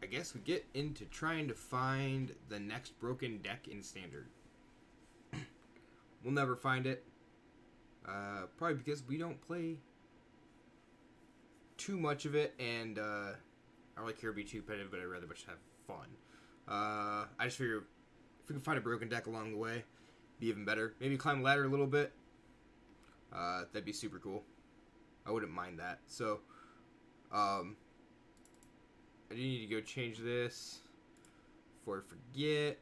I guess we get into trying to find the next broken deck in Standard. We'll never find it. Probably because we don't play too much of it, and I don't like here to be too competitive, but I'd rather just have fun. I just figure if we can find a broken deck along the way, be even better. Maybe climb a ladder a little bit. That'd be super cool. I wouldn't mind that. So, I do need to go change this before I forget.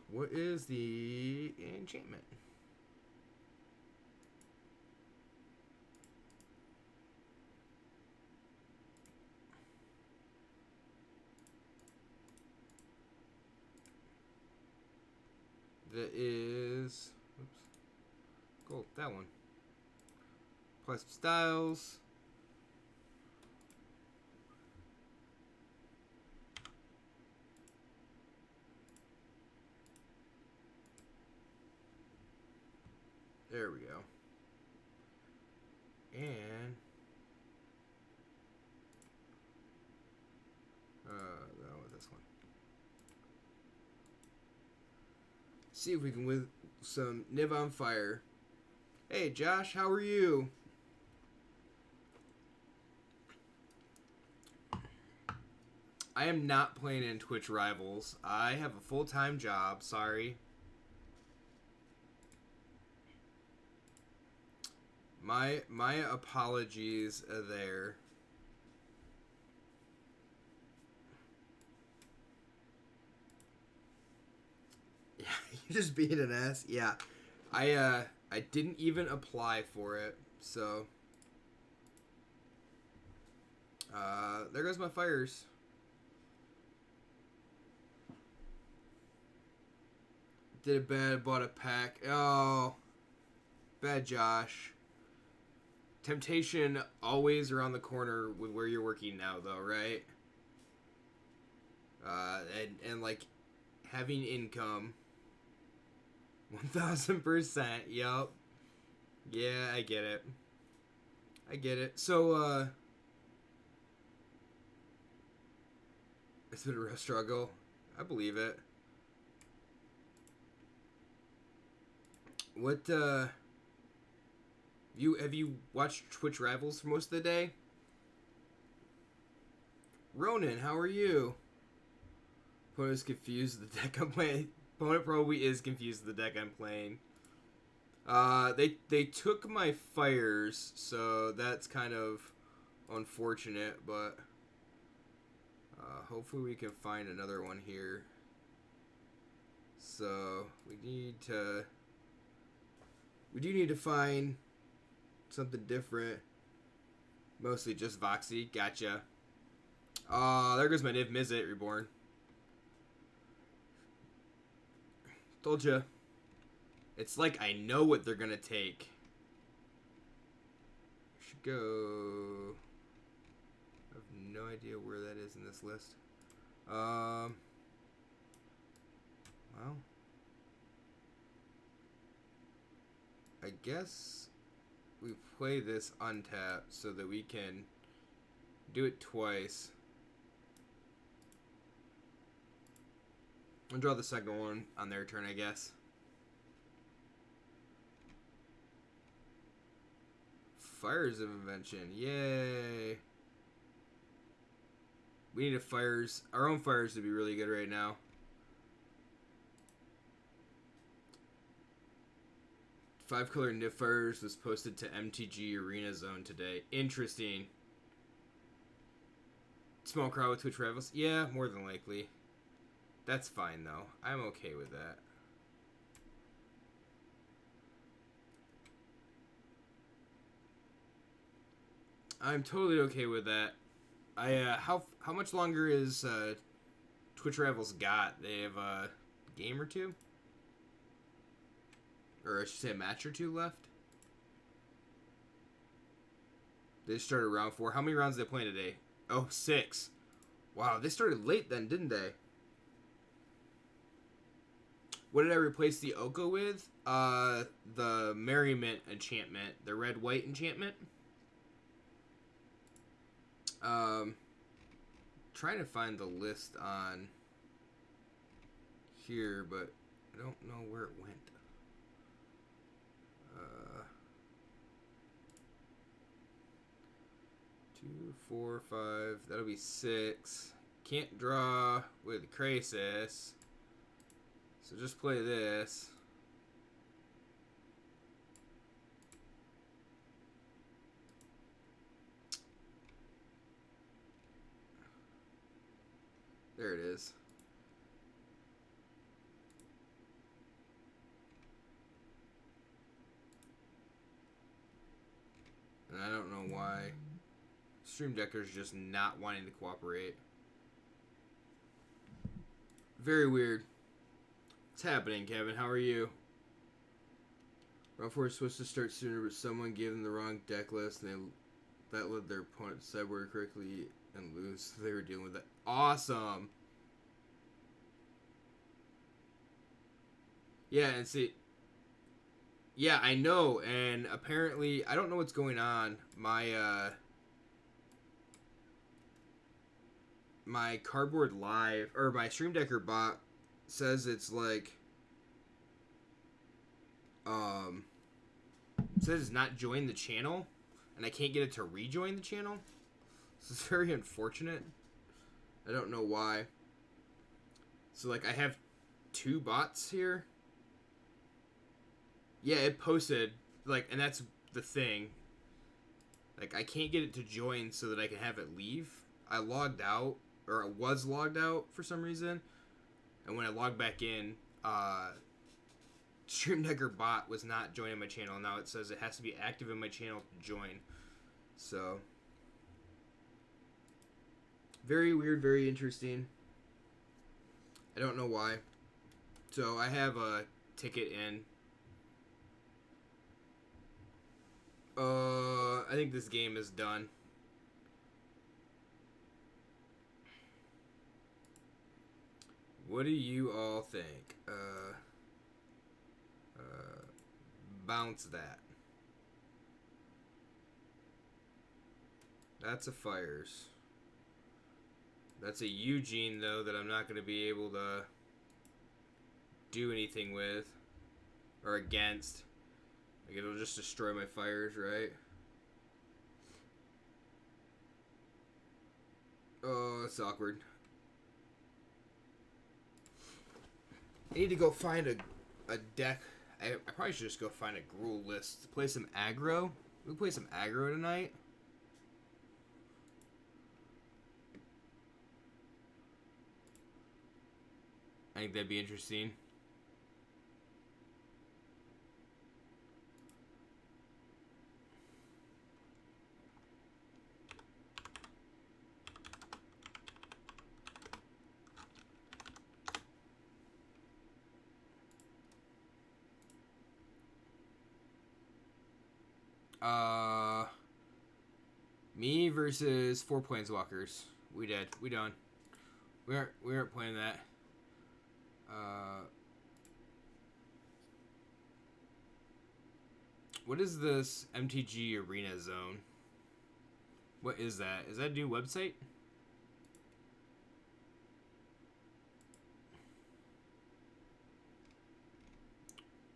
What is the enchantment? That is, oops, gold, that one. Apply some styles. There we go. And no, this one. See if we can with some Niv on Fire. Hey Josh, how are you? I am not playing in Twitch Rivals. I have a full-time job, sorry. My apologies there. Yeah, you just being an ass. Yeah, I didn't even apply for it, so there goes my fires. Did it bad, bought a pack. Oh, bad Josh. Temptation always around the corner with where you're working now, though, right? And like having income. 1000%. Yup. Yeah, I get it. I get it. So, it's been a real struggle. I believe it. What, have you watched Twitch Rivals for most of the day? Ronan, how are you? Opponent is confused with the deck I'm playing. Opponent probably is confused with the deck I'm playing. They took my fires, so that's kind of unfortunate, but hopefully we can find another one here. So we do need to find something different. Mostly just Voxy. Gotcha. There goes my Niv Mizzet Reborn. Told ya. It's like I know what they're gonna take. Should go. I have no idea where that is in this list. Well. I guess we play this untapped so that we can do it twice. I'll draw the second one on their turn, I guess. Fires of Invention. Yay. We need our own fires to be really good right now. 5-color Niv Fires was posted to MTG Arena Zone today. Interesting. Small crowd with Twitch Rivals? Yeah, more than likely. That's fine, though. I'm okay with that. I'm totally okay with that. How much longer is Twitch Rivals got? They have a game or two? Or I should say a match or two left? They started round 4. How many rounds did they play today? Oh, 6. Wow, they started late then, didn't they? What did I replace the Oko with? The Merriment enchantment. The red-white enchantment. trying to find the list on here, but I don't know where it went. 2, 4, 5. That'll be 6. Can't draw with Crisis. So just play this. There it is. And I don't know why Stream Decker's just not wanting to cooperate. Very weird. What's happening, Kevin? How are you? Round 4 was supposed to start sooner, but someone gave them the wrong deck list, and that led their opponent to sideboard correctly and lose. So they were dealing with that. Awesome! Yeah, and see... Yeah, I know, and apparently, I don't know what's going on. My Cardboard Live, or my Stream Decker bot says it's like, says it's not joined the channel, and I can't get it to rejoin the channel. This is very unfortunate. I don't know why. So, like, I have 2 bots here. Yeah, it posted, like, and that's the thing. Like, I can't get it to join so that I can have it leave. I logged out, or I was logged out for some reason. And when I logged back in, Stream Decker bot was not joining my channel. Now it says it has to be active in my channel to join. So, very weird, very interesting. I don't know why. So, I have a ticket in. I think this game is done. What do you all think? Bounce that. That's a Fires. That's a Eugene, though, that I'm not going to be able to do anything with. Or against. Like, it'll just destroy my Fires, right? Oh, that's awkward. I need to go find a deck. I probably should just go find a Gruul list to play some aggro. We'll play some aggro tonight. I think that'd be interesting. Me versus 4 Planeswalkers. We did. We done. We aren't playing that. What is this MTG Arena Zone? What is that? Is that a new website?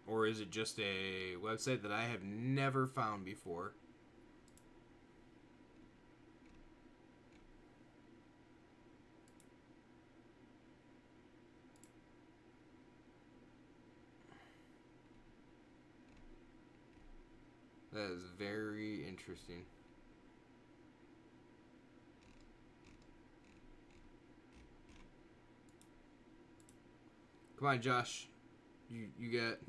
Or is it just a website that I have never found before? That is very interesting. Come on, Josh. You get...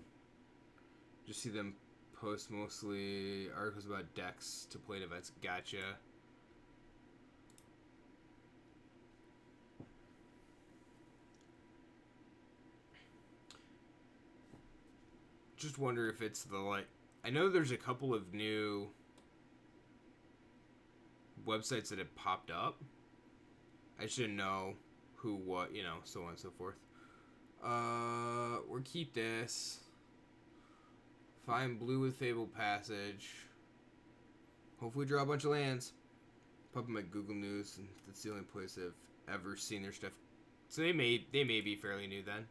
Just see them post mostly articles about decks to play events. Gotcha. Just wonder if it's the, like... I know there's a couple of new websites that have popped up. I just didn't know who, what, you know, so on and so forth. We'll keep this. Find blue with Fable Passage. Hopefully draw a bunch of lands. Pop up my Google News, and that's the only place I've ever seen their stuff. So they may be fairly new then.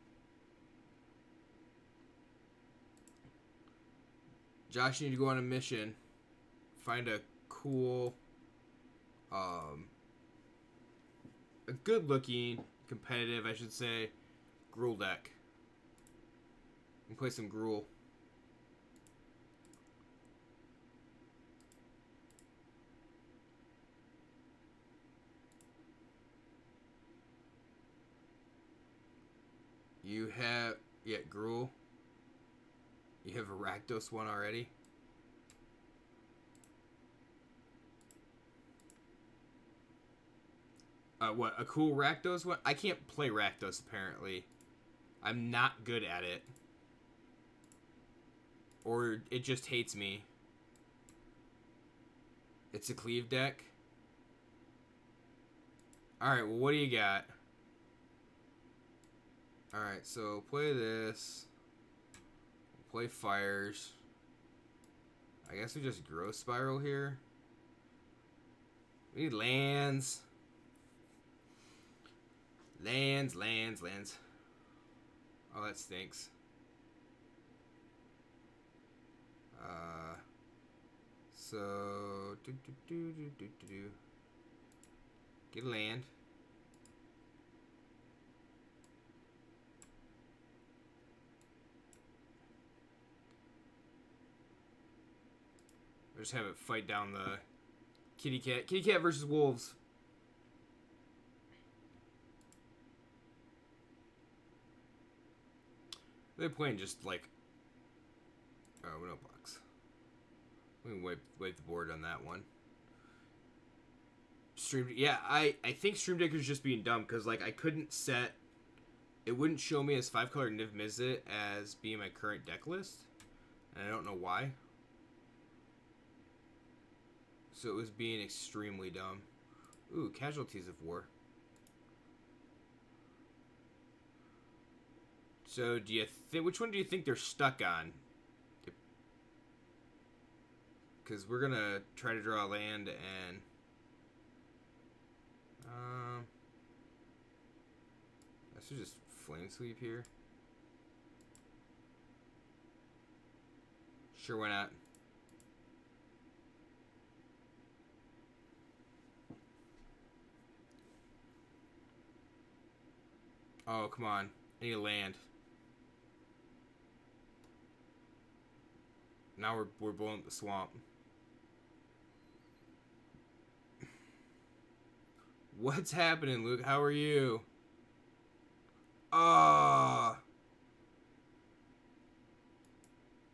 Josh, you need to go on a mission. Find a cool, a good-looking, competitive, I should say, Gruul deck. And play some Gruul. You have, yeah, Gruul. You have a Rakdos one already. What, a cool Rakdos one? I can't play Rakdos, apparently. I'm not good at it. Or it just hates me. It's a cleave deck. Alright, well, what do you got? Alright, so play this. Play fires. I guess we just growth spiral here. We need lands. Lands. Oh, that stinks. So get a land. Or just have it fight down the kitty cat. Kitty cat versus wolves. They're playing just like... Oh, no box. We can wipe the board on that one. Stream... Yeah, I think Stream Deck is just being dumb, because, like, I couldn't set... It wouldn't show me as 5-color Niv Mizzet as being my current deck list. And I don't know why. So it was being extremely dumb. Ooh, Casualties of War. So do you think, which one do you think they're stuck on? Because we're gonna try to draw a land and I should just flame sweep here. Sure, why not? Oh, come on. I need a land. Now we're blowing up the swamp. What's happening, Luke? How are you? Ah,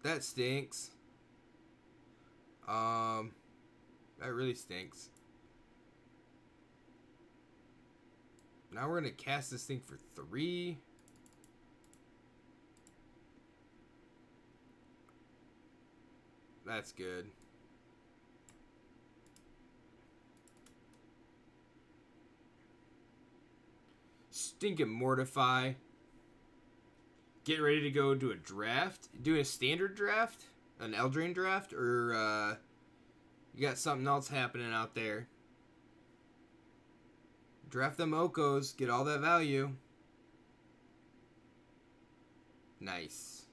that stinks. That really stinks. Now we're gonna cast this thing for 3. That's good. Stinking Mortify. Get ready to go do a draft. Do a standard draft? An Eldraine draft? Or you got something else happening out there? Draft them Okos. Get all that value. Nice.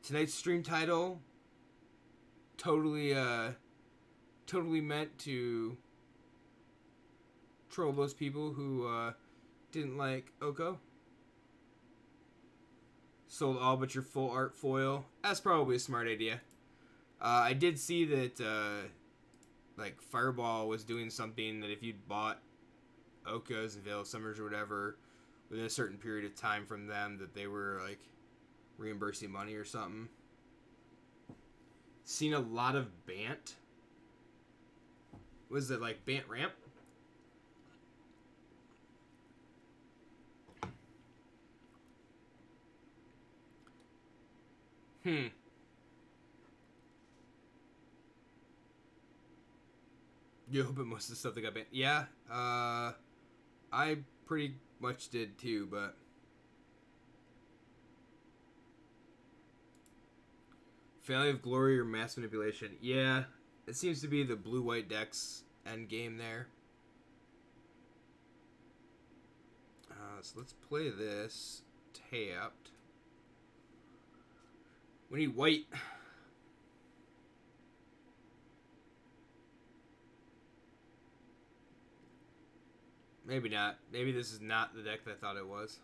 Tonight's stream title... Totally meant to troll those people who didn't like Oko. Sold all but your full art foil. That's probably a smart idea. I did see that like Fireball was doing something that if you'd bought Okas and Veil of Summers or whatever within a certain period of time from them, that they were like reimbursing money or something. Seen a lot of Bant. Was it like Bant Ramp? Yeah, but most of the stuff that got banned. Yeah, I pretty much did too, but... Family of Glory or Mass Manipulation. Yeah, it seems to be the blue-white decks end game there. So let's play this tapped. We need white. Maybe not. Maybe this is not the deck that I thought it was.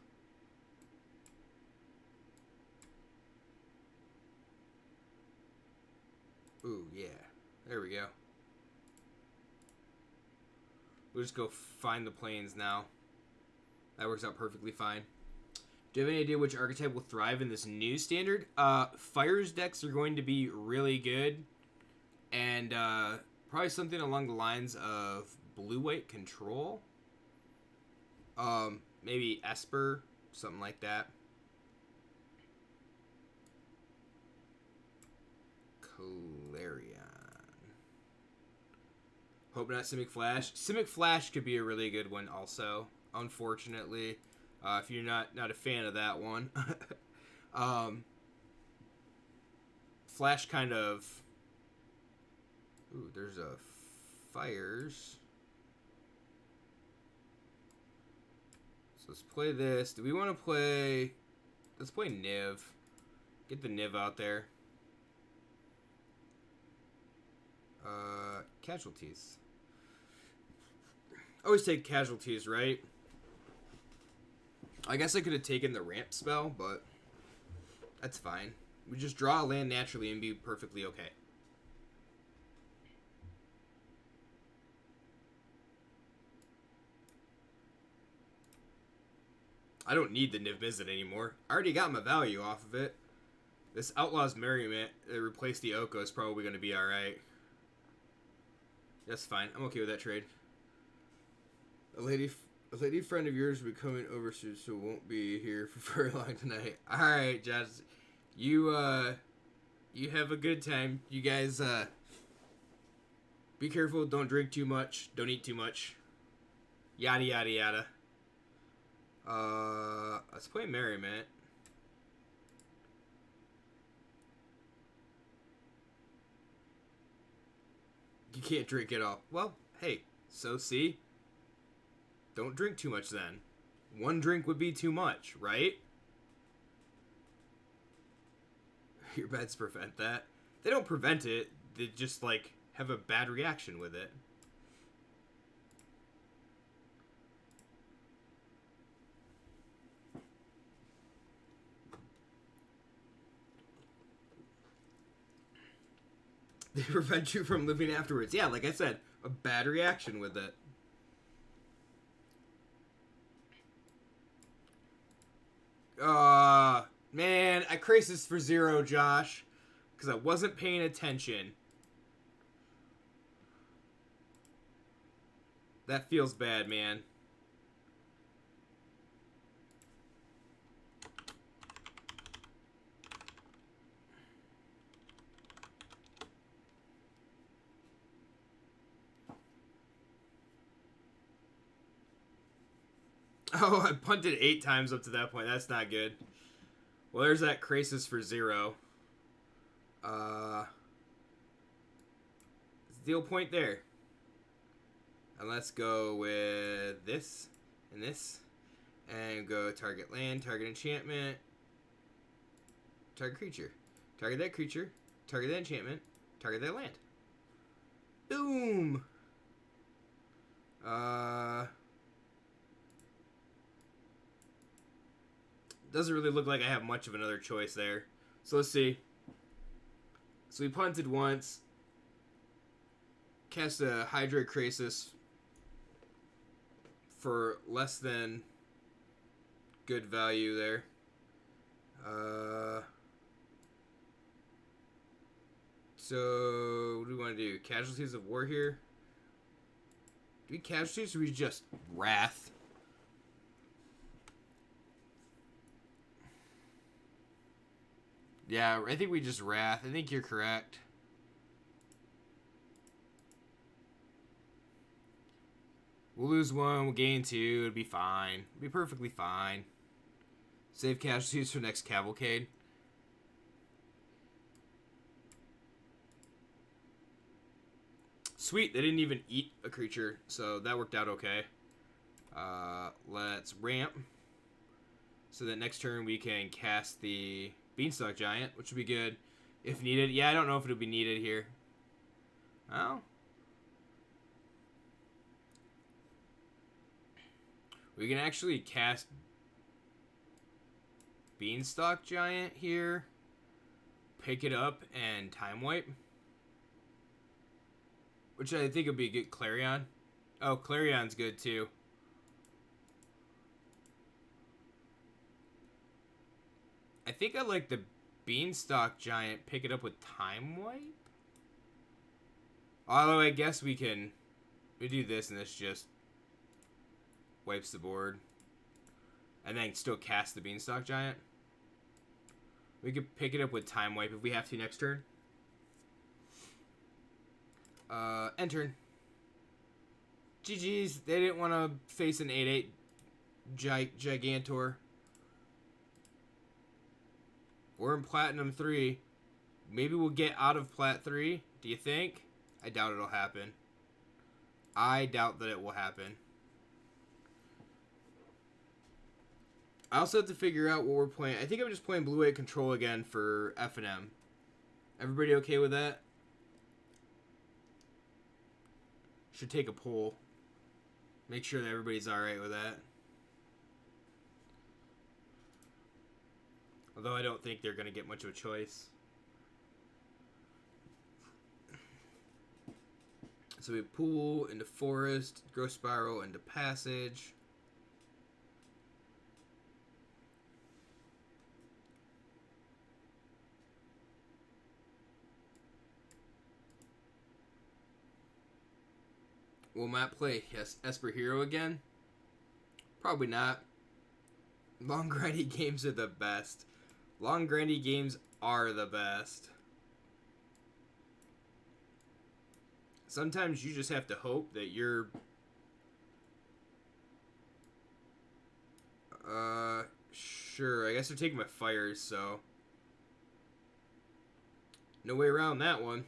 Ooh, yeah. There we go. We'll just go find the planes now. That works out perfectly fine. Do you have any idea which archetype will thrive in this new standard? Fire's decks are going to be really good. And probably something along the lines of blue-white control. Maybe Esper, something like that. Clarion. Hope not Simic Flash. Simic Flash could be a really good one also, unfortunately. If you're not a fan of that one. Flash kind of... Ooh, there's a Fires. So let's play this. Do we want to play... Let's play Niv. Get the Niv out there. Casualties. Always take casualties, right? I guess I could have taken the ramp spell, but that's fine. We just draw a land naturally and be perfectly okay. I don't need the Niv Mizzet anymore. I already got my value off of it. This Outlaw's Merriment that replaced the Oko is probably going to be alright. That's fine. I'm okay with that trade. A lady friend of yours will be coming over soon, so won't be here for very long tonight. Alright, Josh. You have a good time. You guys, be careful. Don't drink too much. Don't eat too much. Yada, yada, yada. Let's play Merriment. You can't drink it all. Well, hey, so see? Don't drink too much then. One drink would be too much, right? Your meds prevent that. They don't prevent it. They just, like, have a bad reaction with it. They prevent you from living afterwards. Yeah, like I said, a bad reaction with it. Man, I crisis for 0, Josh. Because I wasn't paying attention. That feels bad, man. Oh, I punted 8 times up to that point. That's not good. Well, there's that crisis for 0. Deal point there. And let's go with this and this. And go target land, target enchantment, target creature. Target that creature, target that enchantment, target that land. Boom! Doesn't really look like I have much of another choice there. So let's see. So we punted once. Cast a Hydra Krasis for less than good value there. So what do we want to do? Casualties of War here? Do we casualties or we just Wrath? Yeah, I think we just Wrath. I think you're correct. We'll lose 1, we'll gain 2, it'll be fine. It'll be perfectly fine. Save casualties for next cavalcade. Sweet, they didn't even eat a creature, so that worked out okay. Let's ramp. So that next turn we can cast the Beanstalk Giant, which would be good if needed. Yeah, I don't know if it'll be needed here. Oh. We can actually cast Beanstalk Giant here. Pick it up and time wipe. Which I think would be a good Clarion. Oh, Clarion's good too. I think I like the Beanstalk Giant. Pick it up with time wipe. Although I guess we do this and this just wipes the board. And then still cast the Beanstalk Giant. We could pick it up with time wipe if we have to next turn. End turn. GG's. They didn't want to face an 8/8 Gigantor. We're in Platinum 3. Maybe we'll get out of Plat 3. Do you think? I doubt it'll happen. I doubt that it will happen. I also have to figure out what we're playing. I think I'm just playing Blue-White Control again for FNM. Everybody okay with that? Should take a poll. Make sure that everybody's alright with that. Although I don't think they're going to get much of a choice. So we pool into Forest, Growth Spiral into Passage. Will Matt play Esper Hero again? Probably not. Long grindy games are the best. Long grindy games are the best. Sometimes you just have to hope that you're... Sure. I guess they're taking my fires, so... No way around that one.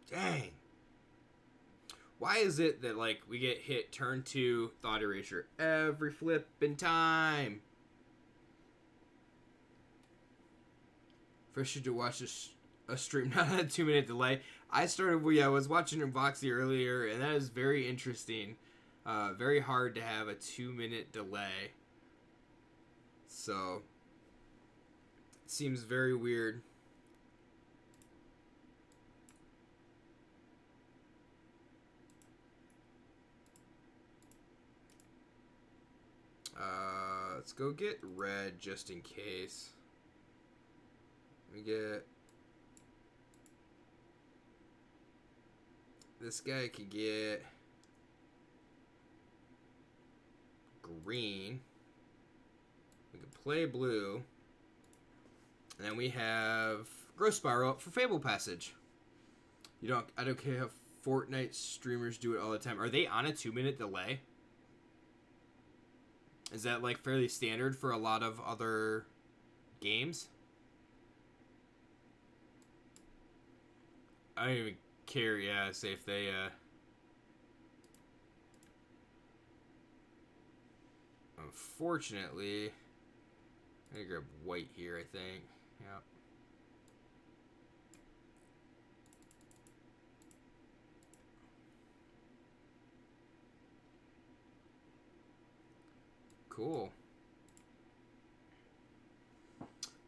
Dang. Why is it that, like, we get hit turn 2 Thought Erasure every flippin' time? First, to watch a stream not at a 2-minute delay. I was watching Unboxy earlier, and that is very interesting. Very hard to have a 2-minute delay. So, it seems very weird. Let's go get red just in case. We get... This guy could get... green. We can play blue. And then we have Growth Spiral for Fable Passage. I don't care how Fortnite streamers do it all the time. Are they on a 2-minute delay? Is that, like, fairly standard for a lot of other games? I don't even care, yeah, say if they, Unfortunately, I'm gonna grab white here, I think. Yep. Cool.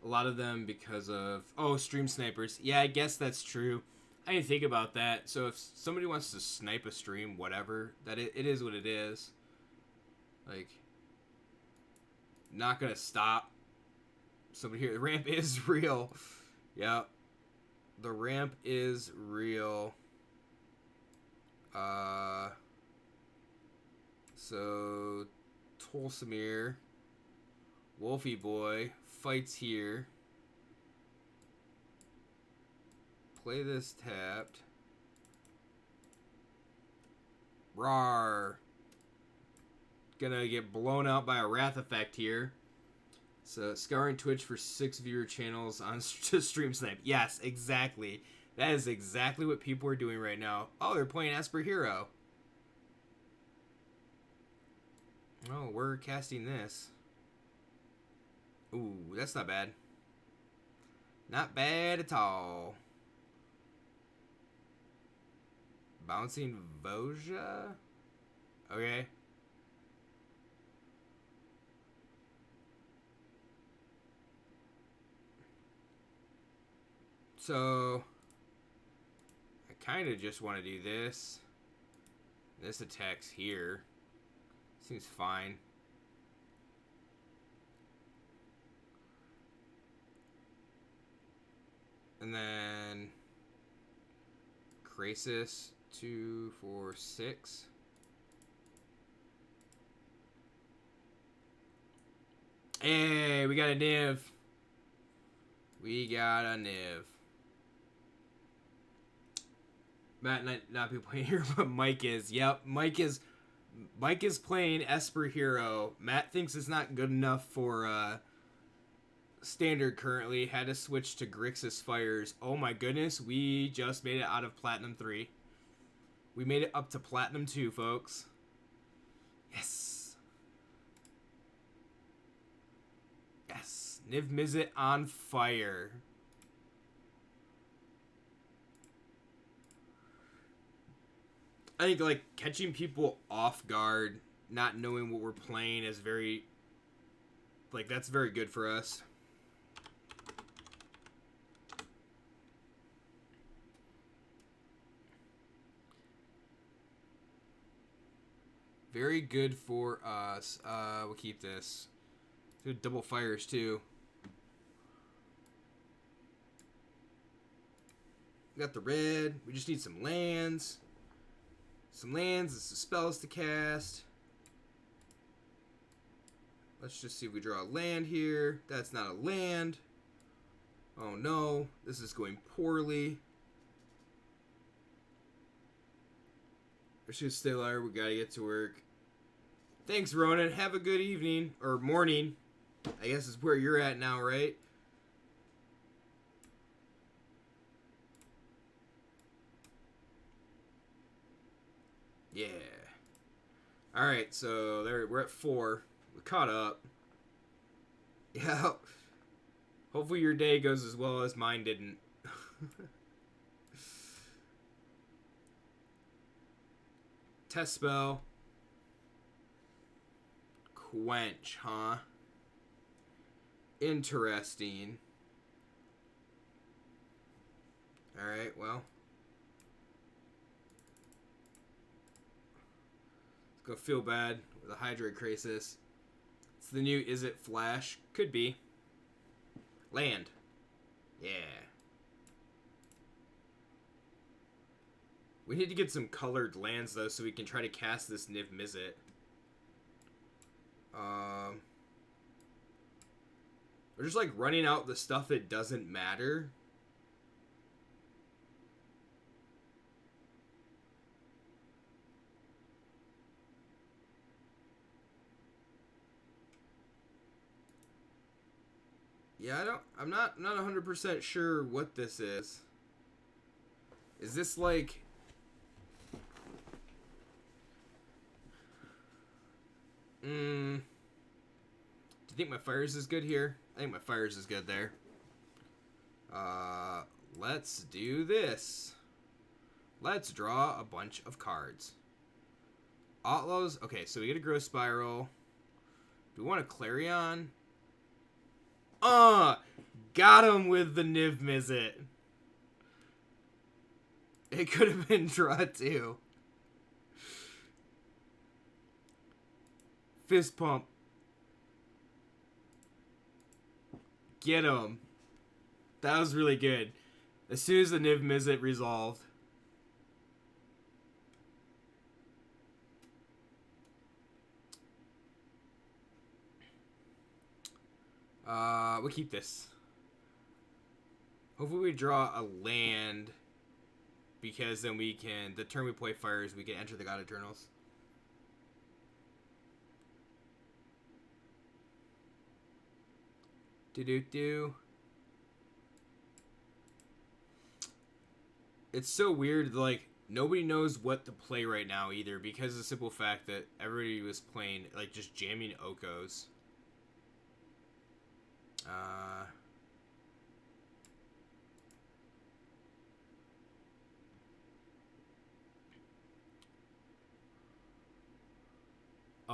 A lot of them because of... Oh, stream snipers. Yeah, I guess that's true. I didn't think about that. So if somebody wants to snipe a stream, whatever, that it is what it is. Like, not gonna stop. Somebody here. The ramp is real. Yep. The ramp is real. So... Tolsamir, Wolfie Boy, fights here. Play this tapped. Rawr. Gonna get blown out by a Wrath Effect here. So, scouring Twitch for 6 viewer channels on to Stream Snipe. Yes, exactly. That is exactly what people are doing right now. Oh, they're playing Esper Hero. Oh, we're casting this. Ooh, that's not bad. Not bad at all. Bouncing Voja? Okay. So, I kind of just want to do this. This attacks here. Seems fine. And then Crisis 2, 4, 6. Hey, we got a Niv. We got a Niv. Matt not be playing here, but Mike is. Yep, Mike is playing Esper Hero. Matt thinks it's not good enough for standard currently. Had to switch to Grixis Fires. Oh my goodness, we just made it out of Platinum 3. We made it up to Platinum 2, folks. Yes. Yes. Niv Mizzet on fire. I think, like, catching people off guard, not knowing what we're playing is very... Like, that's very good for us. Very good for us. We'll keep this. Do double fires, too. We got the red. We just need some lands. Some lands and some spells to cast. Let's just see if we draw a land here. That's not a land. Oh no, this is going poorly. Let's just stay there. We gotta get to work. Thanks, Ronan. Have a good evening. Or morning. I guess is where you're at now, right? Yeah. Alright, so there we're at 4. We caught up. Yeah. Hopefully your day goes as well as mine didn't. Test spell. Quench, huh? Interesting. Alright, well. It's gonna feel bad with a Hydra Crisis. It's the new Is It Flash? Could be. Land. Yeah. We need to get some colored lands, though, so we can try to cast this Niv Mizzet. We're just, like, running out the stuff that doesn't matter. Yeah, I'm not 100% sure what this is. Is this like... Do you think my fires is good here? I think my fires is good there. Let's do this. Let's draw a bunch of cards. Outlaws. Okay, so we get a Growth Spiral. Do we want a Clarion? Got him with the Niv Mizzet. It could have been draw 2. Fist Pump. Get him. That was really good. As soon as the Niv Mizzet resolved. We'll keep this. Hopefully we draw a land, because then we can, the turn we play fires, we can enter the God Eternals. Do-do-do. it's so weird. Like nobody knows what to play right now either, because of the simple fact that everybody was playing like just jamming Okos.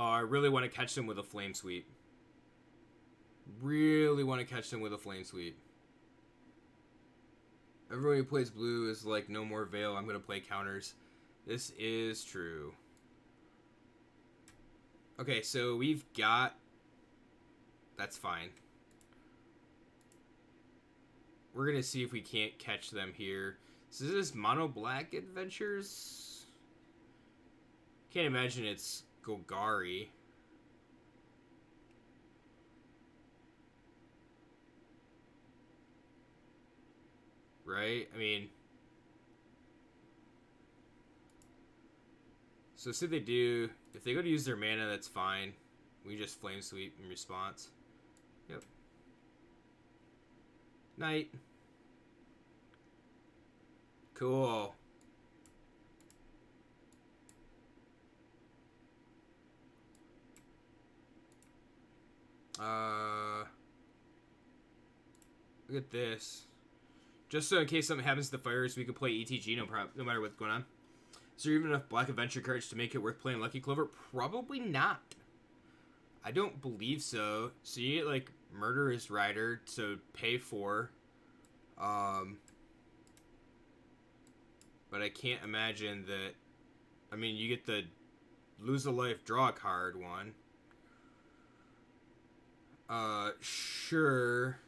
Oh, I really want to catch them with a flame sweep. Really want to catch them with a flame sweep. Everyone who plays blue is like, no more Veil, I'm going to play counters. This is true. Okay, so we've got... That's fine. We're going to see if we can't catch them here. So is this Mono Black Adventures? Can't imagine it's Golgari. Right? I mean... So say they do... If they go to use their mana, that's fine. We just Flame Sweep in response. Yep. Night. Cool. Look at this. Just so in case something happens to the fires, we can play ETG no matter what's going on. Is there even enough Black Adventure cards to make it worth playing Lucky Clover? Probably not. I don't believe so. So you get like Murderous Rider, so pay 4. But I can't imagine that. I mean, you get the lose a life, draw a card one. Sure.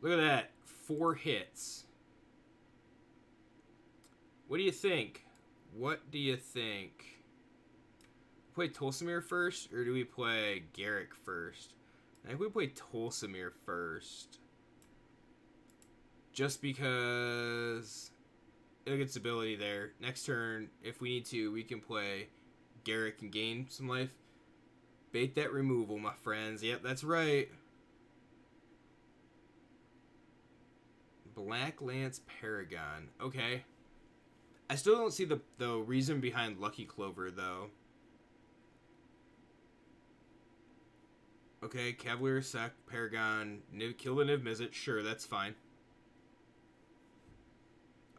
Look at that. 4 hits. What do you think? What do you think? Play Tolsimir first, or do we play Garrick first? I think we play Tolsimir first. Just because it'll get stability there. Next turn, if we need to, we can play Garrick and gain some life. Bait that removal, my friends. Yep, that's right. Black Lance Paragon. Okay. I still don't see the reason behind Lucky Clover, though. Okay, Cavalier, sack, Paragon, kill the Niv Mizzet. Sure, that's fine.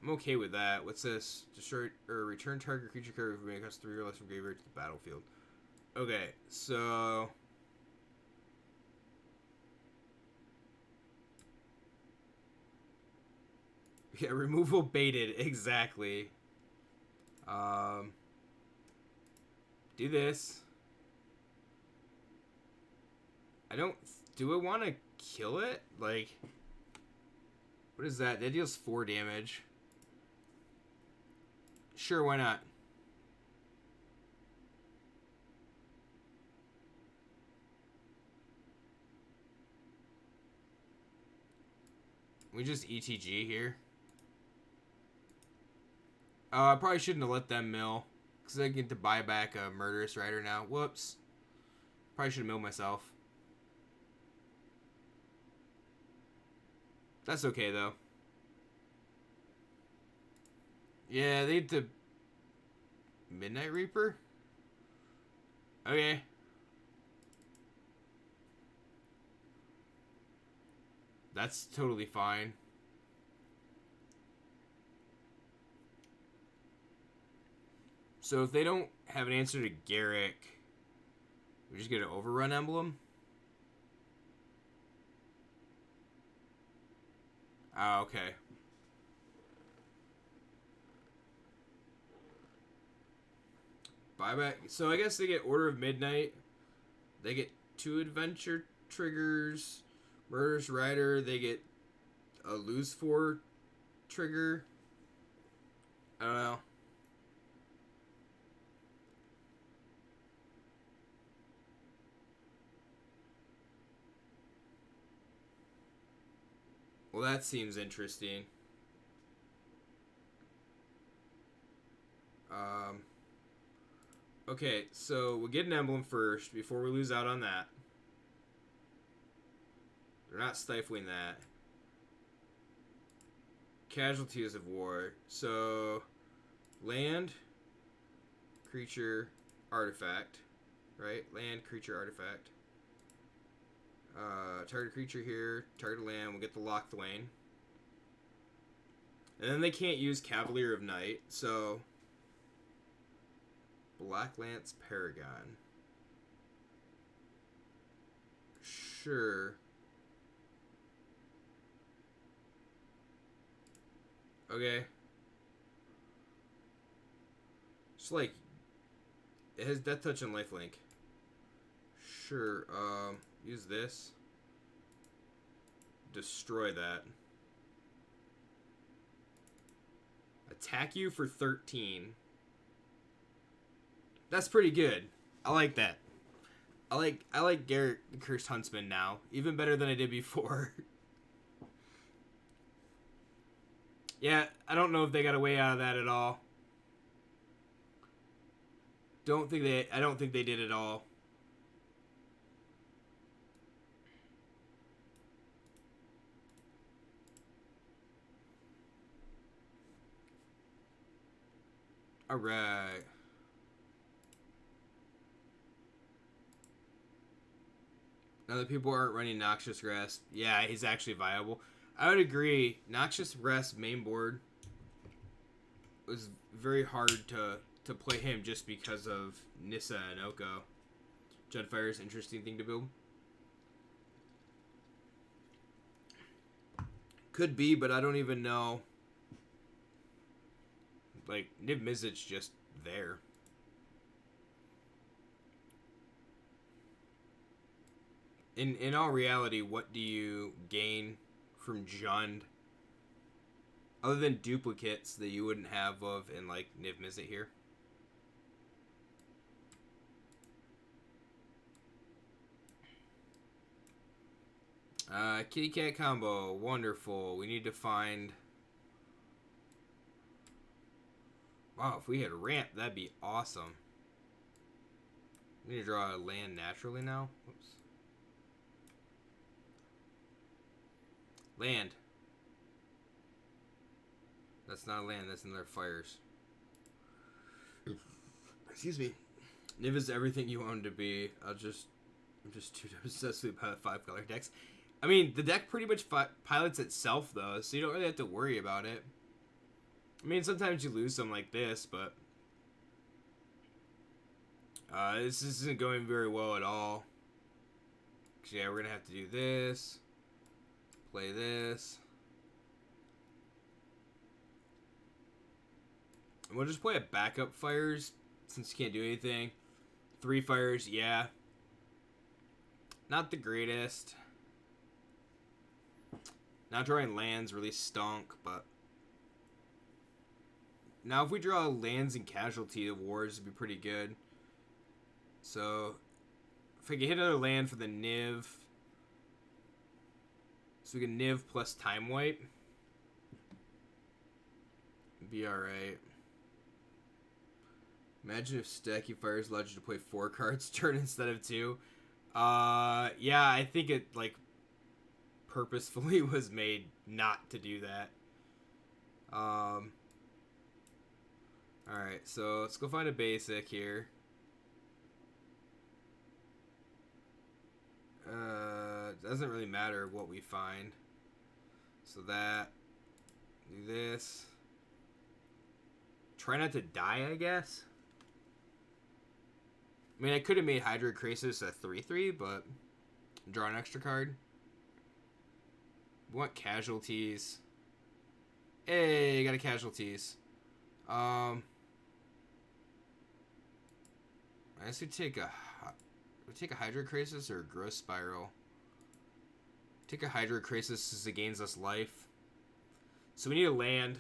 I'm okay with that. What's this? Destroy or return target creature card with cost 3 or less from graveyard to the battlefield. Okay, so... Yeah, removal baited, exactly. Do this. Do I want to kill it? Like, what is that? That deals 4 damage. Sure, why not? We just ETG here. I probably shouldn't have let them mill, because I get to buy back a Murderous Rider now. Whoops. Probably should have milled myself. That's okay, though. Yeah, they need to... Midnight Reaper? Okay. That's totally fine. So if they don't have an answer to Garrick, we just get an Overrun Emblem? Ah, okay. Buyback. So I guess they get Order of Midnight. They get 2 adventure triggers. Murderous Rider, they get a lose 4 trigger. I don't know. Well, that seems interesting. Okay, so we'll get an emblem first before we lose out on that. They're not stifling that. casualties of war. So, land, creature, artifact, right? Land, creature, artifact. Target creature here, target land, we'll get the Lochthwain. And then they can't use Cavalier of Night, so Black Lance Paragon. Sure. Okay. Just like it has Death Touch and Lifelink. Sure. Use this. Destroy that. Attack you for 13. That's pretty good. I like that. I like Garrett the Cursed Huntsman now. Even better than I did before. Yeah, I don't know if they got a way out of that at all. I don't think they did at all. Alright. Now that people aren't running Noxious Grasp, yeah, he's actually viable. I would agree. Noxious Grasp main board was very hard to play him just because of Nissa and Oko. Dreadfire is an interesting thing to build. Could be, but I don't even know. Like, Niv Mizzet's just there. In all reality, what do you gain from Jund? Other than duplicates that you wouldn't have of in, like, Niv Mizzet here. Kitty Cat combo. Wonderful. We need to find... Wow, if we had ramp, that'd be awesome. We need to draw a land naturally now. Oops. Land. That's not a land, that's another fires. Excuse me. Niv is everything you want to be. I'm just too obsessed with 5-color decks. I mean, the deck pretty much pilots itself, though, so you don't really have to worry about it. I mean, sometimes you lose some like this, but this isn't going very well at all. Yeah, we're going to have to do this. Play this. And we'll just play a backup fires, since you can't do anything. 3 fires, yeah. Not the greatest. Not drawing lands really stunk, but... Now, if we draw lands and casualty of wars, it'd be pretty good. So, if I can hit another land for the Niv... So we can Niv plus Time Wipe. Be alright. Imagine if Stacky Fires allowed you to play 4 cards turn instead of 2. Yeah, I think it, like, purposefully was made not to do that. Alright, so let's go find a basic here. Doesn't really matter what we find. So that, do this. Try not to die, I guess. I mean, I could have made Hydra Krasis a 3/3, but draw an extra card. We want casualties. Hey, got a casualties. I guess we take a Hydra Krasis or a Growth Spiral. Take a Hydra Krasis as it gains us life. So we need a land.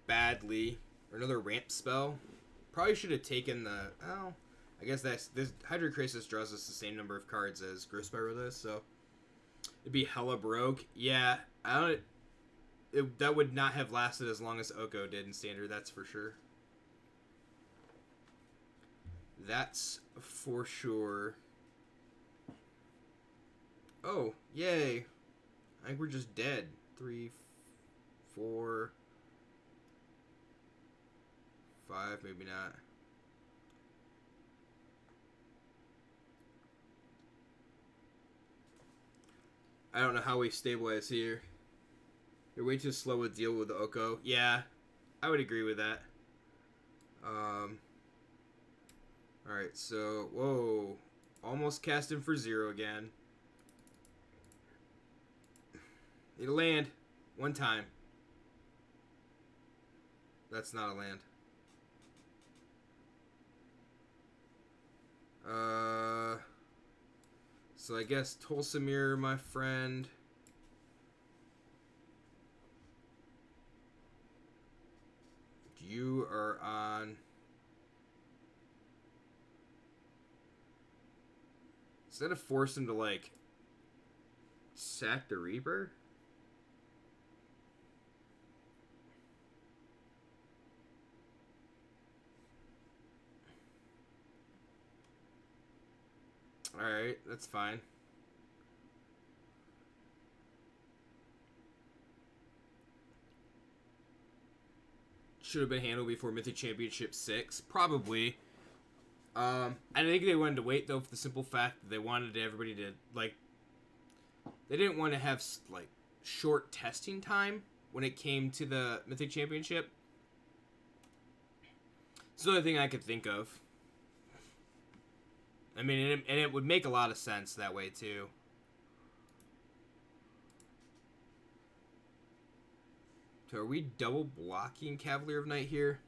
Badly. Or another ramp spell. Probably should have taken the... Oh, I guess this Hydra Krasis draws us the same number of cards as Growth Spiral does, so... It'd be hella broke. Yeah, that would not have lasted as long as Oko did in Standard, that's for sure. That's for sure. Oh, yay. I think we're just dead. 3, 4, 5, maybe not. I don't know how we stabilize here. You're way too slow to deal with the Oko. Yeah, I would agree with that. Alright, so, whoa. Almost cast him for 0 again. Need a land. One time. That's not a land. So I guess Tulsimir, my friend. You are on. Instead of force him to, like, sack the Reaper? Alright, that's fine. Should have been handled before Mythic Championship 6. Probably. I think they wanted to wait, though, for the simple fact that they wanted everybody to, like... They didn't want to have, like, short testing time when it came to the Mythic Championship. It's the only thing I could think of. I mean, and it would make a lot of sense that way, too. So are we double blocking Cavalier of Night here?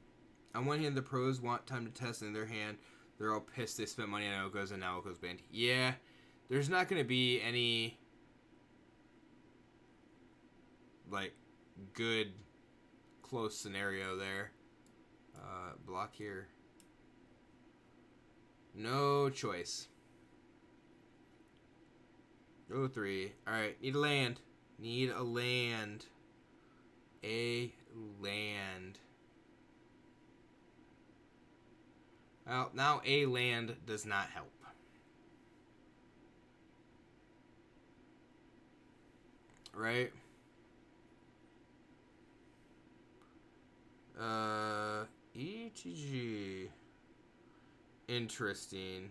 On one hand, the pros want time to test. On the other hand, they're all pissed they spent money on Okos and now Okos banned. Yeah, there's not going to be any, like, good, close scenario there. Block here. No choice. Go 3. Alright, need a land. Need a land. A land. Well, now a land does not help. Right? ETG. Interesting.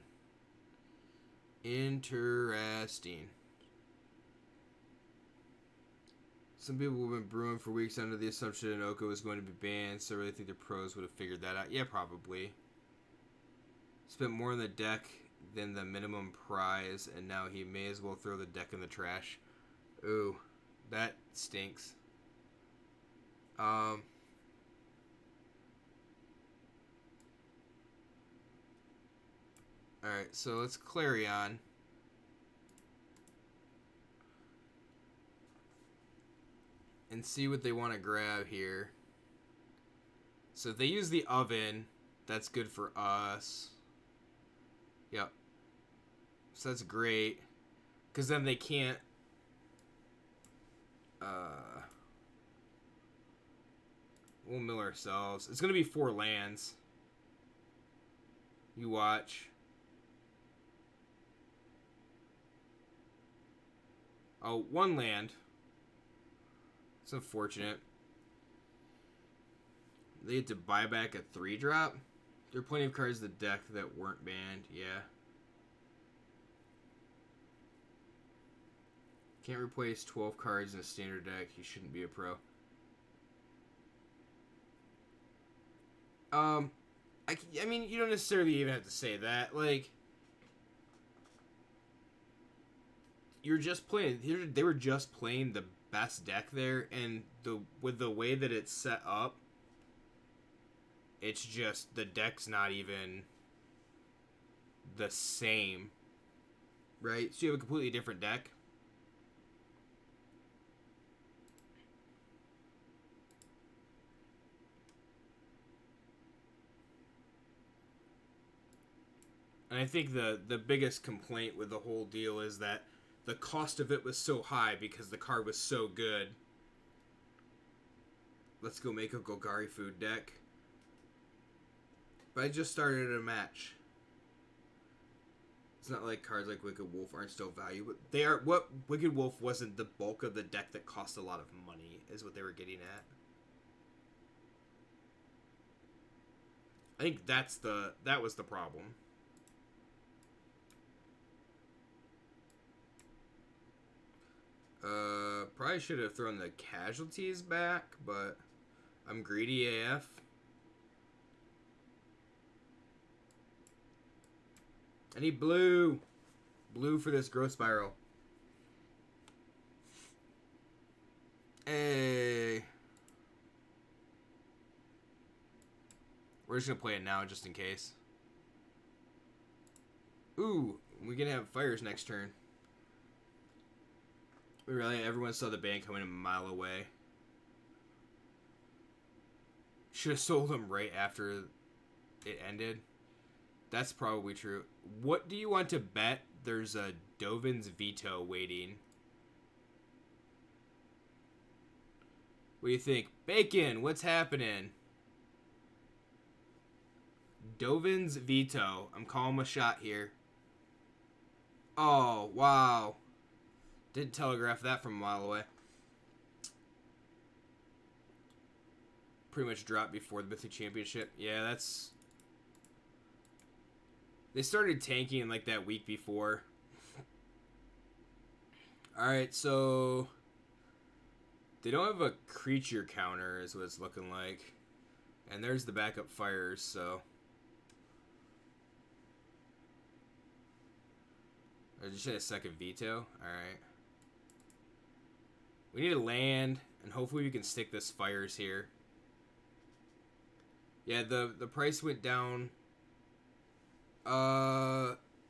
Interesting. Some people have been brewing for weeks under the assumption that Oko was going to be banned, so I really think the pros would have figured that out. Yeah, probably. Spent more on the deck than the minimum prize, and now he may as well throw the deck in the trash. Ooh, that stinks. Alright, so let's Clarion. And see what they want to grab here. So if they use the oven, that's good for us. Yep. So that's great. Because then they can't... we'll mill ourselves. It's going to be 4 lands. You watch. Oh, 1 land. It's unfortunate. They had to buy back a 3-drop. There are plenty of cards in the deck that weren't banned. Yeah. Can't replace 12 cards in a standard deck. You shouldn't be a pro. I mean, you don't necessarily even have to say that. Like, you're just playing. They were just playing the best deck there, and with the way that it's set up, it's just the deck's not even the same, right? So you have a completely different deck. And I think the biggest complaint with the whole deal is that the cost of it was so high because the card was so good. Let's go make a Golgari food deck. But I just started a match. It's not like cards like Wicked Wolf aren't still valuable. But they are. What Wicked Wolf wasn't the bulk of the deck that cost a lot of money, is what they were getting at. I think that was the problem. Probably should have thrown the casualties back, but I'm greedy AF. I need blue. Blue for this growth spiral. Hey. We're just going to play it now just in case. Ooh, we're going to have fires next turn. Really, everyone saw the ban coming a mile away. Should have sold them right after it ended. That's probably true. What do you want to bet? There's a Dovin's veto waiting. What do you think? Bacon, what's happening? Dovin's veto. I'm calling a shot here. Oh, wow. Didn't telegraph that from a mile away. Pretty much dropped before the Mythic Championship. Yeah, that's... They started tanking like that week before. Alright, so... They don't have a creature counter, is what it's looking like. And there's the backup fires, so... I just had a second veto. Alright. We need a land, and hopefully we can stick this fires here. Yeah, the price went down.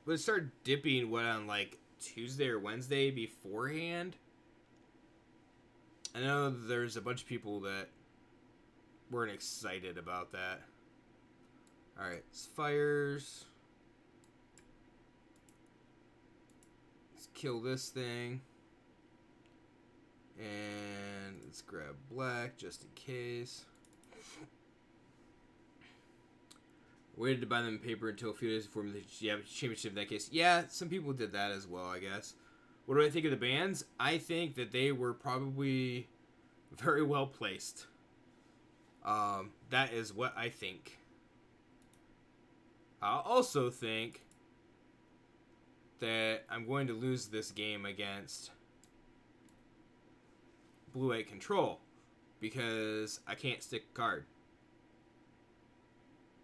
Let's start dipping, what, on like Tuesday or Wednesday beforehand? I know there's a bunch of people that weren't excited about that. Alright, it's fires. Let's kill this thing. And let's grab black just in case. Waited to buy them in paper until a few days before the championship in that case. Yeah, some people did that as well, I guess. What do I think of the bans? I think that they were probably very well placed. That is what I think. I also think that I'm going to lose this game against Blue-White Control because I can't stick a card.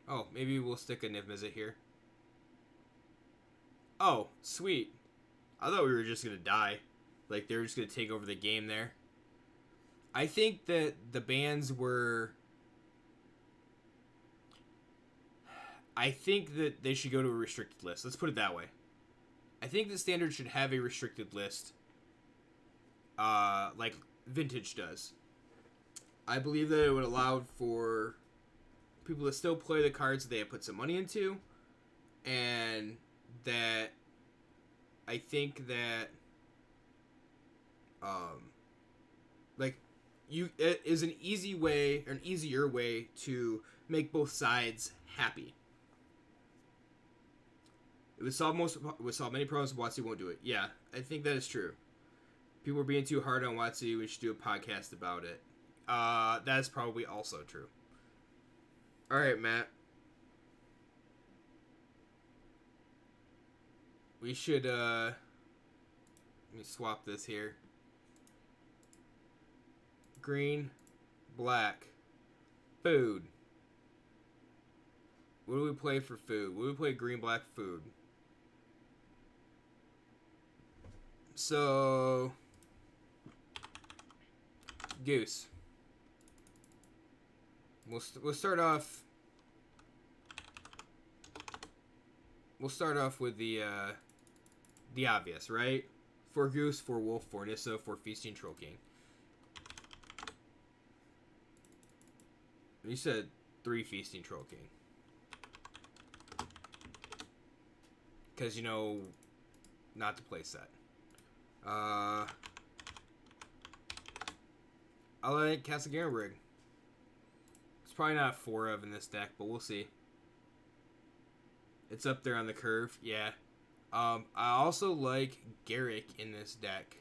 Oh, maybe we'll stick a Niv Mizzet here. Oh, sweet. I thought we were just going to die. Like, they were just going to take over the game there. I think that the bans were... I think that they should go to a restricted list. Let's put it that way. I think the Standard should have a restricted list. Like Vintage does. I believe that it would allow for people to still play the cards that they have put some money into. And that... I think that... like... it is an easy way, or an easier way to make both sides happy. It would solve many problems. WotC won't do it. Yeah, I think that is true. People are being too hard on WotC. We should do a podcast about it. That is probably also true. All right, Matt. We should. Let me swap this here. Green, black, food. What do we play for food? What do we play green, black, food? So, Goose. We'll start off. We'll start off with the obvious, right? 4 Goose, 4 Wolf, 4 Nissa, 4 Feasting Troll King. You said 3 Feasting Troll King. Because you know not to play set. I like Castle Garenbrig. It's probably not 4 of in this deck, but we'll see. It's up there on the curve, yeah. I also like Garrick in this deck.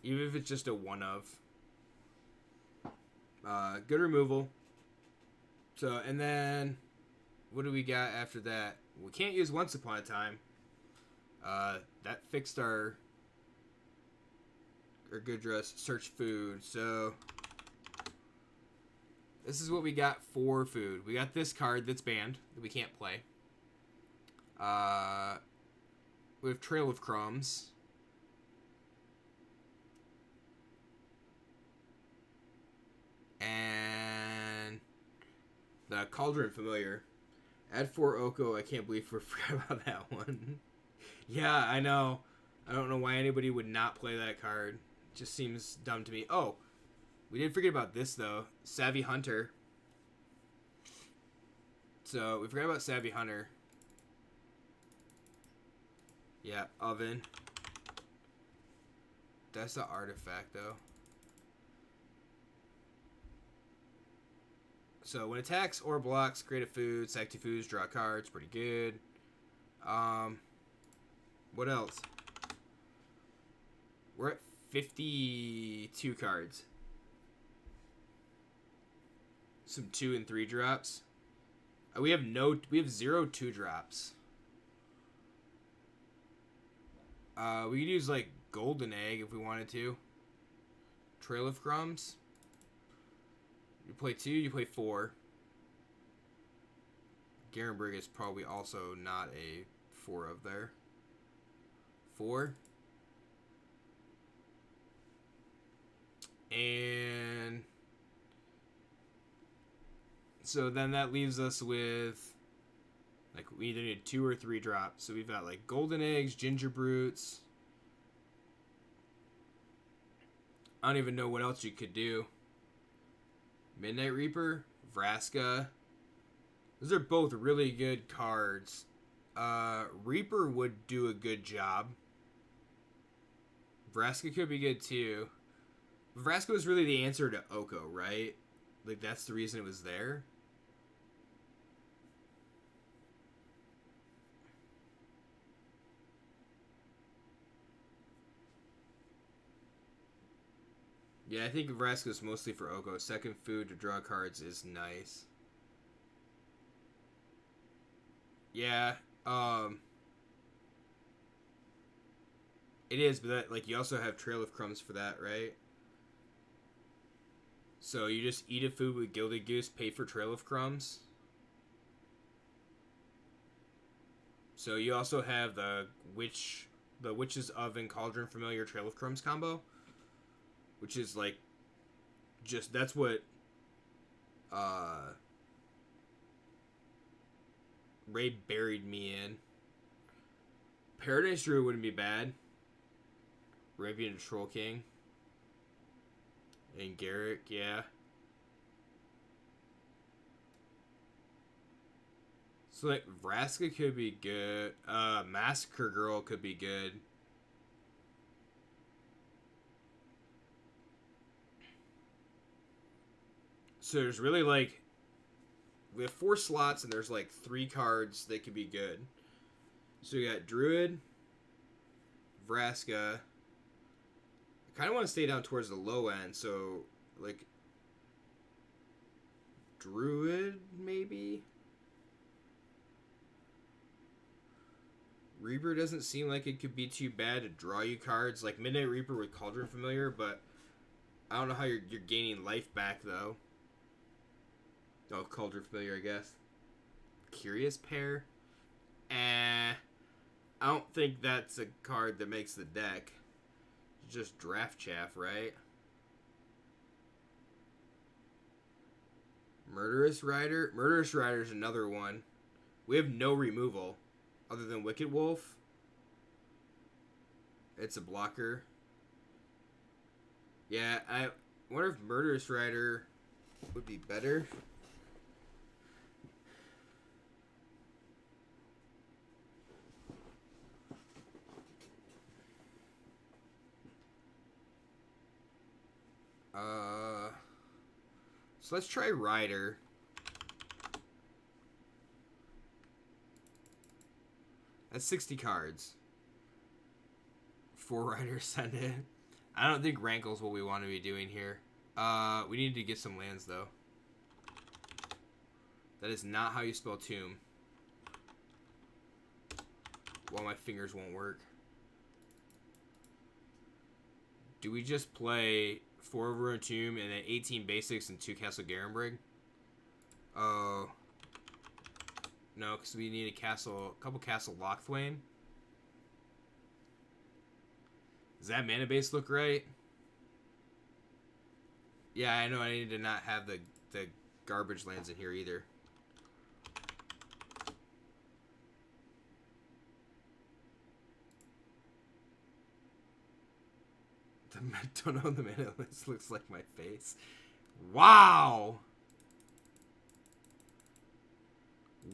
Even if it's just a one of. Good removal. So, and then, what do we got after that? We can't use Once Upon a Time. That fixed our good dress. Search food. So, this is what we got for food. We got this card that's banned that we can't play. We have Trail of Crumbs. And the Cauldron Familiar. Add 4 Oko. I can't believe we forgot about that one. Yeah, I know. I don't know why anybody would not play that card. It just seems dumb to me. Oh, we did forget about this, though. Savvy Hunter. So, we forgot about Savvy Hunter. Yeah, Oven. That's the artifact, though. So, when attacks or blocks, create a food, sack 2 foods, draw cards. Pretty good. What else? We're at 52 cards. Some 2 and 3 drops. We have 0 2 drops. We could use like Golden Egg if we wanted to. Trail of Crumbs. You play 2, you play 4. Garenberg is probably also not a 4 of there. 4. And so then that leaves us with, like, we either need 2 or 3 drops. So we've got like Golden Eggs, Ginger Brutes. I don't even know what else you could do. Midnight Reaper, Vraska. Those are both really good cards. Reaper would do a good job. Vraska could be good too. Vraska was really the answer to Oko, right? Like, that's the reason it was there. Yeah, I think Vraska is mostly for Oko. Second food to draw cards is nice. Yeah, it is, but that, like, you also have Trail of Crumbs for that, right? So you just eat a food with Gilded Goose, pay for Trail of Crumbs. So you also have the Witch's Oven Cauldron Familiar Trail of Crumbs combo, which is like, just, that's what Ray buried me in. Paradise Druid wouldn't be bad. Ravian Troll King. And Garrick, yeah. So, like, Vraska could be good. Massacre Girl could be good. So there's really, like, we have 4 slots and there's like 3 cards that could be good. So we got Druid, Vraska. I kind of want to stay down towards the low end, so like Druid maybe. Reaper doesn't seem like it could be too bad to draw you cards. Like Midnight Reaper with Cauldron Familiar, but I don't know how you're gaining life back though. Oh, Cauldron Familiar, I guess. Curious Pair? I don't think that's a card that makes the deck. It's just Draft Chaff, right? Murderous Rider? Murderous Rider is another one. We have no removal other than Wicked Wolf. It's a blocker. Yeah, I wonder if Murderous Rider would be better. So let's try Rider. That's 60 cards. 4 Riders, send it. I don't think Rankle's what we want to be doing here. We need to get some lands, though. That is not how you spell tomb. Well, my fingers won't work. Do we just play 4 Ruined Tomb and then 18 basics and 2 Castle Garenbrig? Oh. No, because we need a couple Castle Lochthwain. Does that mana base look right? Yeah, I know I need to not have the garbage lands in here either. Don't know the mana list looks like my face. Wow!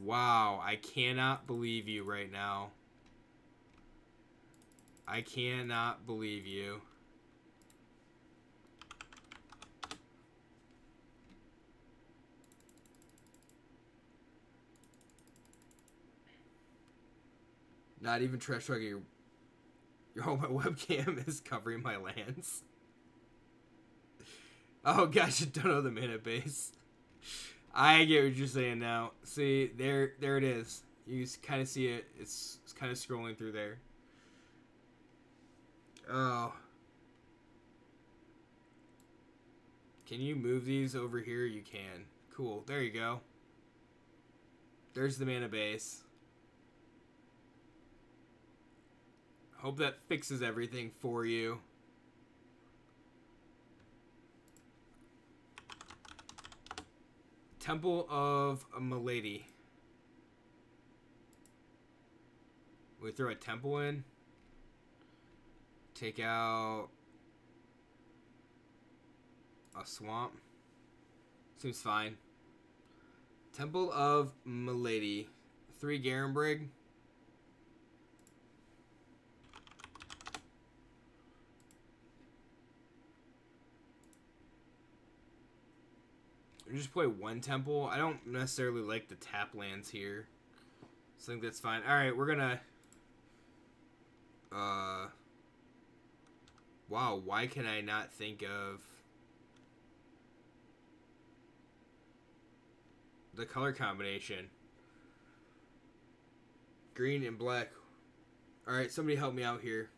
Wow, I cannot believe you right now. I cannot believe you. Not even trash talking your oh, my webcam is covering my lands. Oh gosh, I don't know the mana base. I get what you're saying now. See, there it is. You kind of see it. It's kind of scrolling through there. Oh. Can you move these over here? You can. Cool. There you go. There's the mana base. Hope that fixes everything for you. Temple of Milady. We throw a temple in. Take out a swamp. Seems fine. Temple of Milady. 3 Garenbrig. Just play 1 temple. I don't necessarily like the tap lands here, so I think that's fine. All right, we're gonna. Wow, why can I not think of the color combination? Green and black. All right, somebody help me out here.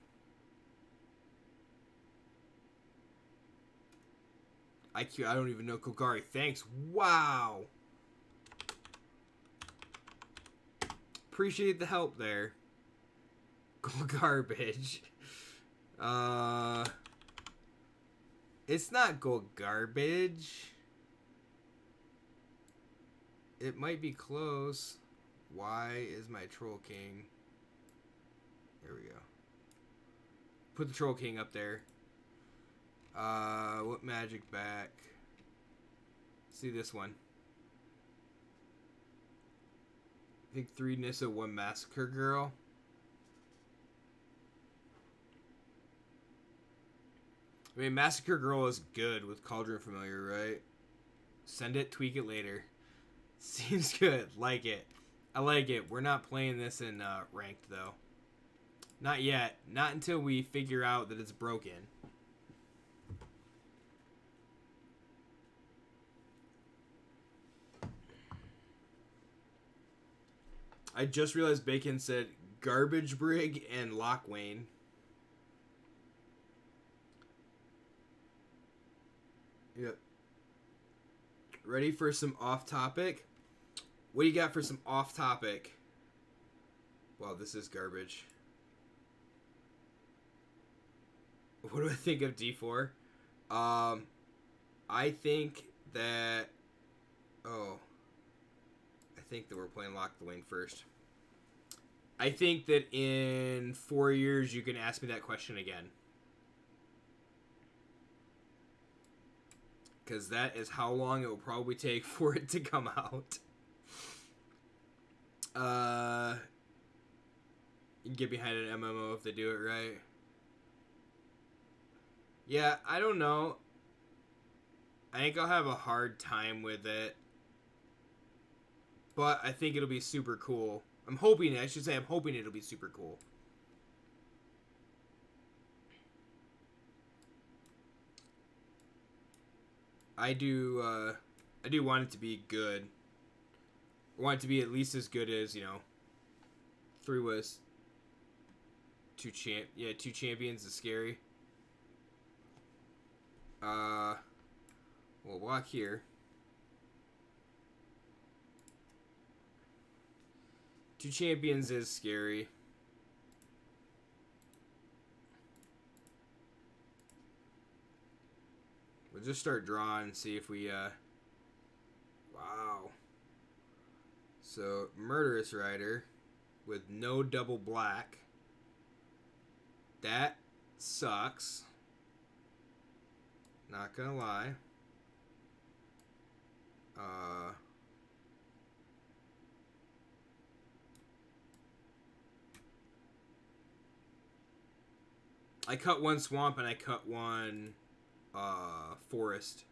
IQ, I don't even know. Kogari, thanks. Wow. Appreciate the help there. Garbage. It's not gold garbage. It might be close. Why is my Troll King? There we go. Put the Troll King up there. What magic back? See this one. I think 3 Nissa, 1 Massacre Girl. I mean, Massacre Girl is good with Cauldron Familiar, right? Send it, tweak it later. Seems good. Like it. I like it. We're not playing this in ranked, though. Not yet. Not until we figure out that it's broken. I just realized Bacon said Garbage Brig and Lochthwain. Yep. Ready for some off-topic? What do you got for some off-topic? Wow, this is garbage. What do I think of D4? I think that... Oh... I think that we're playing Lochthwain first. I think that in 4 years you can ask me that question again. Because that is how long it will probably take for it to come out. You can get behind an MMO if they do it right. Yeah, I don't know. I think I'll have a hard time with it. But I think it'll be super cool. I'm hoping, I should say, I'm hoping it'll be super cool. I do want it to be good. I want it to be at least as good as, you know, 3 was two champions is scary. We'll walk here. 2 champions is scary. We'll just start drawing and see if we, wow. So, Murderous Rider with no double black. That sucks. Not gonna lie. I cut 1 swamp and I cut 1 forest.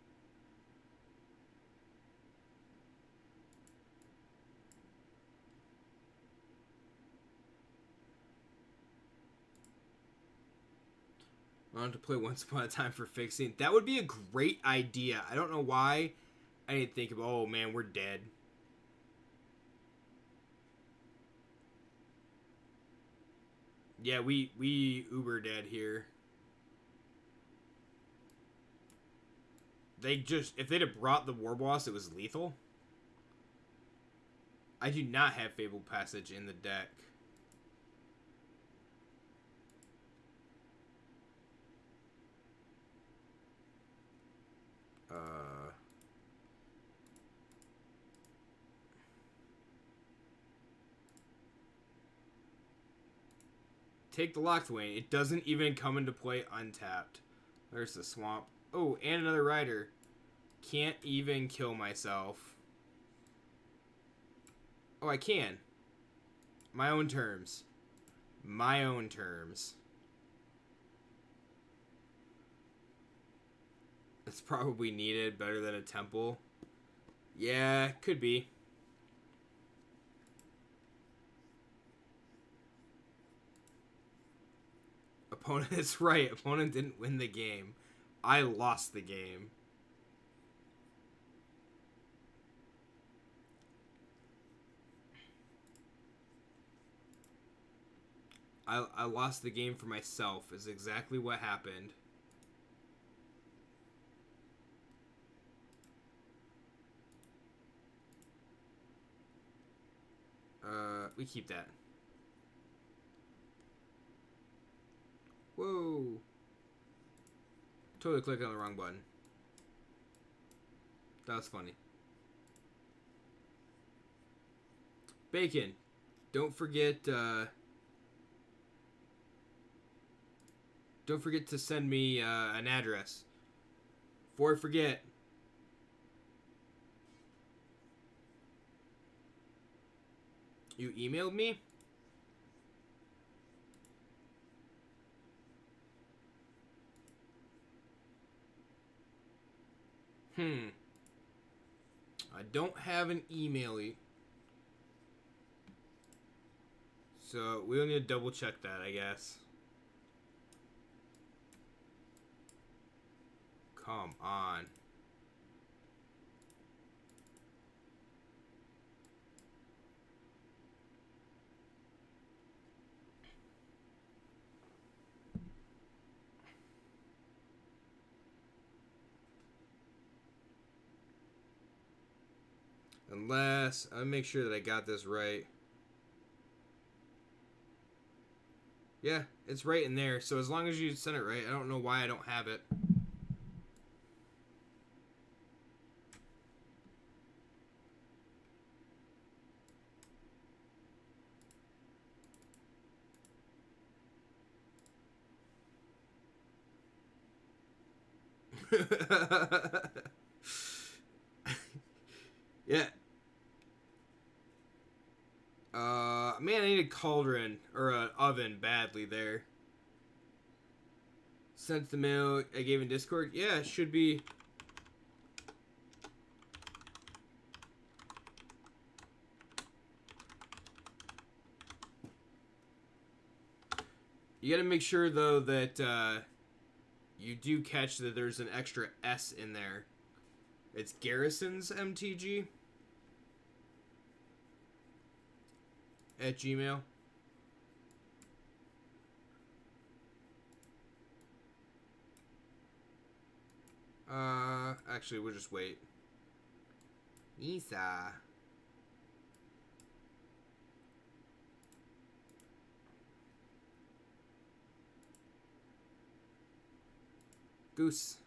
I want to play Once Upon a Time for fixing. That would be a great idea. I don't know why I didn't think of, oh man, we're dead. Yeah, we uber dead here. They just, if they'd have brought the war boss, it was lethal. I do not have Fabled Passage in the deck. Take the Lockthwain. It doesn't even come into play untapped. There's the swamp. Oh, and another rider. Can't even kill myself. Oh, I can. My own terms. My own terms. It's probably needed. Better than a temple. Yeah, could be. Opponent is right. Opponent didn't win the game. I lost the game. I lost the game for myself is exactly what happened. We keep that. Whoa. Totally clicked on the wrong button. That was funny. Bacon. Don't forget to send me an address. Before I forget. You emailed me? I don't have an email. So we'll need to double check that, I guess. Come on. Unless, I'll make sure that I got this right. Yeah, it's right in there. So as long as you sent it right, I don't know why I don't have it. Yeah. Man, I need a cauldron or an oven badly there. Sent the mail I gave in Discord. Yeah, it should be. You got to make sure though that you do catch that there's an extra S in there. It's Garrison's MTG at Gmail. Actually, we'll just wait. Nisa. Goose.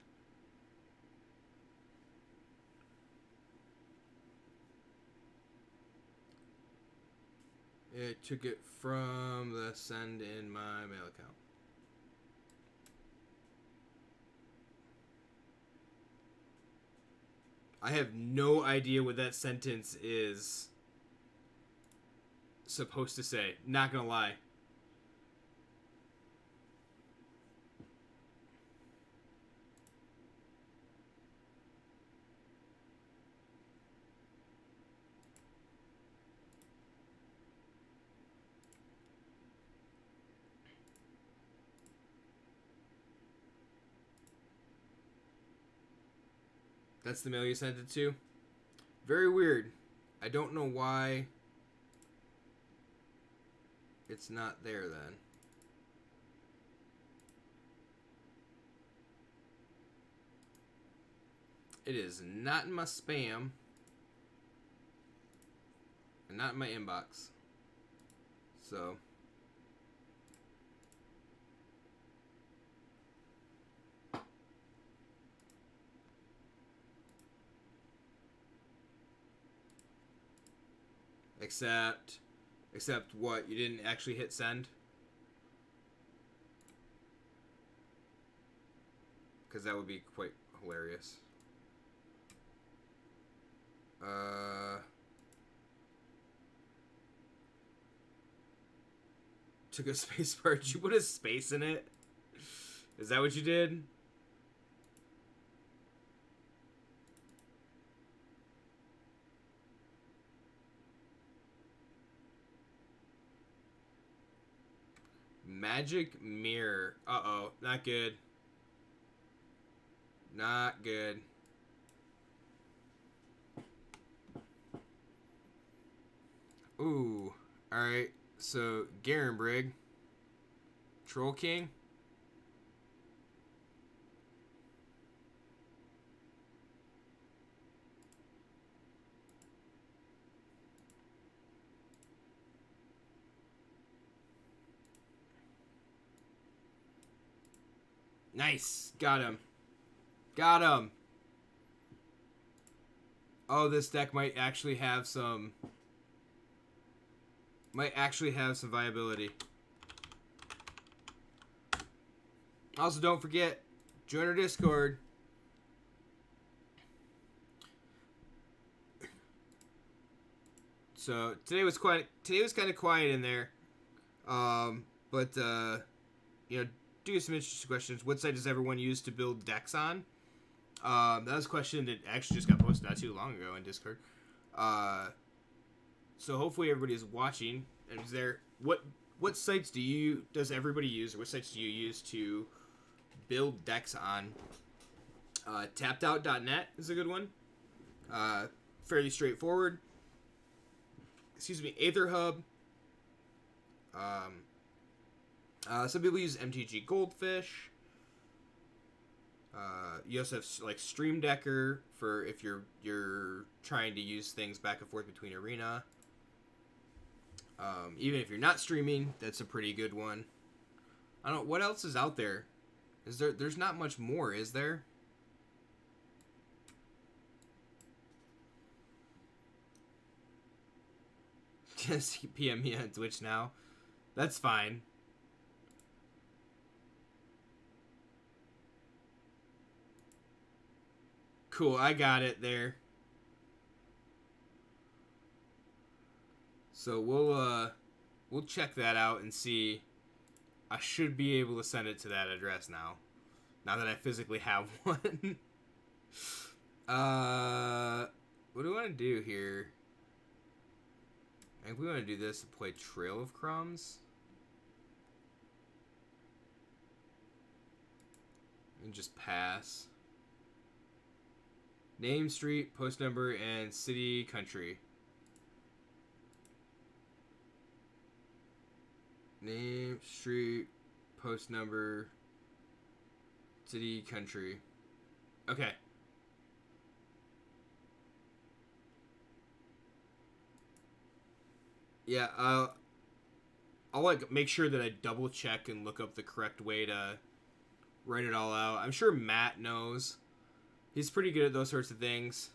It took it from the send in my mail account. I have no idea what that sentence is supposed to say. Not gonna lie. That's the mail you sent it to? Very weird. I don't know why it's not there then. It is not in my spam. And not in my inbox. So... Except what? You didn't actually hit send? Because that would be quite hilarious. Took a space bar. Did you put a space in it? Is that what you did? Magic mirror. Uh-oh. Not good. Not good. Ooh. Alright. So, Garenbrig. Troll King. Nice. Got him. Got him. Oh, this deck might actually have some... viability. Also, don't forget, join our Discord. So today was kind of quiet in there, but you know, do get some interesting questions. What site does everyone use to build decks on? That was a question that actually just got posted not too long ago in Discord. So hopefully everybody is watching. And is there what sites does everybody use, or what sites do you use to build decks on? Tappedout.net is a good one. Fairly straightforward. Excuse me, AetherHub. Some people use MTG Goldfish. You also have like Stream Decker for if you're trying to use things back and forth between Arena. Even if you're not streaming, that's a pretty good one. I don't know what else is out there. There's not much more, is there? Just PM me on Twitch now. That's fine. Cool, I got it there. So we'll check that out and see. I should be able to send it to that address now. Now that I physically have one. What do we want to do here? I think we want to do this to play Trail of Crumbs. And just pass. Name, street, post number, and city, country. Name, street, post number, city, country. Okay. Yeah, I'll like make sure that I double check and look up the correct way to write it all out. I'm sure Matt knows. He's pretty good at those sorts of things.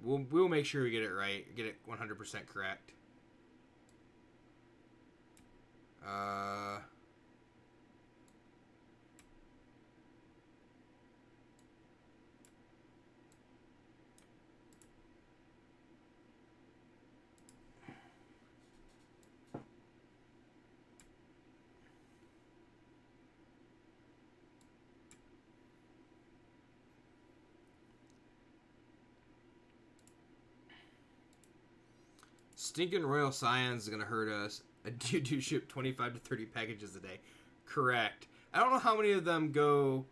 We'll make sure we get it right, get it 100% correct. Stinking Royal Scions is gonna hurt us. I do ship 25 to 30 packages a day. Correct. I don't know how many of them go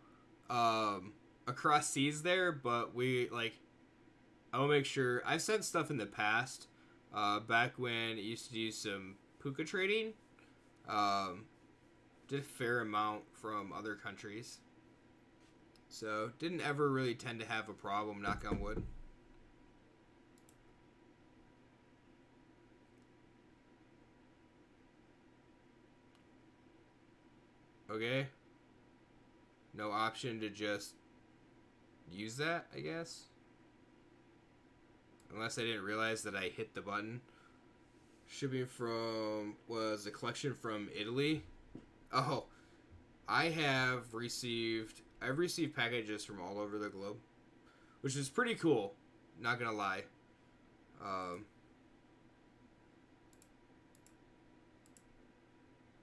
across seas there, but we like. I'll make sure. I've sent stuff in the past, back when it used to do some puka trading. Did a fair amount from other countries, so didn't ever really tend to have a problem. Knock on wood. Okay. No option to just use that, I guess. Unless I didn't realize that I hit the button. Shipping from was a collection from Italy. Oh, I've received packages from all over the globe, which is pretty cool. Not gonna lie.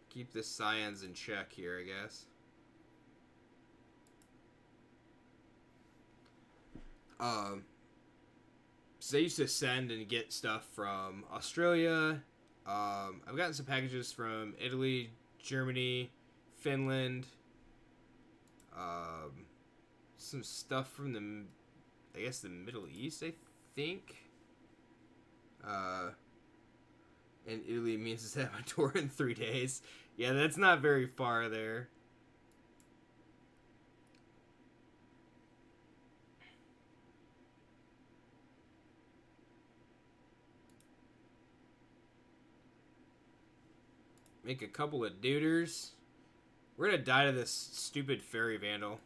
Keep the scions in check here, I guess. So I used to send and get stuff from Australia. I've gotten some packages from Italy, Germany, Finland. Some stuff from I guess the Middle East, I think. And Italy means to have my tour in 3 days. Yeah, that's not very far there. Make a couple of duders. We're gonna die to this stupid fairy vandal.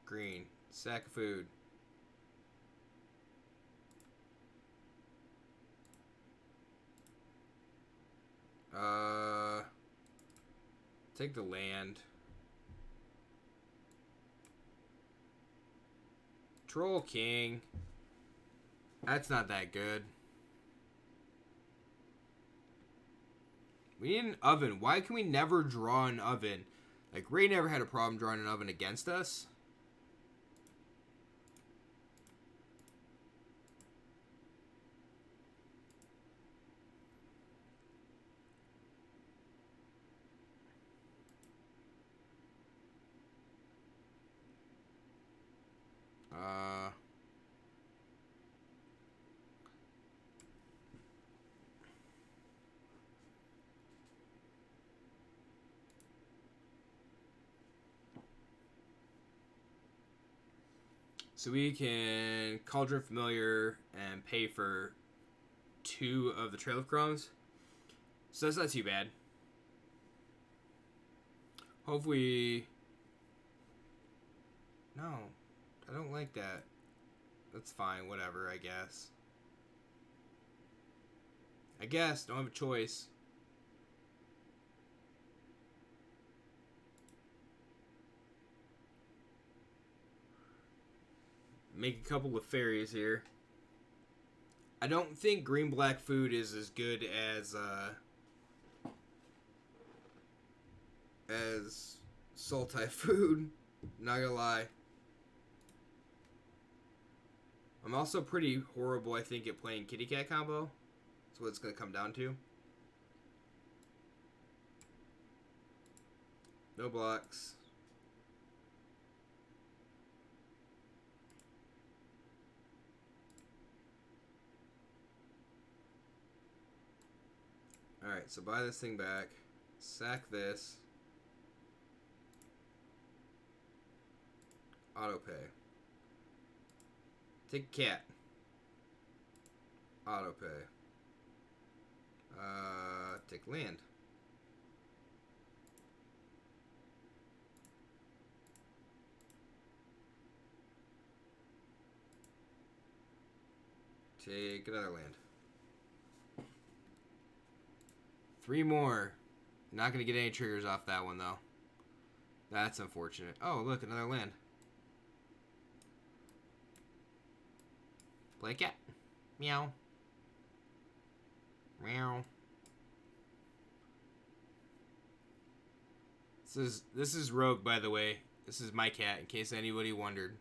Green. Sack of food. Take the land. Troll King. That's not that good. We need an oven. Why can we never draw an oven? Like, Ray never had a problem drawing an oven against us. So we can Cauldron Familiar and pay for 2 of the Trail of Crumbs. So that's not too bad. Hopefully... No, I don't like that. That's fine, whatever, I guess. Don't have a choice. Make a couple of fairies here. I don't think green-black food is as good as Sultai food. Not gonna lie. I'm also pretty horrible, I think, at playing kitty cat combo. So what it's going to come down to. No blocks. Alright, so buy this thing back. Sack this. Auto pay. Take cat. Auto pay. Take land. Take another land. 3 more. Not going to get any triggers off that one, though. That's unfortunate. Oh, look, another land. Play cat. Meow. Meow. This is Rogue, by the way. This is my cat, in case anybody wondered.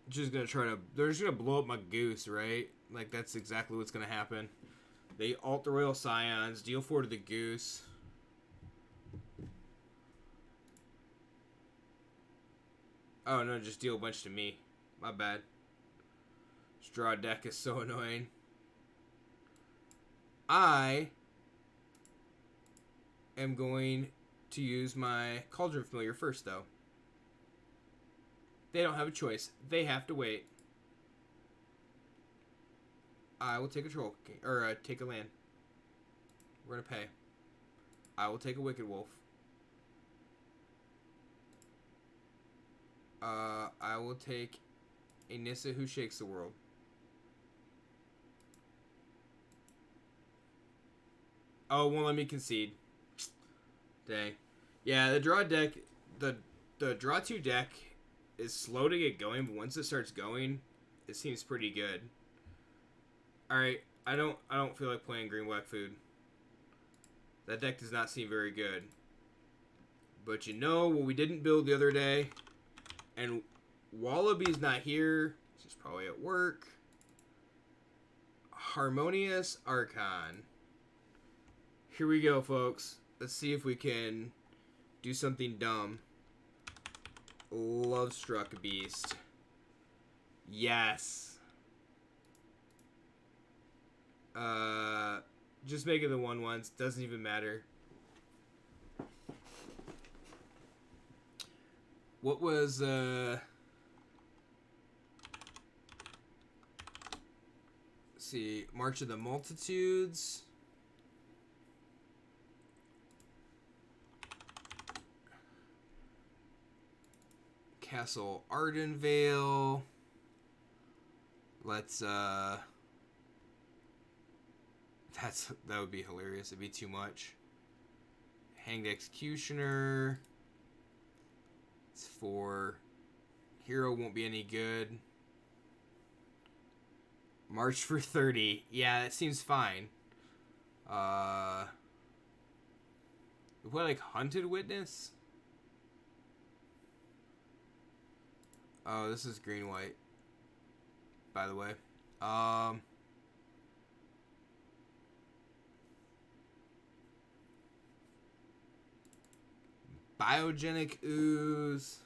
Just gonna try to. They're just gonna blow up my goose, right? Like that's exactly what's gonna happen. They alt the Royal Scions, deal 4 to the goose. Oh no, just deal a bunch to me. My bad. Straw deck is so annoying. I am going to use my Cauldron Familiar first, though. They don't have a choice. They have to wait. I will take a troll, or take a land. We're gonna pay. I will take a Wicked Wolf. I will take a Nissa Who Shakes the World. Oh, won't let me concede. Dang. Yeah, the draw deck, the draw 2 deck is slow to get going, but once it starts going, it seems pretty good. All right, I don't feel like playing green black food. That deck does not seem very good. But you know what we didn't build the other day, and Wallaby's not here. He's probably at work. Harmonious Archon. Here we go, folks. Let's see if we can do something dumb. Lovestruck Beast. Yes. Just make it the 1/1s. Doesn't even matter. What was, let's see, March of the Multitudes. Castle Ardenvale. Let's, that would be hilarious. It'd be too much. Hanged Executioner. It's 4. Hero won't be any good. March for 30. Yeah, that seems fine. We play like Hunted Witness. Oh, this is green-white, by the way. Biogenic Ooze.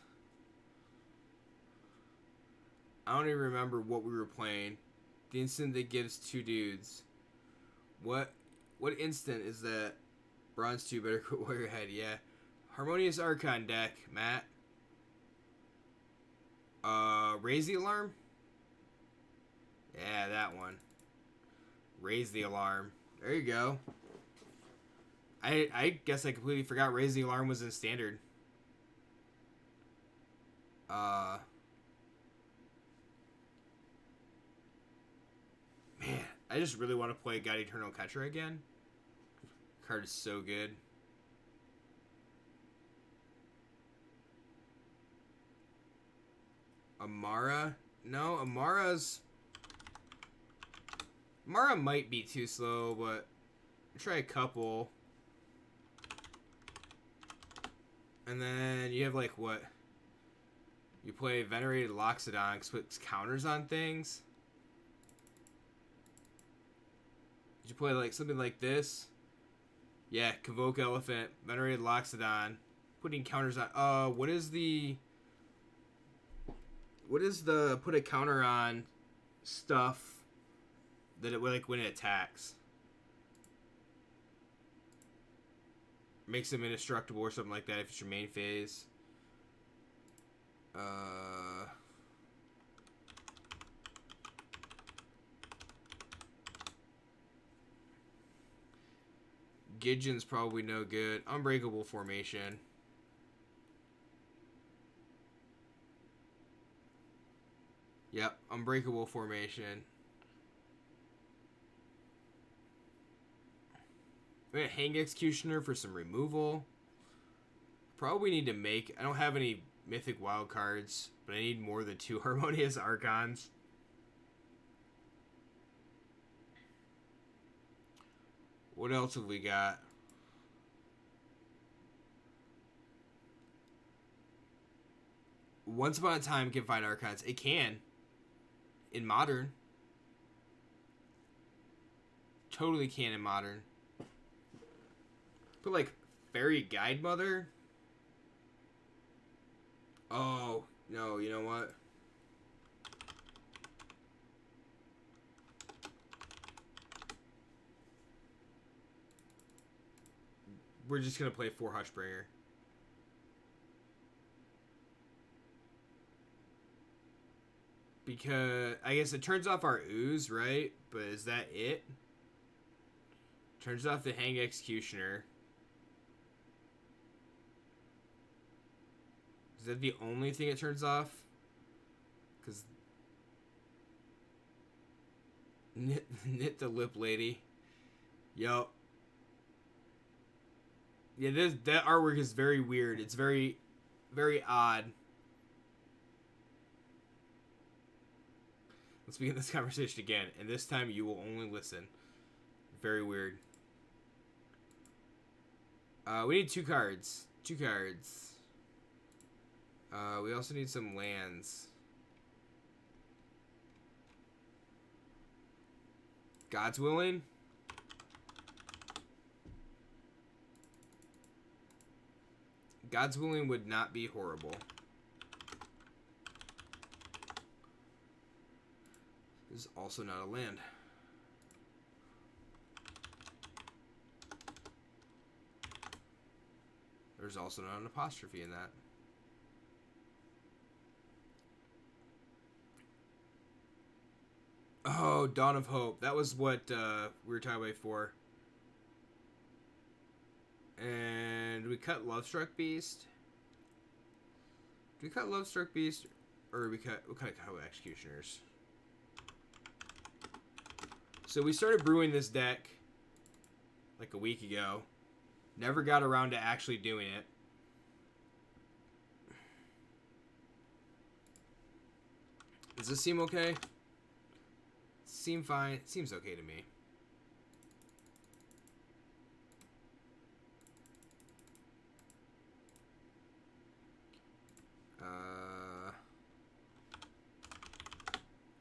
I don't even remember what we were playing. The instant that gives 2 dudes. What instant is that? Bronze 2, better quit Warrior Head, yeah. Harmonious Archon deck, Matt. Raise the Alarm? Yeah, that one. Raise the Alarm. There you go. I guess I completely forgot Raise the Alarm was in Standard. Man, I just really want to play God Eternal Catcher again. Card is so good. Amara? No, Amara's... Mara might be too slow, but try a couple. And then you have like what? You play Venerated Loxodon because puts counters on things. Did you play like something like this? Yeah, Convoke Elephant, Venerated Loxodon, putting counters on. What is the put a counter on stuff that it like when it attacks? Makes them indestructible or something like that if it's your main phase. Gidgeon's probably no good. Unbreakable Formation. Yep, Unbreakable Formation. We got Hang Executioner for some removal. Probably need to make... I don't have any Mythic Wild cards, but I need more than 2 Harmonious Archons. What else have we got? Once Upon a Time can find Archons. It can. In Modern. Totally can in Modern. But like Fairy Guide Mother? Oh, no, you know what? We're just going to play 4 Hushbringer. Because, I guess it turns off our Ooze, right? But is that it? Turns off the Hang Executioner. Is that the only thing it turns off? Because... Knit the Lip Lady. Yo. Yeah, that artwork is very weird. It's very, very odd. Let's begin this conversation again, and this time you will only listen. Very weird. We need 2 cards. 2 cards. We also need some lands. God's Willing. God's Willing would not be horrible. This is also not a land. There's also not an apostrophe in that. Oh, Dawn of Hope. That was what we were talking about before. And we cut Lovestruck Beast. Do we cut Lovestruck Beast? Or we cut Executioners? So we started brewing this deck like a week ago. Never got around to actually doing it. Does this seem okay? Seem fine. Seems okay to me.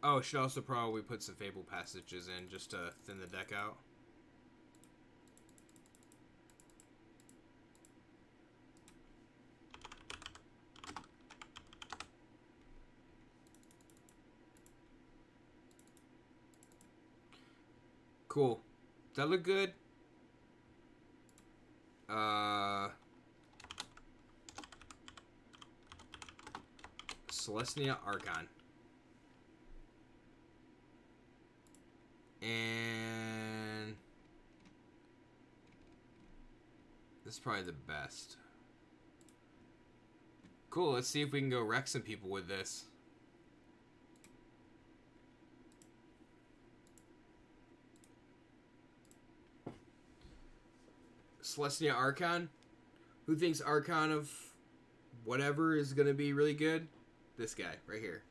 Oh, should also probably put some Fable Passages in just to thin the deck out. Cool. Does that look good? Celestia Archon. And this is probably the best. Cool, let's see if we can go wreck some people with this. Celestia Archon? Who thinks Archon of whatever is going to be really good? This guy, right here.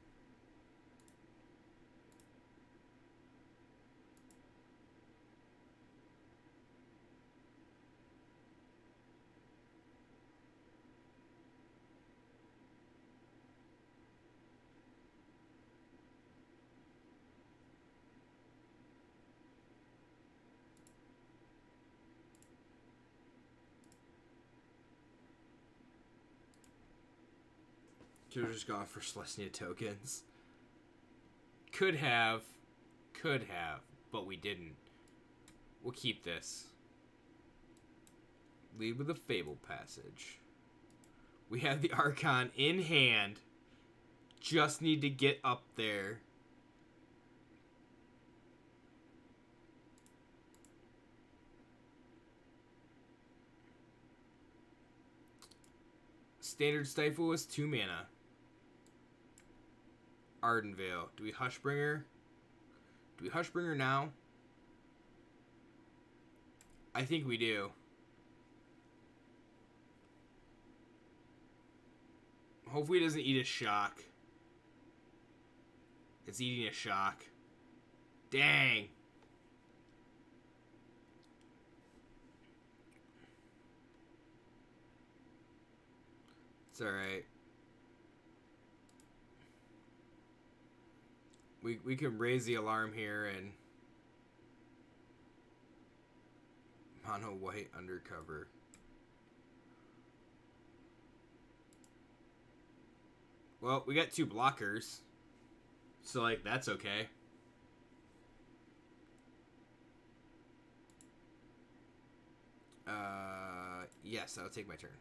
Should have just gone for Celestia tokens. Could have, but we didn't. We'll keep this. Lead with a Fable Passage. We have the Archon in hand. Just need to get up there. Standard Stifle is 2 mana. Ardenvale. Do we Hushbringer? Do we Hushbringer now? I think we do. Hopefully it doesn't eat a shock. It's eating a shock. Dang. It's alright. We can raise the alarm here and mono white undercover. Well, we got 2 blockers. So like that's okay. Yes, I'll take my turn.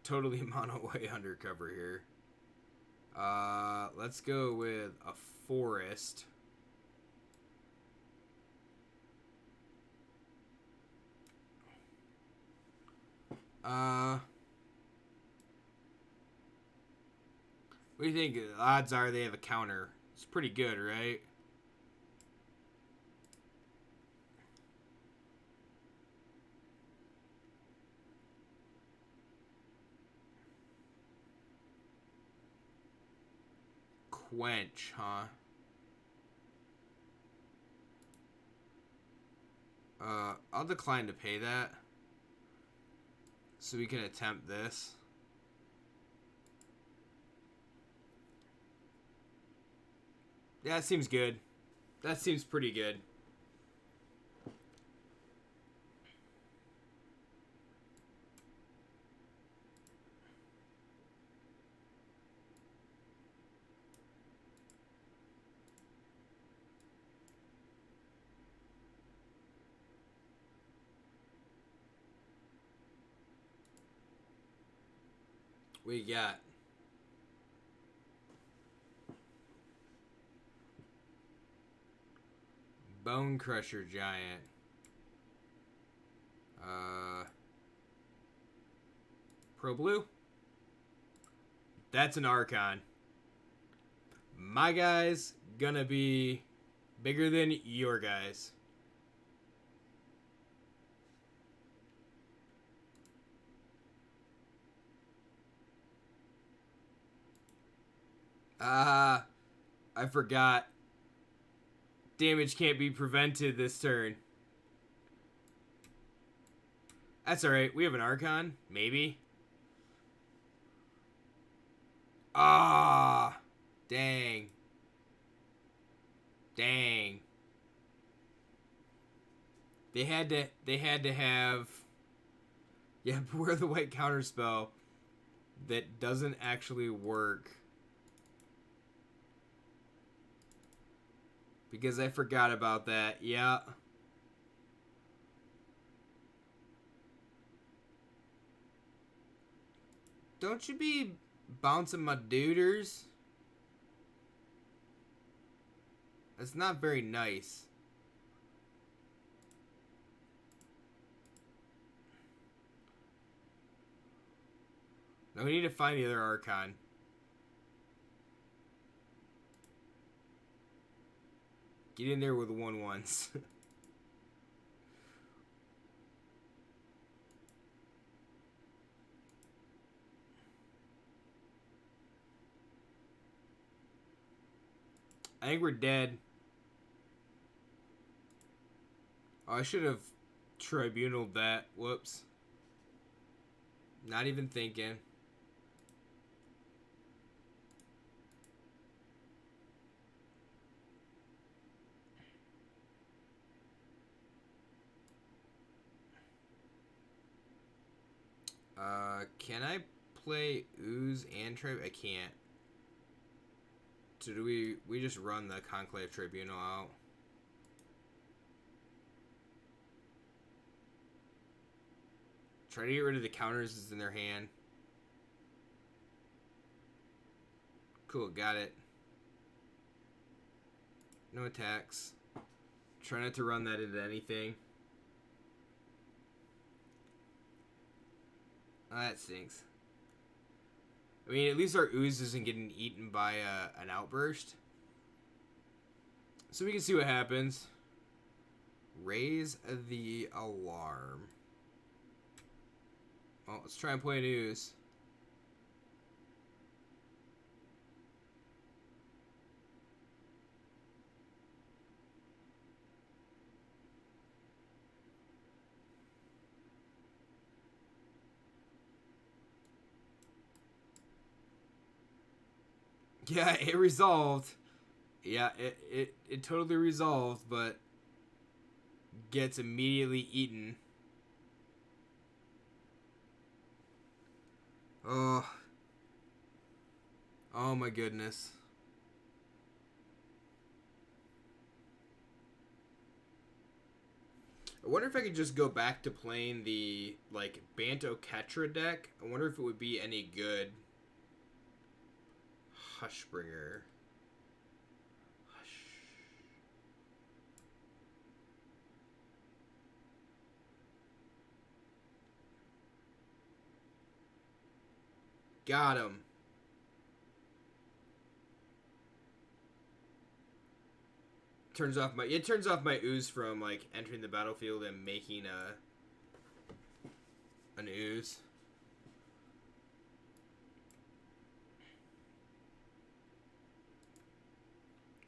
Totally mono white undercover here. Let's go with a forest. What do you think? The odds are they have a counter. It's pretty good, right? Quench, huh? I'll decline to pay that. So we can attempt this. Yeah, that seems good. That seems pretty good. We got Bone Crusher Giant. Pro Blue. That's an Archon. My guy's gonna be bigger than your guys. I forgot. Damage can't be prevented this turn. That's alright. We have an Archon. Maybe. Ah. Dang. Dang. They had to have... Yeah, Beware the White counterspell that doesn't actually work. Because I forgot about that. Yeah. Don't you be bouncing my duders? That's not very nice. Now we need to find the other Archon. Get in there with the 1/1s. I think we're dead. Oh, I should have tribunaled that. Whoops. Not even thinking. Can I play Ooze and Tribunal? I can't. So do we just run the Conclave Tribunal out? Try to get rid of the counters that's in their hand. Cool, got it. No attacks. Try not to run that into anything. Oh, that stinks. I mean, at least our Ooze isn't getting eaten by an Outburst. So we can see what happens. Raise the alarm. Well, let's try and play an Ooze. Yeah, it resolved. Yeah, it totally resolved, but gets immediately eaten. Oh. Oh my goodness. I wonder if I could just go back to playing the, like, Banto Ketra deck. I wonder if it would be any good. Hushbringer. Hush. Got him. It turns off my Ooze from, like, entering the battlefield and making an Ooze.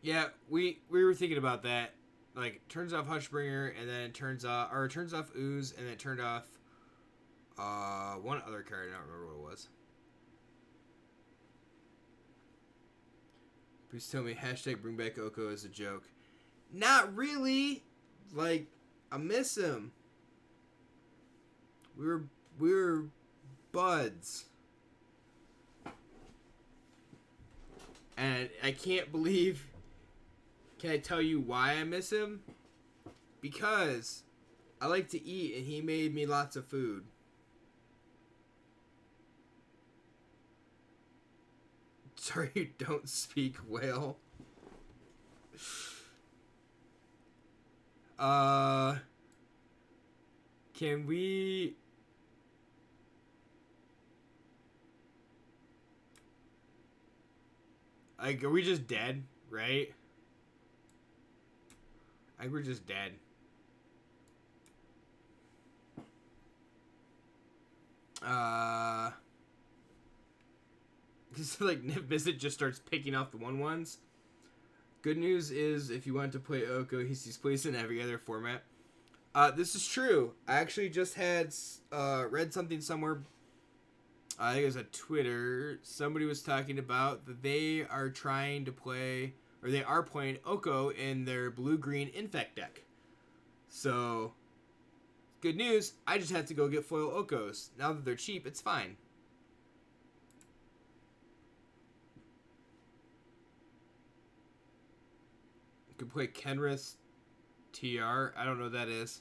Yeah, we were thinking about that. Like, turns off Hushbringer and then it turns off Ooze and then it turned off one other card. I don't remember what it was. Please tell me hashtag bring back Oko is a joke. Not really. Like, I miss him. We were buds. And I can't believe. Can I tell you why I miss him? Because I like to eat and he made me lots of food. Sorry you don't speak whale. Can we... Like, are we just dead, right? I think we're just dead. Because, like, Nip Visit just starts picking off the 1/1s. Good news is, if you want to play Oko, he's placed in every other format. This is true. I actually just had read something somewhere. I think it was on Twitter. Somebody was talking about that they are trying to play, or they are playing Oko in their blue-green Infect deck. So, good news. I just have to go get foil Okos. Now that they're cheap, it's fine. You could play Kenris TR. I don't know what that is.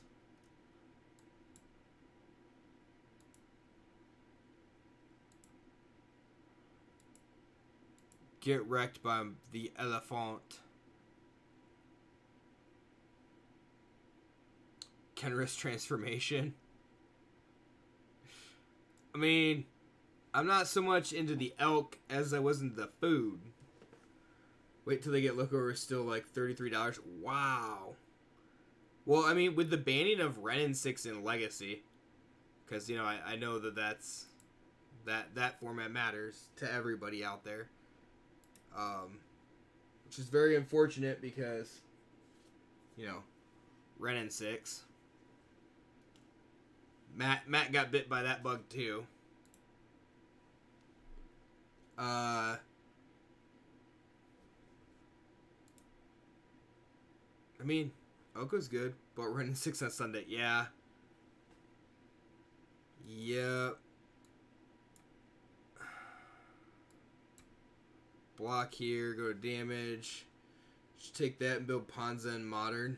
Get wrecked by the elephant. Kenris transformation. I mean, I'm not so much into the elk as I was into the food. Wait till they get Look Over still like $33. Wow. Well, I mean, with the banning of Renin 6 in Legacy, because, you know, I know that's that format matters to everybody out there. Which is very unfortunate because, you know, Renin 6. Matt got bit by that bug too. I mean, Oko's good, but Renin 6 on Sunday, yeah. Yep. block here, go to damage. Just take that and build Ponza in Modern.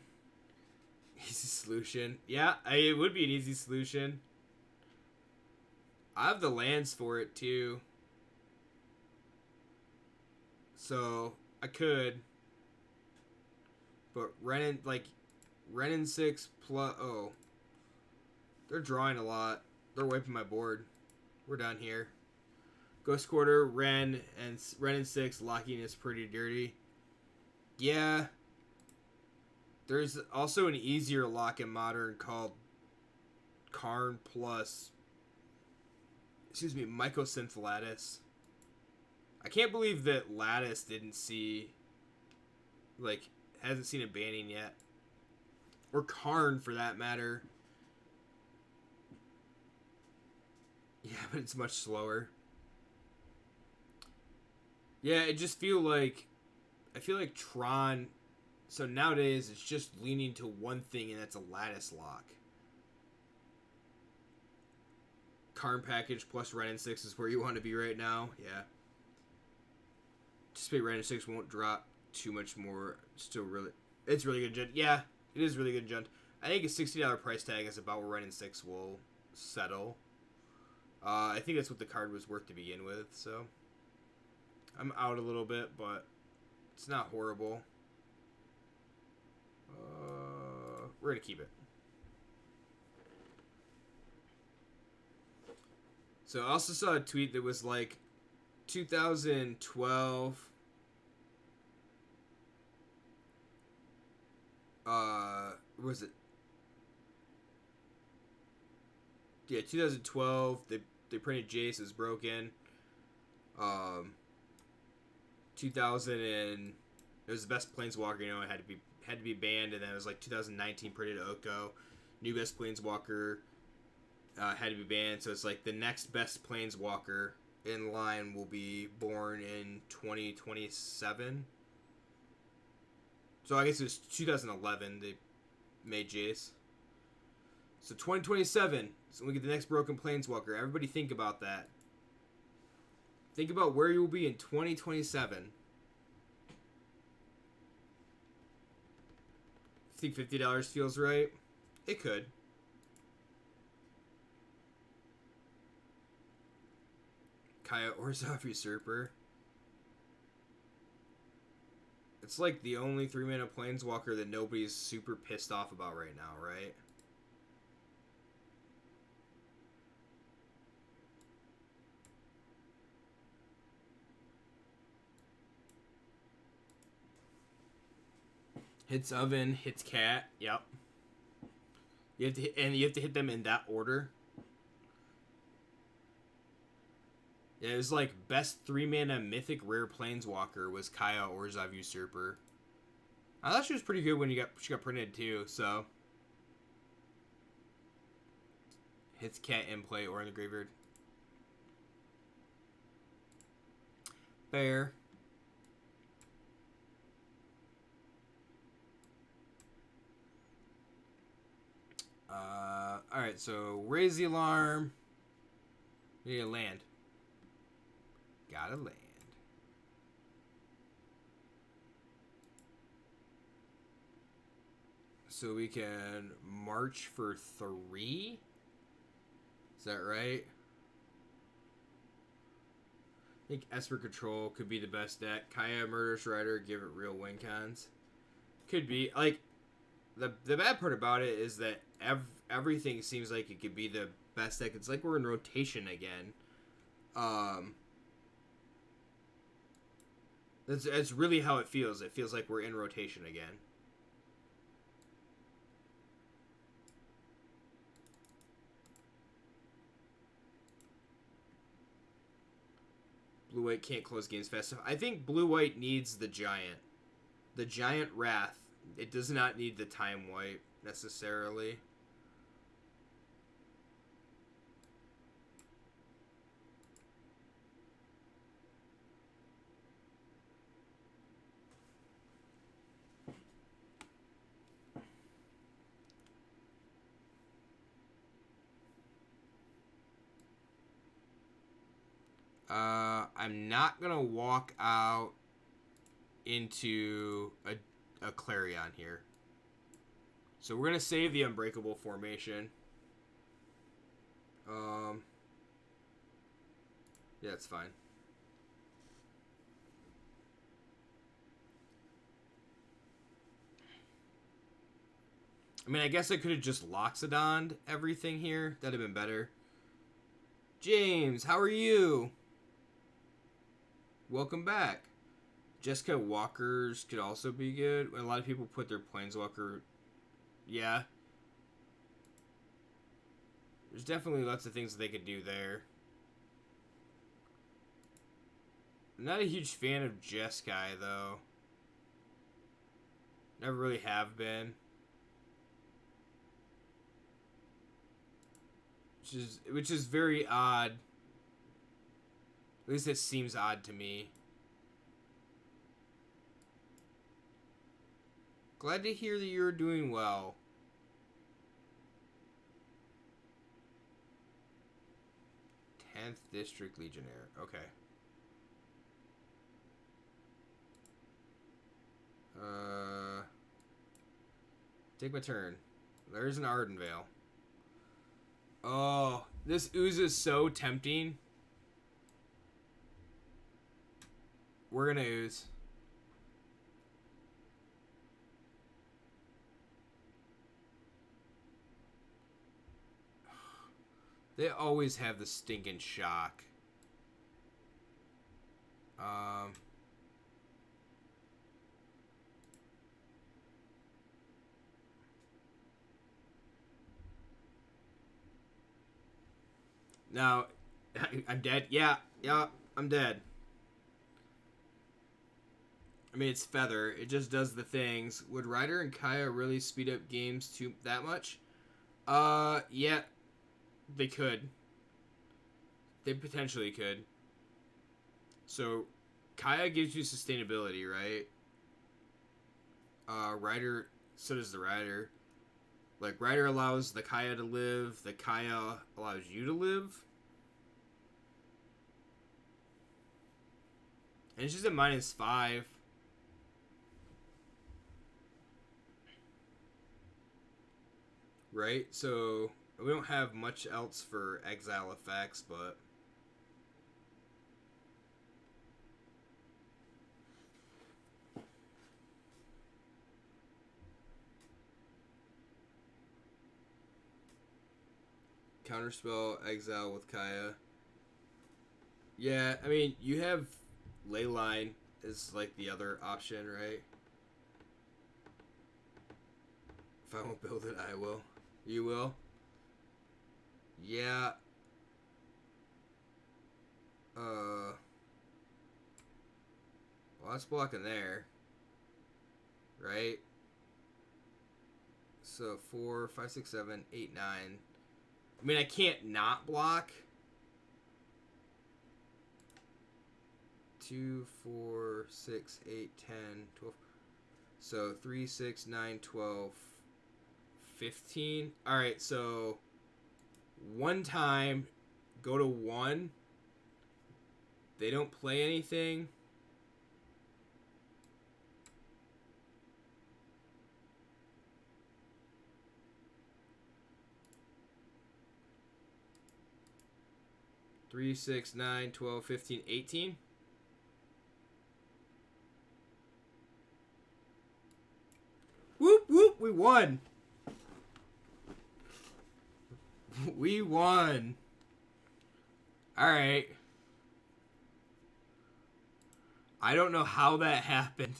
Easy solution. Yeah, it would be an easy solution. I have the lands for it too. So, I could. But Renin 6 plus... Oh. They're drawing a lot. They're wiping my board. We're done here. Ghost Quarter, Ren, and Renin 6 locking is pretty dirty. Yeah. There's also an easier lock in Modern called Karn plus... Excuse me, Mycosynth Lattice. I can't believe that Lattice didn't see... Like, hasn't seen a banning yet. Or Karn, for that matter. Yeah, but it's much slower. Yeah, it just feel like... I feel like Tron... So nowadays, it's just leaning to one thing, and that's a Lattice lock. Karn package plus Renin 6 is where you want to be right now. Yeah. Anticipate Renin 6 won't drop too much more. Still really... It's really good, Junt. Yeah, it is really good, Junt. I think a $60 price tag is about where Renin 6 will settle. I think that's what the card was worth to begin with, so... I'm out a little bit, but it's not horrible. We're going to keep it. So I also saw a tweet that was like 2012 was it? Yeah, 2012 they printed Jace as broken. 2000 and it was the best Planeswalker, you know, it had to be banned, and then it was like 2019 printed Oko, new best Planeswalker had to be banned, so it's like the next best Planeswalker in line will be born in 2027. So I guess it was 2011 they made Jace. So 2027, so we get the next broken Planeswalker. Everybody think about that. Think about where you will be in 2027. Think $50 feels right? It could. Kaya Orzhov Usurper. It's like the only 3-mana Planeswalker that nobody's super pissed off about right now, right? Hits Oven, hits Cat. Yep. You have to hit them in that order. Yeah, it was like best 3-mana mythic rare Planeswalker was Kaya Orzhov Usurper. I thought she was pretty good when she got printed too, so. Hits Cat in play or in the graveyard. Fair. Alright, so raise the alarm. We need to land. Gotta land. So we can march for 3? Is that right? I think Esper Control could be the best deck. Kaya Murderous Rider, give it real win cons. Could be. Like, the bad part about it is that everything seems like it could be the best deck. It's like we're in rotation again. That's really how it feels. It feels like we're in rotation again. Blue-White can't close games fast enough. I think Blue-White needs the Giant. The Giant Wrath. It does not need the Time Wipe, necessarily. I'm not gonna walk out into a Clarion here. So we're gonna save the Unbreakable formation. Yeah, it's fine. I mean, I guess I could have just Loxodoned everything here. That'd have been better. James, how are you? Welcome back. Jessica Walkers could also be good. A lot of people put their Planeswalker... Yeah. There's definitely lots of things that they could do there. I'm not a huge fan of Jeskai, though. Never really have been. Which is very odd. At least it seems odd to me. Glad to hear that you're doing well. Tenth District Legionnaire. Okay. Take my turn. There's an Ardenvale. Oh, this ooze is so tempting. We're gonna ooze. They always have the stinking shock. Now, I'm dead. Yeah, I'm dead. I mean, it's Feather. It just does the things. Would Ryder and Kaya really speed up games that much? Yeah, they could. They potentially could. So, Kaya gives you sustainability, right? Ryder, so does the Ryder. Like, Ryder allows the Kaya to live, the Kaya allows you to live. And it's just a -5. Right? So, we don't have much else for exile effects, but... Counterspell, exile with Kaya. Yeah, I mean, you have Leyline is like the other option, right? If I won't build it, I will. You will? Yeah. Well, that's blocking there. Right? So 4, 5, 6, 7, 8, 9. I mean, I can't not block. 2, 4, 6, 8, 10, 12. So 3, 6, 9, 12, 15. Alright, so one time, go to 1. They don't play anything. Three, 6, 9, 12, 15, 18. Whoop, whoop, we won. We won. Alright. I don't know how that happened.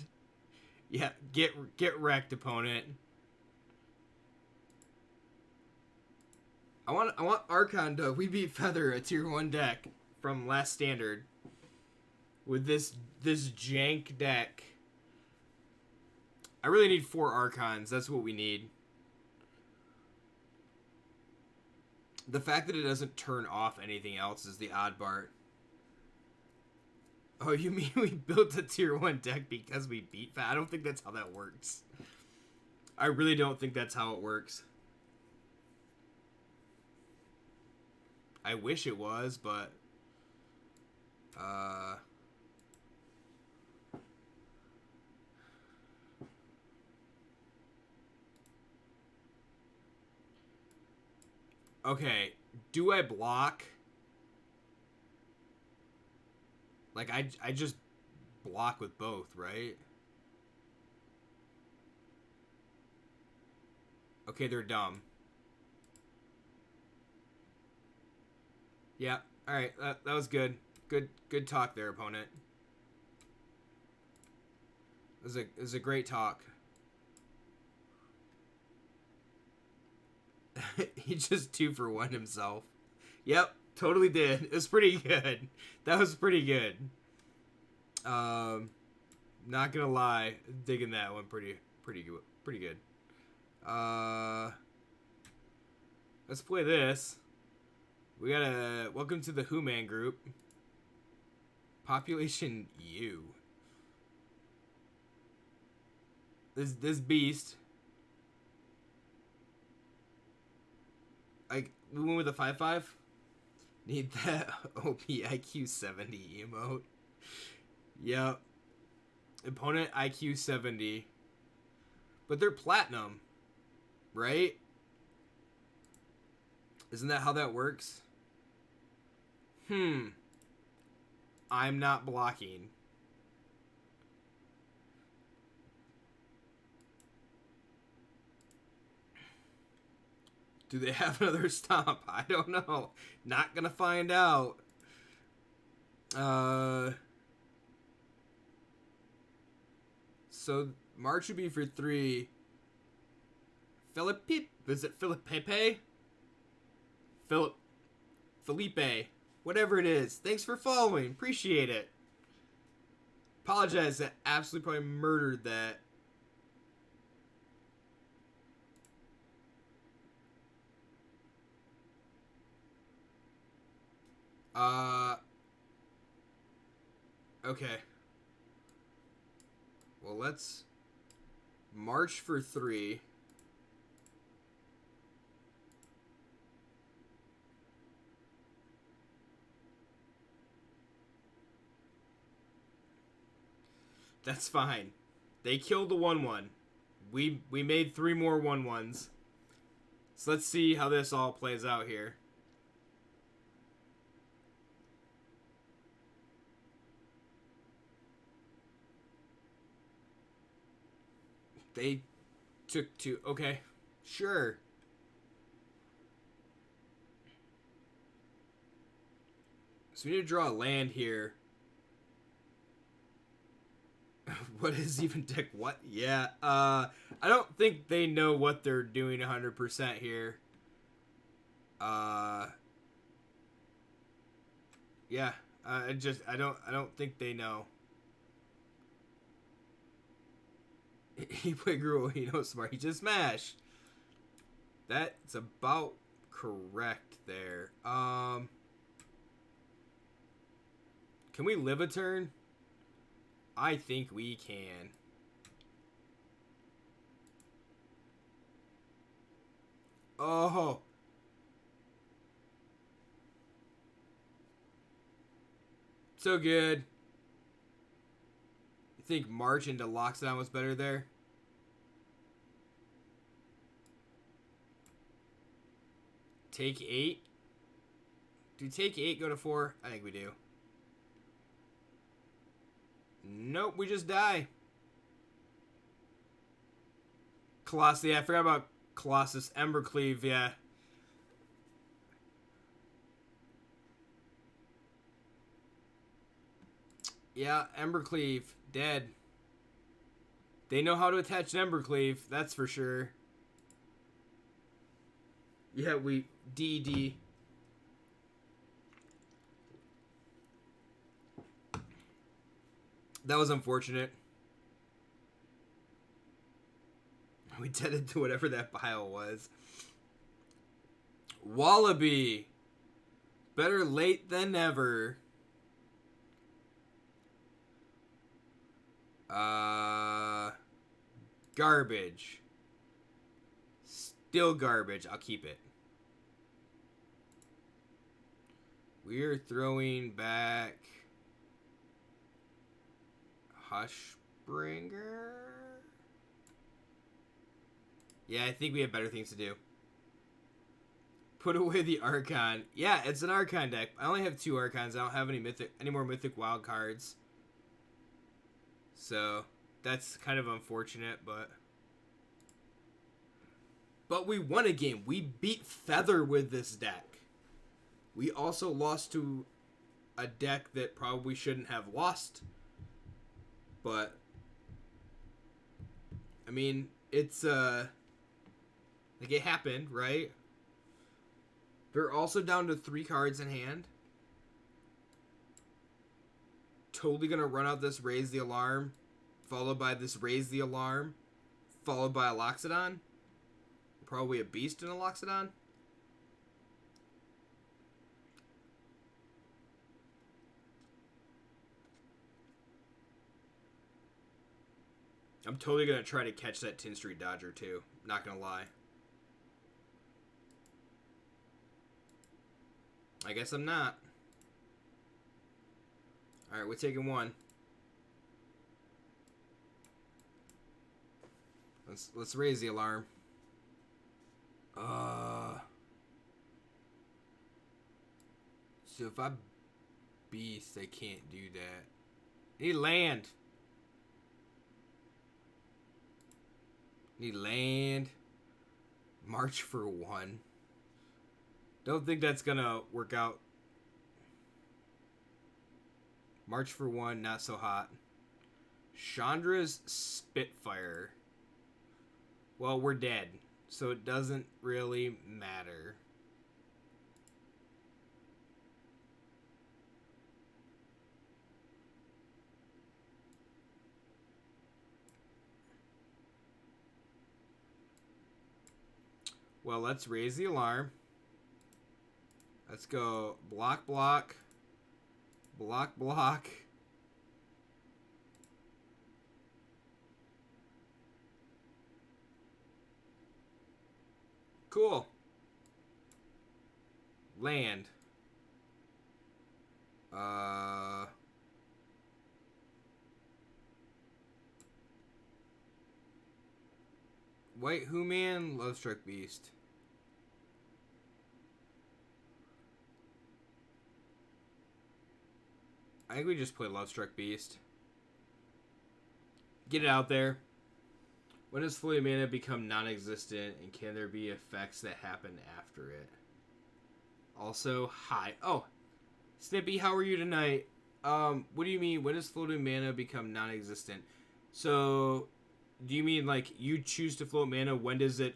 Yeah, get wrecked, opponent. I want Archon to we beat Feather, a tier 1 deck from last standard. With this jank deck. I really need 4 Archons. That's what we need. The fact that it doesn't turn off anything else is the odd part. Oh, you mean we built a tier 1 deck because we beat Feather? I don't think that's how that works. I really don't think that's how it works. I wish it was, but Okay, do I block? Like, I just block with both, right? Okay, they're dumb. Yeah, alright, that was good. Good talk there, opponent. It was a great talk. He just 2-for-1 himself. Yep, totally did. It was pretty good. That was pretty good. Not gonna lie, digging that one pretty good. Let's play this. We got a welcome to the Who Man group. Population U. This beast. Like, we went with a 5/5. Need that OP IQ 70 emote. Yep. Opponent IQ 70. But they're platinum, right? Isn't that how that works? I'm not blocking. Do they have another stomp? I don't know. Not gonna find out. So March would be for 3. Philippe? Is it Felipe? Felipe. Whatever it is. Thanks for following. Appreciate it. Apologize that absolutely probably murdered that. Okay. Well, let's march for 3. That's fine. They killed the 1/1. We made 3 more 1/1s. So let's see how this all plays out here. They took 2. Okay. Sure. So we need to draw a land here. What is even deck what? Yeah. I don't think they know what they're doing 100% here. Yeah. I don't think they know. He played Gruel, he knows smart. He just smashed. That's about correct there. Can we live a turn? I think we can. Oh. So good. You think March into Lockdown was better there? Take 8? Do take 8 go to 4? I think we do. Nope, we just die. Colossus, yeah, I forgot about Colossus. Embercleave, yeah. Yeah, Embercleave, dead. They know how to attach an Embercleave, that's for sure. Yeah, we... DD. That was unfortunate. We tended to whatever that pile was. Wallaby. Better late than never. Garbage. Still garbage. I'll keep it. We're throwing back Hushbringer? Yeah, I think we have better things to do. Put away the Archon. Yeah, it's an Archon deck. I only have 2 Archons. I don't have any more Mythic Wild cards. So, that's kind of unfortunate, but we won a game. We beat Feather with this deck. We also lost to a deck that probably shouldn't have lost. But I mean, it's like it happened, right? They're also down to 3 cards in hand. Totally gonna run out this Raise the Alarm, followed by this Raise the Alarm, followed by a Loxodon. Probably a Beast and a Loxodon. I'm totally gonna try to catch that Tin Street Dodger too. Not gonna lie. I guess I'm not. Alright, we're taking 1. Let's raise the alarm. So if I Beast, I can't do that. Need land. Need land. March for 1. Don't think that's gonna work out. March for 1, not so hot. Chandra's Spitfire. Well, we're dead, so it doesn't really matter. Well, let's raise the alarm. Let's go block, block, block, block. Cool. Land. White Human, Lovestruck Beast. I think we just play Lovestruck Beast. Get it out there. When does Floating Mana become non-existent, and can there be effects that happen after it? Also, hi. Oh, Snippy, how are you tonight? What do you mean, when does Floating Mana become non-existent? So, do you mean, like, you choose to float mana, when does the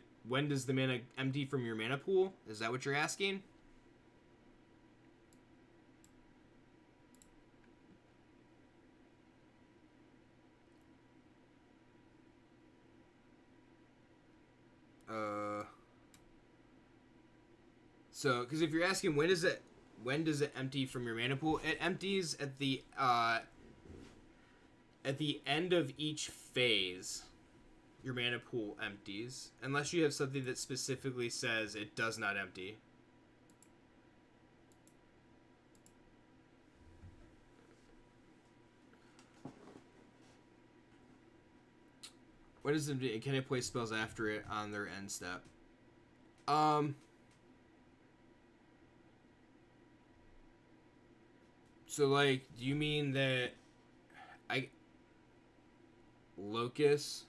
mana empty from your mana pool? Is that what you're asking? So, because if you're asking when does it empty from your mana pool, it empties at the end of each phase. Your mana pool empties, unless you have something that specifically says it does not empty. When does it? Can it play spells after it on their end step? So, like, do you mean that Locus?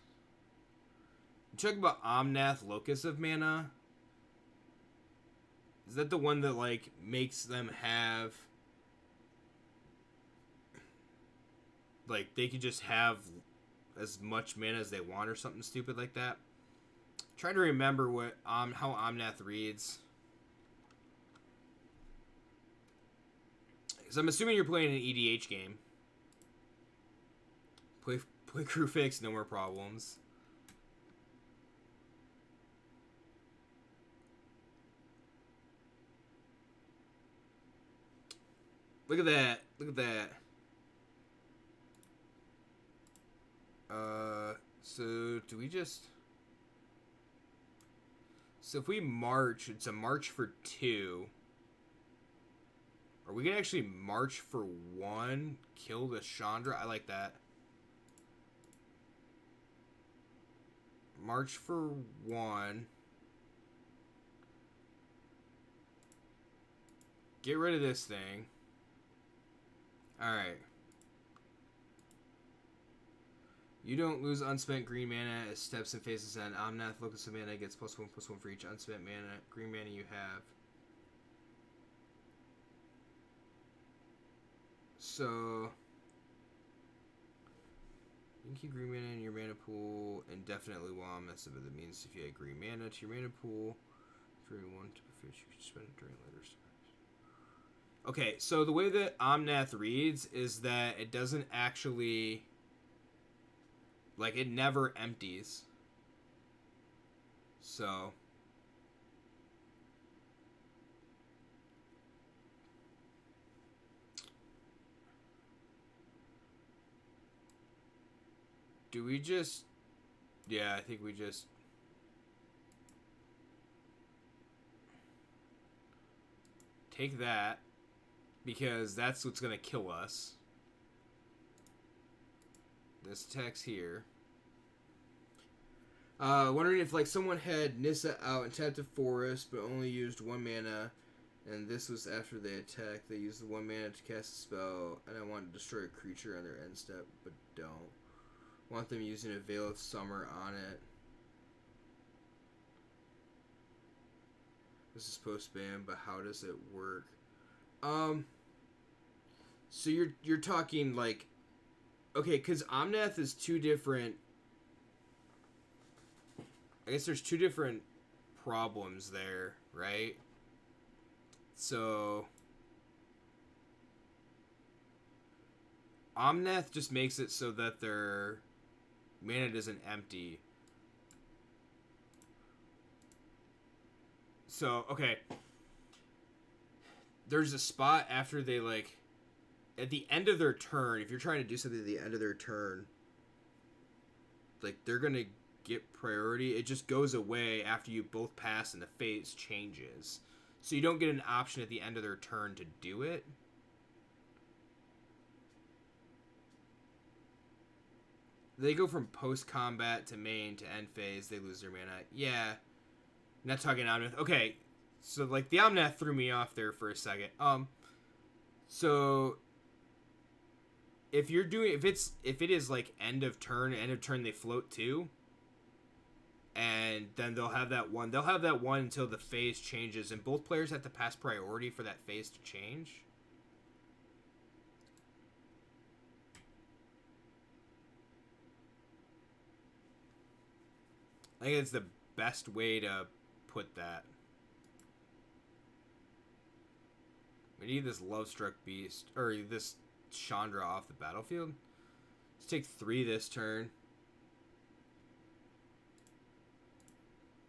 You talking about Omnath, Locus of Mana? Is that the one that, like, makes them have, like, they could just have as much mana as they want or something stupid like that? Try to remember what how Omnath reads. Because I'm assuming you're playing an EDH game. Play Crew Fix, no more problems. Look at that. Look at that. So do we just... So if we march, it's a march for 2. Or we can actually march for 1, kill the Chandra. I like that. March for 1. Get rid of this thing. Alright. You don't lose unspent green mana as steps and phases end. Omnath, Locus of Mana gets +1/+1 for each unspent mana, green mana you have. So you can keep green mana in your mana pool indefinitely while I'm messing with it. Means if you add green mana to your mana pool, during one type of fish, you can spend it during later steps. Okay, so the way that Omnath reads is that it doesn't actually, like, it never empties. So do we just... Yeah, I think we just... take that, because that's what's going to kill us. This text here. Wondering if, like, someone had Nissa out and tapped a forest, but only used 1 mana, and this was after they attacked. They used the 1 mana to cast a spell, and I want to destroy a creature on their end step, but don't. Want them using a Veil of Summer on it. This is post-ban, but how does it work? So you're talking, like... Okay, because Omnath is 2 different... I guess there's 2 different problems there, right? So Omnath just makes it so that their mana isn't empty. So, okay. There's a spot after they, like... At the end of their turn, if you're trying to do something at the end of their turn, like, they're gonna get priority. It just goes away after you both pass and the phase changes. So you don't get an option at the end of their turn to do it. They go from post-combat to main to end phase. They lose their mana. Yeah. Not talking Omnath. Okay. So, like, the Omnath threw me off there for a second. So if you're doing... If it is, like, end of turn they float too. And then they'll have that one. They'll have that one until the phase changes. And both players have to pass priority for that phase to change. I think it's the best way to put that. We need this Lovestruck Beast. Or this Chandra off the battlefield. Let's take 3 this turn.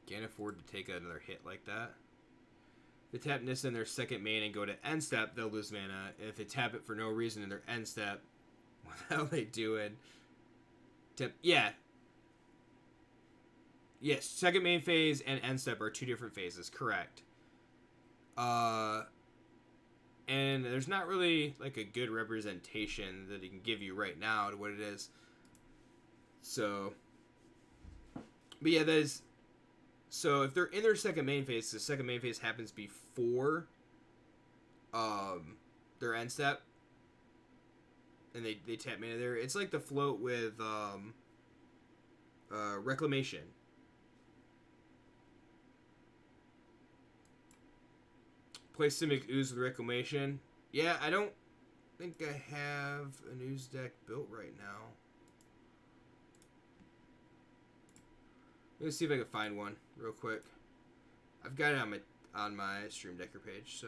Can't afford to take another hit like that. If they tap Nissa in their second main and go to end step, they'll lose mana. If they tap it for no reason in their end step, what the hell are they doing? Yeah. Yes, second main phase and end step are 2 different phases. Correct. And there's not really, like, a good representation that it can give you right now to what it is. So, but yeah, that is... So if they're in their second main phase, the second main phase happens before their end step, and they tap mana there. It's like the float with Reclamation. Play Simic Ooze with Reclamation. Yeah, I don't think I have an Ooze deck built right now. Let me see if I can find one real quick. I've got it on my Stream Decker page, so.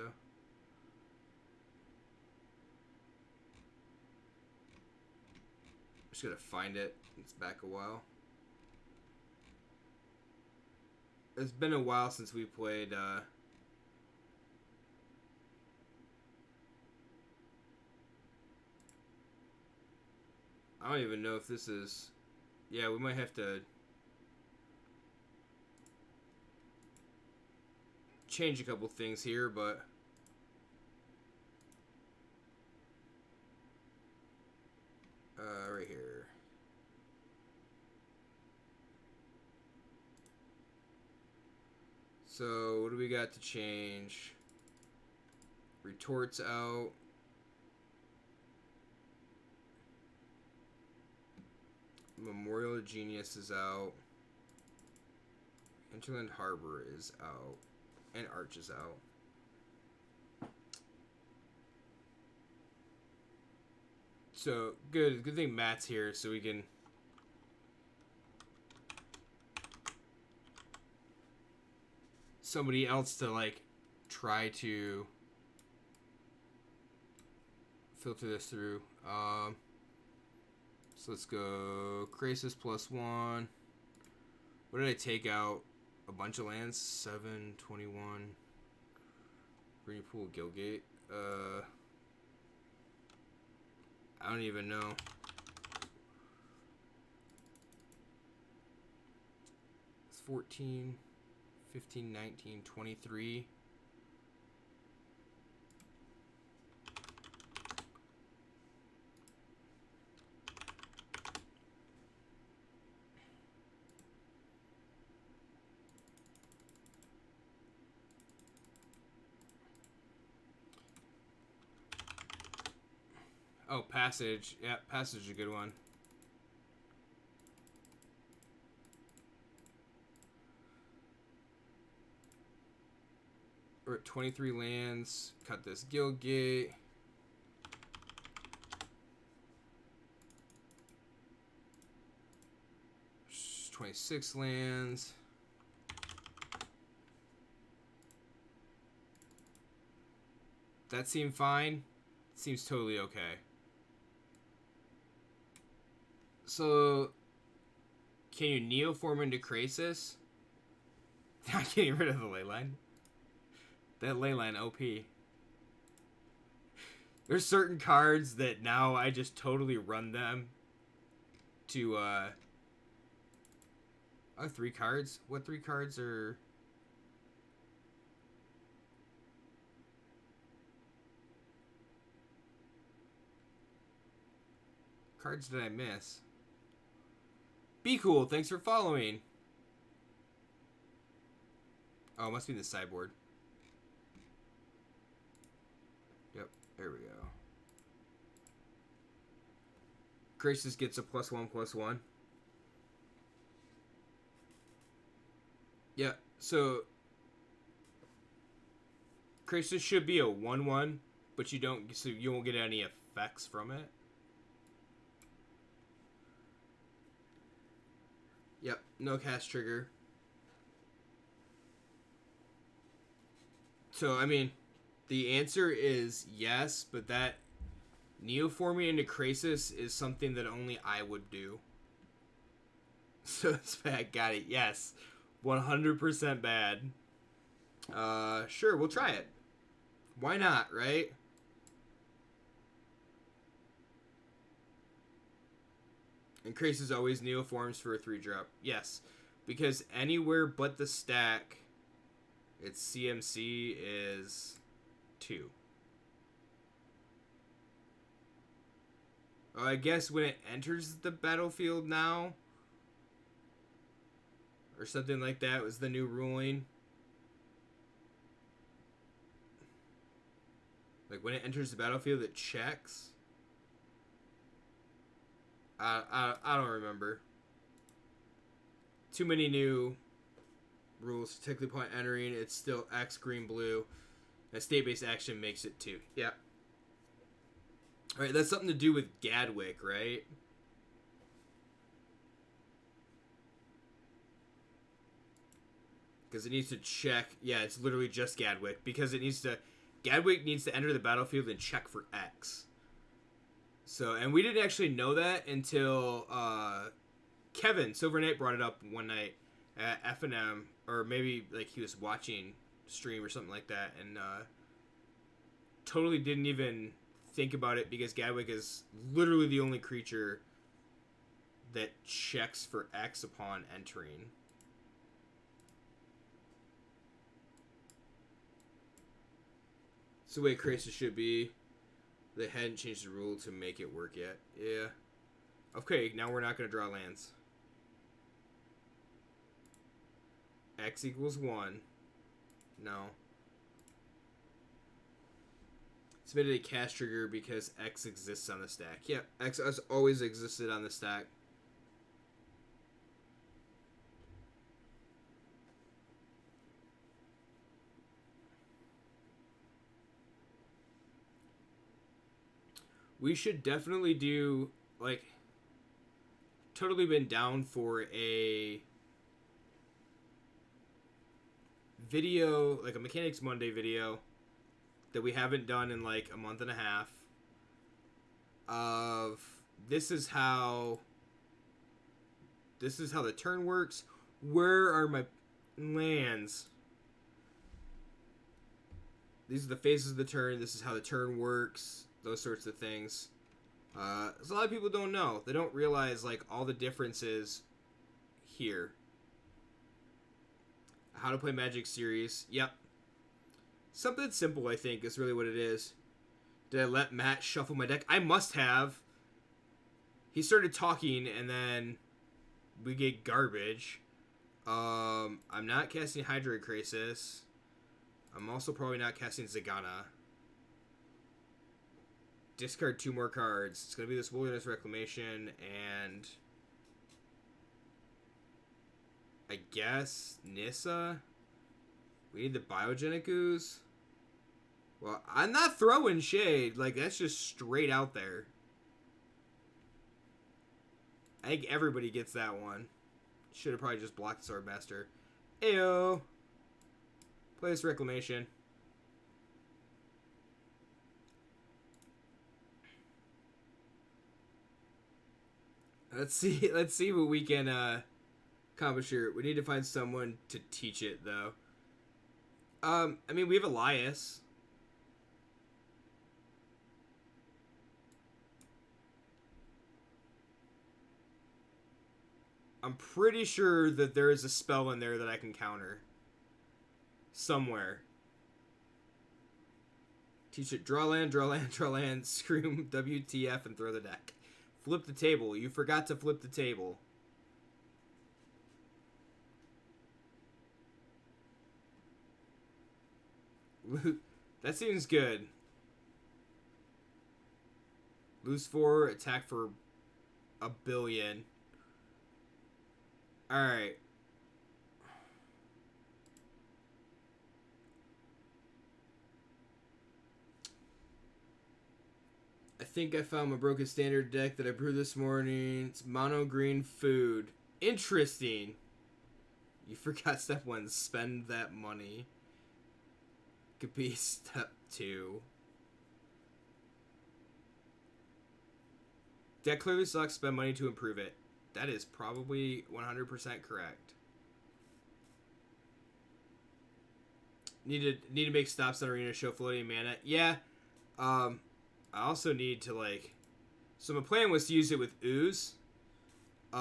Just gotta find it. It's back a while. It's been a while since we played I don't even know if this is... Yeah, we might have to change a couple things here, but... right here. So, what do we got to change? Retort's out. Memorial of Genius is out. Hinterland Harbor is out. And Arch is out. So, good thing Matt's here so we can... somebody else to, like, try to filter this through. So let's go Crisis +1. What did I take out? A bunch of lands? 7, 21. Green Pool, Gilgate. I don't even know. It's 14, 15, 19, 23. Oh, Passage. Yeah, Passage is a good one. We're at 23 lands. Cut this Guildgate. There's 26 lands. That seemed fine. Seems totally okay. So, can you Neoform into Krasis? I'm getting rid of the Leyline. That Leyline OP. There's certain cards that now I just totally run them to, oh, 3 cards? What 3 cards are... cards did I miss? Be cool, thanks for following. Oh, it must be the sideboard. Yep, there we go. Graces gets a +1/+1. Yeah, so Graces should be a 1/1, but you won't get any effects from it. Yep, no cast trigger. So, I mean, the answer is yes, but that Neoforming into Krasis is something that only I would do. So it's bad. Got it. Yes. 100% bad. Sure, we'll try it. Why not, right? And Krasis always Neoforms for a 3-drop. Yes. Because anywhere but the stack, its CMC is 2. I guess when it enters the battlefield now, or something like that, was the new ruling. Like when it enters the battlefield, it checks. I don't remember. Too many new rules. Technically upon entering, it's still X, green, blue. And state-based action makes it 2. Yeah. Alright, that's something to do with Gadwick, right? Because it needs to check. Yeah, it's literally just Gadwick. Because it needs to... Gadwick needs to enter the battlefield and check for X. So, and we didn't actually know that until Kevin, Silver Knight, brought it up one night at FNM. Or maybe, like, he was watching stream or something like that. And totally didn't even think about it because Gadwick is literally the only creature that checks for X upon entering. It's the way Krasis should be. They hadn't changed the rule to make it work yet. Yeah. Okay, now we're not going to draw lands. X = 1. No. Submitted a cast trigger because X exists on the stack. Yeah, X has always existed on the stack. We should definitely do, like, totally been down for a video, like a Mechanics Monday video that we haven't done in like a month and a half of this is how the turn works. Where are my lands? These are the phases of the turn. This is how the turn works. Those sorts of things. A lot of people don't know. They don't realize like all the differences here. How to play Magic series. Yep. Something simple, I think, is really what it is. Did I let Matt shuffle my deck? I must have. He started talking, and then we get garbage. I'm not casting Hydroid Crisis. I'm also probably not casting Zagana. Discard 2 more cards. It's going to be this Wilderness Reclamation, and I guess Nissa. We need the Biogenic Ooze. Well, I'm not throwing shade. Like, that's just straight out there. I think everybody gets that one. Should have probably just blocked Swordmaster. Ayo. Play this Reclamation. Let's see what we can accomplish here. We need to find someone to teach it, though. I mean, we have Elias. I'm pretty sure that there is a spell in there that I can counter. Somewhere. Teach it. Draw land, draw land, draw land, scream WTF, and throw the deck. Flip the table. You forgot to flip the table. That seems good. Lose 4, attack for $1 billion. Alright. I think I found my broken standard deck that I brewed this morning. It's mono green food. Interesting. You forgot step 1. Spend that money. Could be step 2. Deck clearly sucks. Spend money to improve it. That is probably 100% correct. Need to make stops on arena, show floating mana. Yeah. I also need to like. So my plan was to use it with Ooze. If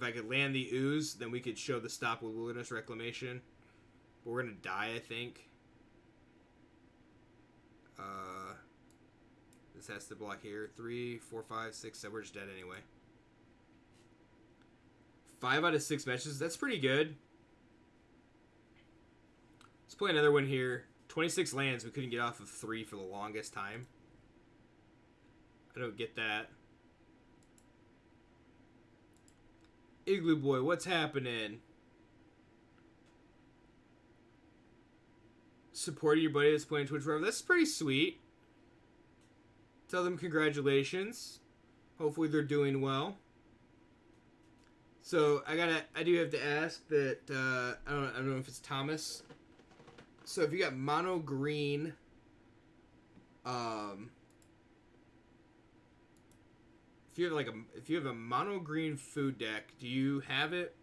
I could land the Ooze, then we could show the stop with Wilderness Reclamation. But we're gonna die, I think. This has to block here. 3, 4, 5, 6, 7. We're just dead anyway. 5 out of 6 matches. That's pretty good. Let's play another one here. 26 lands. We couldn't get off of 3 for the longest time. I don't get that. Igloo Boy, what's happening? Supporting your buddy that's playing Twitch forever. That's pretty sweet. Tell them congratulations. Hopefully they're doing well. So I do have to ask that I don't know if it's Thomas. So if you got mono green, if you have a mono green food deck, do you have it?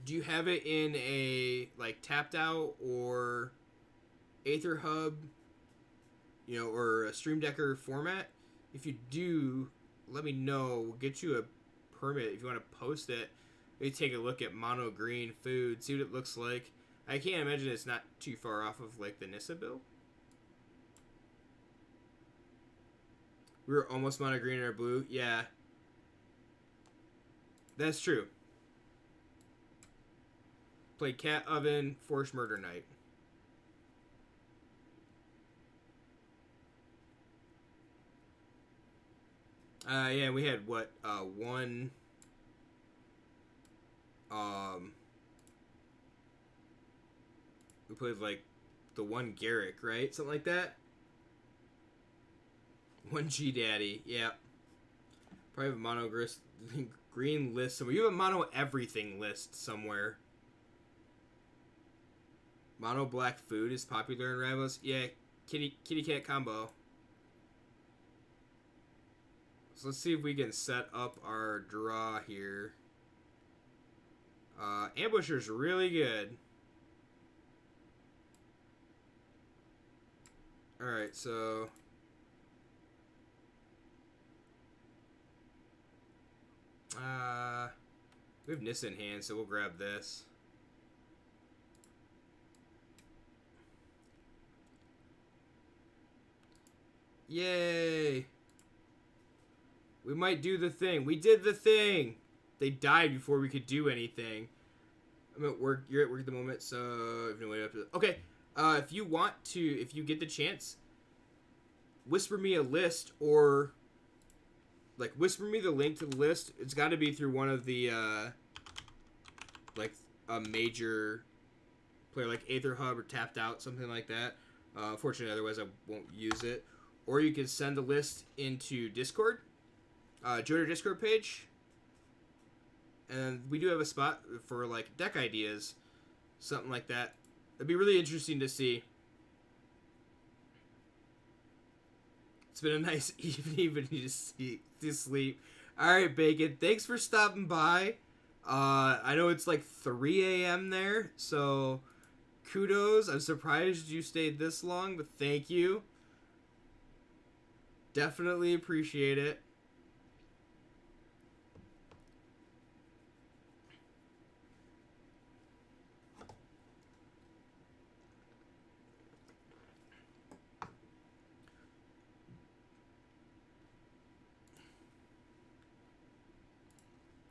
Do you have it in a like tapped out or Aether Hub? Or a Stream Decker format. If you do, let me know. We'll get you a permit if you want to post it. Maybe take a look at mono green food, see what it looks like. I can't imagine it's not too far off of like the Nissa bill. We were almost mono green in our blue. Yeah, that's true. Play Cat Oven, Forced Murder Knight. Yeah, we had what? One. We played like the one Garrick, right? Something like that. One G Daddy, yeah. Probably have a mono green list somewhere. You have a mono everything list somewhere. Mono black food is popular in Rivals. Yeah, kitty cat combo. So let's see if we can set up our draw here. Ambusher's really good. Alright, so... we have Nissa in hand, so we'll grab this. Yay! We might do the thing. We did the thing! They died before we could do anything. I'm at work. You're at work at the moment, so... I've no way up to... Okay, if you want to... If you get the chance, whisper me a list, or... Like, whisper me the link to the list. It's got to be through one of the, like, a major player, like Aether Hub or Tapped Out, something like that. Unfortunately, otherwise I won't use it. Or you can send the list into Discord. Join our Discord page. And we do have a spot for, like, deck ideas. Something like that. It'd be really interesting to see. It's been a nice evening to sleep. Alright, Bacon. Thanks for stopping by. I know it's like 3 a.m. there, so kudos. I'm surprised you stayed this long, but thank you. Definitely appreciate it.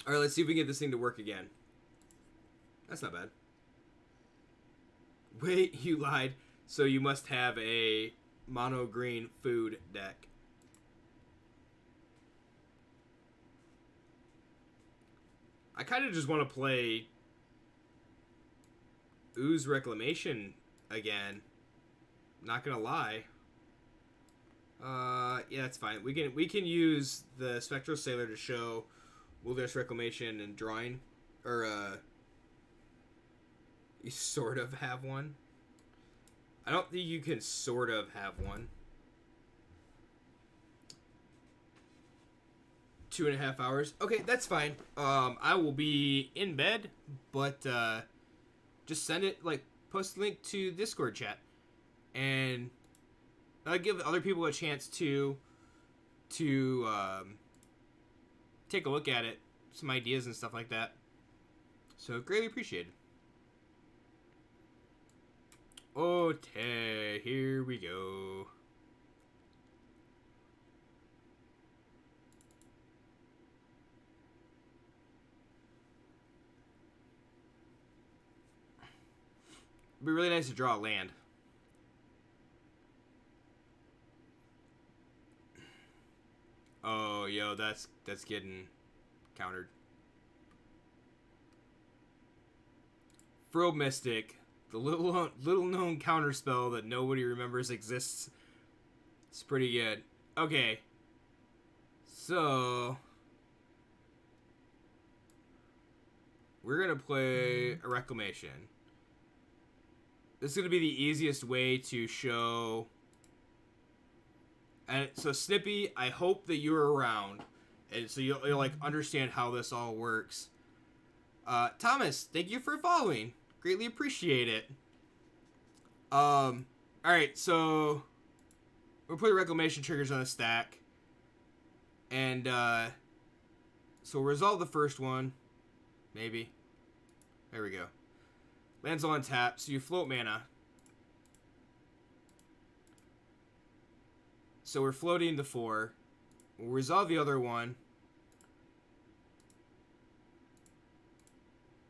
Alright, let's see if we can get this thing to work again. That's not bad. Wait, you lied. So you must have a mono green food deck. I kind of just want to play Ooze Reclamation again. Not gonna lie. Yeah, that's fine. We can use the Spectral Sailor to show Wilderness Reclamation and drawing, or you sort of have one. I don't think you can sort of have one. 2.5 hours. Okay, that's fine. I will be in bed, but just send it, like, post a link to Discord chat, and I'll give other people a chance to take a look at it, some ideas and stuff like that. So greatly appreciated. Okay, here we go. It'd be really nice to draw a land. Oh, yo, that's getting countered. Fro Mystic, the little known counter spell that nobody remembers exists. It's pretty good. Okay. So we're gonna play a Reclamation. This is gonna be the easiest way to show. And so, Snippy, I hope that you're around, and so you'll like understand how this all works. Thomas, thank you for following. Greatly appreciate it. All right, so we'll put Reclamation triggers on the stack, and so we'll resolve the first one, maybe. There we go. Lands on tap, so you float mana. So we're floating the 4. We'll resolve the other one.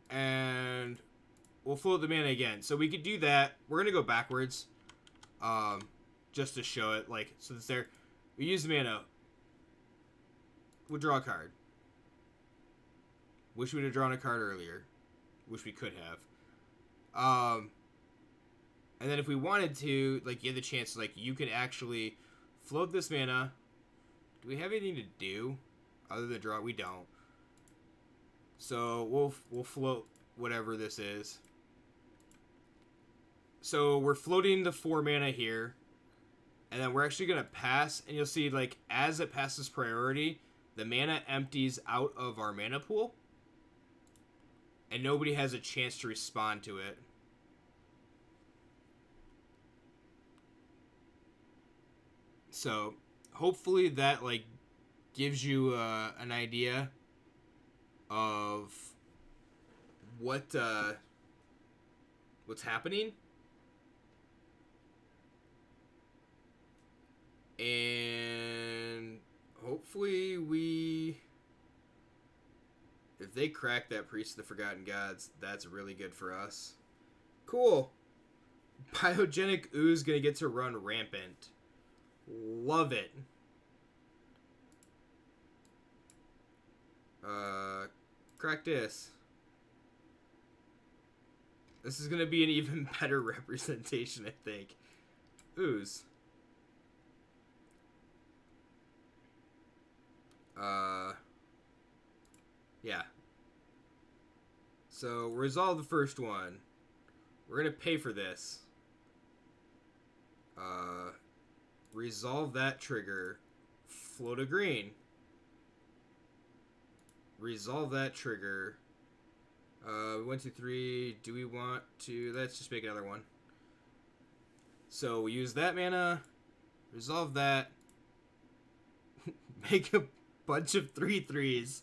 And we'll float the mana again. So we could do that. We're gonna go backwards, just to show it. Like, so it's there. We use the mana. We'll draw a card. Wish we'd have drawn a card earlier. Wish we could have. And then if we wanted to, like, you have the chance, like, you can actually float this mana. Do we have anything to do other than draw? We don't. So we'll float whatever this is. So we're floating the 4 mana here. And then we're actually going to pass. And you'll see, like, as it passes priority, the mana empties out of our mana pool. And nobody has a chance to respond to it. So hopefully that, like, gives you an idea of what's happening. And hopefully if they crack that Priest of the Forgotten Gods, that's really good for us. Cool. Biogenic Ooze gonna get to run rampant. Love it. Crack this. This is gonna be an even better representation, I think. Ooze. Yeah. So, resolve the first one. We're gonna pay for this. Resolve that trigger. Float a green. Resolve that trigger. 1, 2, 3. Do we want to... Let's just make another one. So, we use that mana. Resolve that. Make a bunch of 3/3s.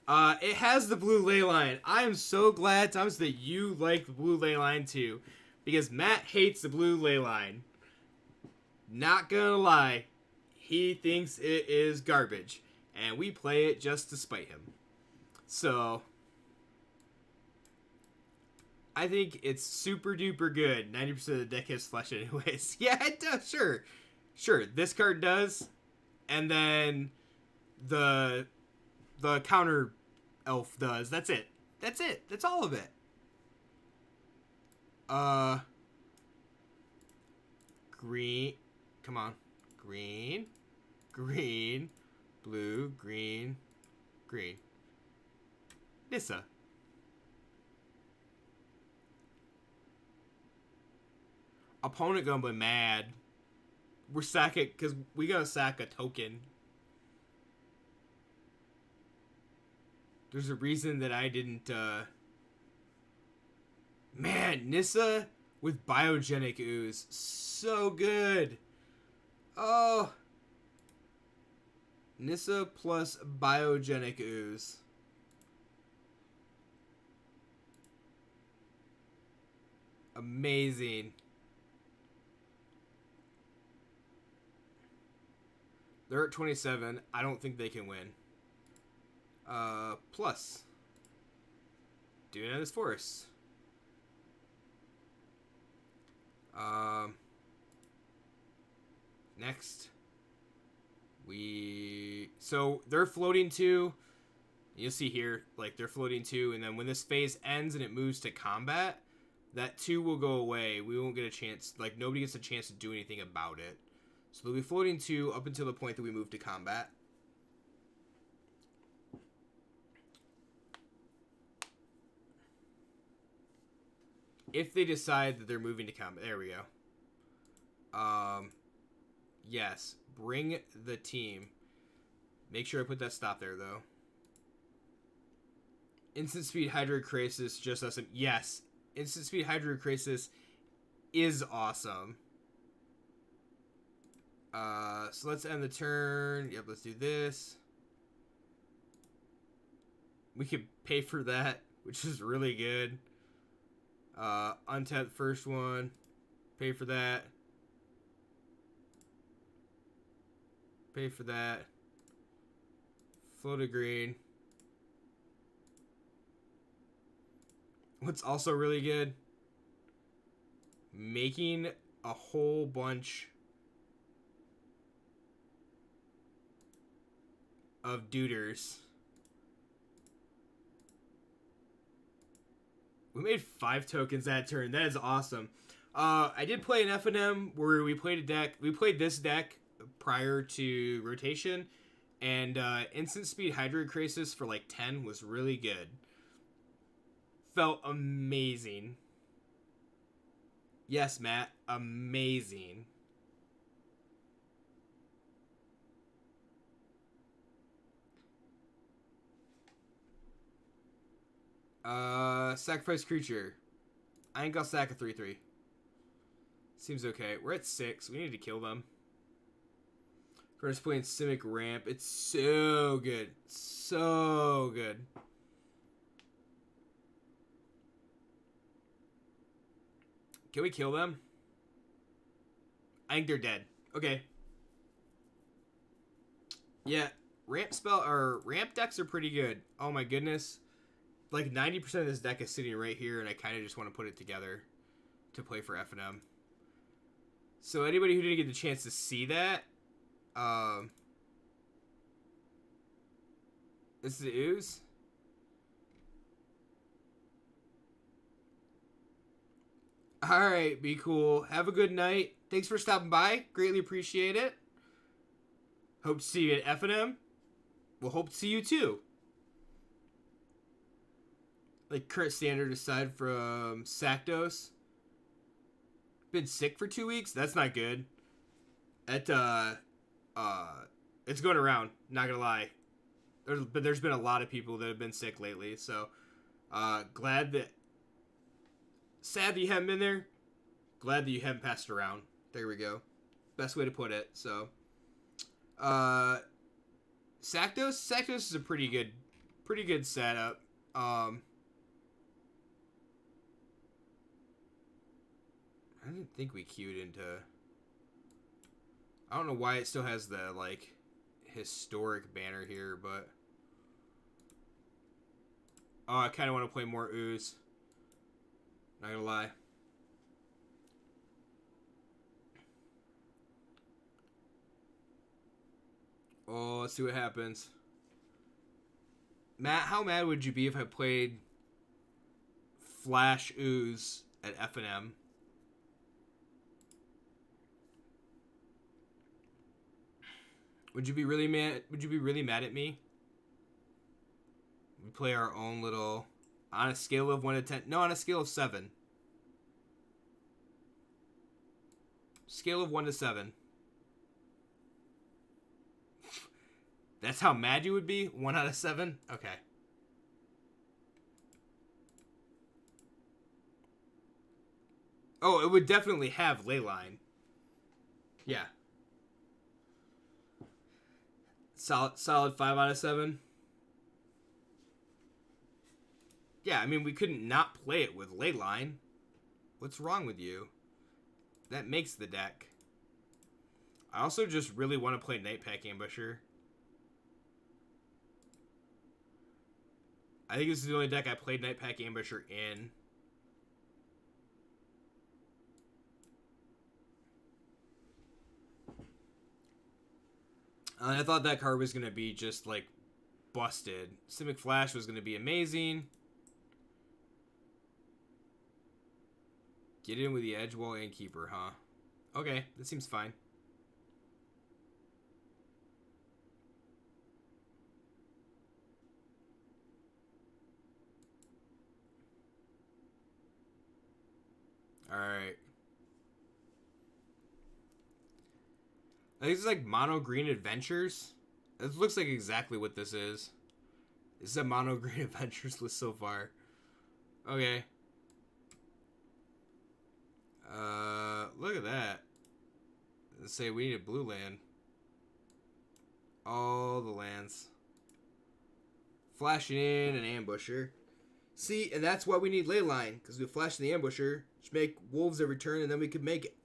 It has the blue ley line. I am so glad, Thomas, that you like the blue ley line too. Because Matt hates the blue ley line. Not gonna lie. He thinks it is garbage. And we play it just to spite him. So, I think it's super duper good. 90% of the deck has flesh anyways. Yeah, it does. Sure. Sure, this card does. And then the counter elf does. That's it. That's it. That's all of it. Green. Come on. Green. Green. Blue. Green. Green. Nissa. Opponent gonna be mad. We're sacking because we gotta sack a token. There's a reason that I didn't, Man, Nissa with Biogenic Ooze. So good. Oh. Nissa plus Biogenic Ooze. Amazing. They're at 27. I don't think they can win. Plus. Doing it as force. Next. So, they're floating 2. You'll see here, like, they're floating 2. And then when this phase ends and it moves to combat, that 2 will go away. We won't get a chance. Like, nobody gets a chance to do anything about it. So they'll be floating 2 up until the point that we move to combat. If they decide that they're moving to combat. There we go. Yes. Bring the team. Make sure I put that stop there, though. Instant Speed Hydrocrisis, just awesome. Yes. Instant Speed Hydrocrisis is awesome. So let's end the turn. Yep, let's do this. We could pay for that, which is really good. Untap the first one. Pay for that. Pay for that. Float a green. What's also really good? Making a whole bunch of duders. We made 5 tokens that turn. That is awesome. I did play an FNM where we played a deck. We played this deck prior to rotation, and Instant Speed Hydroid Crisis for like 10 was really good. Felt amazing. Yes, Matt, amazing. Sacrifice creature. I think I'll sack a 3/3. Seems okay. We're at 6. We need to kill them. We're just playing Simic Ramp. It's so good. So good. Can we kill them? I think they're dead. Okay. Yeah. Ramp decks are pretty good. Oh my goodness. Like 90% of this deck is sitting right here, and I kind of just want to put it together to play for FNM. So anybody who didn't get the chance to see that, this is the ooze. Alright, be cool. Have a good night. Thanks for stopping by. Greatly appreciate it. Hope to see you at FNM. We'll hope to see you too. Like current standard aside from Saktos. Been sick for 2 weeks? That's not good. It's going around, not gonna lie. There's been a lot of people that have been sick lately, so sad that you haven't been there. Glad that you haven't passed it around. There we go. Best way to put it. So Saktos is a pretty good setup. I didn't think we queued into... I don't know why it still has the, like, historic banner here, but... Oh, I kind of want to play more ooze. Not gonna lie. Oh, let's see what happens. Matt, how mad would you be if I played Flash Ooze at FNM? Would you be really mad? Would you be really mad at me? We play our own little... On a scale of 1 to 10... No, on a scale of 7. Scale of 1 to 7. That's how mad you would be? 1 out of 7? Okay. Oh, it would definitely have Leyline. Yeah. Solid 5 out of 7. Yeah, I mean, we couldn't not play it with Leyline. What's wrong with you? That makes the deck. I also just really want to play Nightpack Ambusher. I think this is the only deck I played Nightpack Ambusher in. And I thought that card was going to be just, like, busted. Simic Flash was going to be amazing. Get in with the Edgewall and Keeper, huh? Okay, that seems fine. Alright. I think it's like Mono Green Adventures. It looks like exactly what this is. This is a Mono Green Adventures list so far. Okay. Look at that. Let's say we need a blue land. All the lands. Flashing in an Ambusher. See, and that's why we need Leyline. Because we flash in the Ambusher. Just make Wolves every turn, and then we could make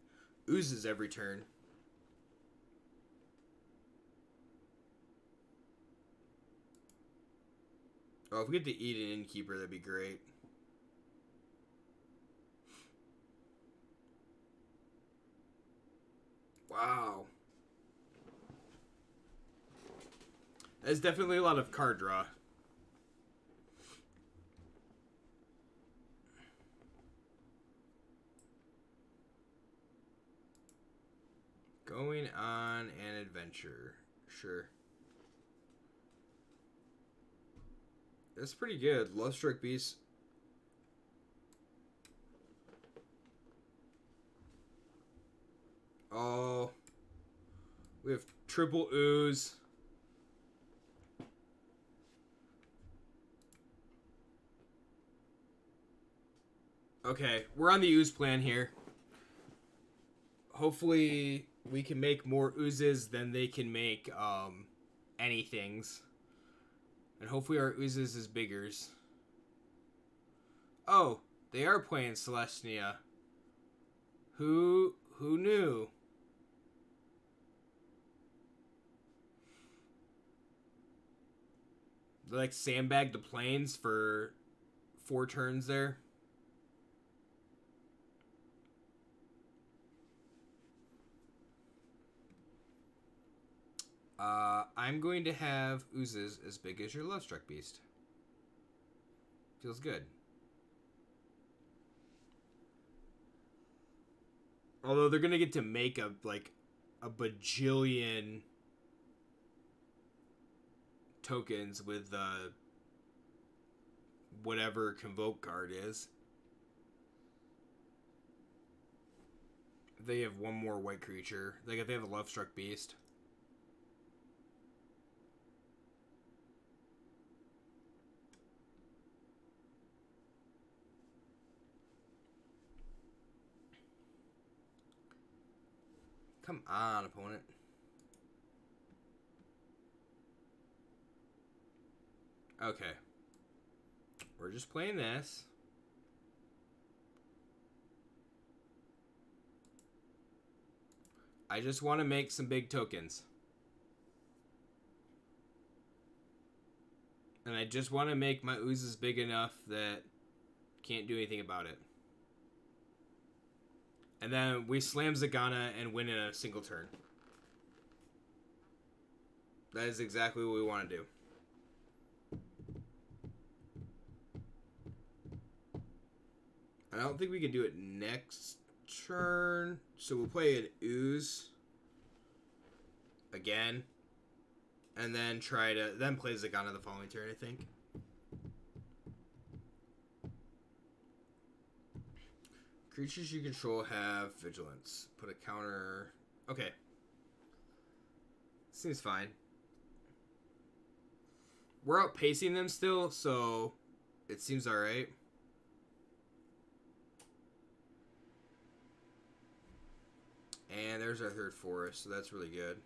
Oozes every turn. Oh, if we get to eat an Innkeeper, that'd be great. Wow. That's definitely a lot of card draw. Going on an adventure. Sure. That's pretty good. Love Strike Beast. Oh. We have triple ooze. Okay, we're on the ooze plan here. Hopefully we can make more oozes than they can make anythings. And hopefully our oozes is biggers. Oh, they are playing Celestia. Who knew? They like sandbagged the planes for 4 turns there. I'm going to have oozes as big as your Love Struck Beast. Feels good. Although they're gonna get to make a bajillion tokens with whatever Convoke card is. They have one more white creature. Like if they have a Love Struck Beast. Come on, opponent. Okay. We're just playing this. I just want to make some big tokens. And I just want to make my oozes big enough that can't do anything about it. And then we slam Zagana and win in a single turn. That is exactly what we want to do. I don't think we can do it next turn. So we'll play an ooze again. And then try to play Zagana the following turn, I think. Creatures you control have vigilance. Put a counter. Okay. Seems fine. We're outpacing them still, so it seems alright. And there's our third forest, so that's really good.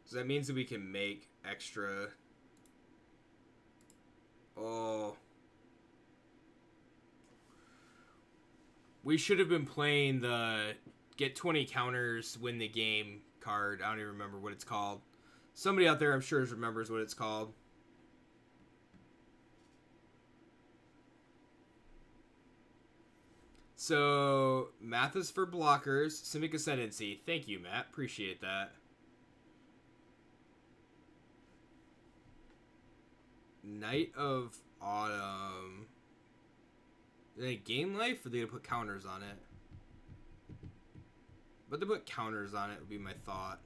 So that means that we can make extra. Oh. We should have been playing the get 20 counters, win the game card. I don't even remember what it's called. Somebody out there I'm sure remembers what it's called. So, math is for blockers. Simic Ascendancy. Thank you, Matt. Appreciate that. Night of Autumn. Did they gain life, or are they gonna put counters on it? But to put counters on it would be my thought.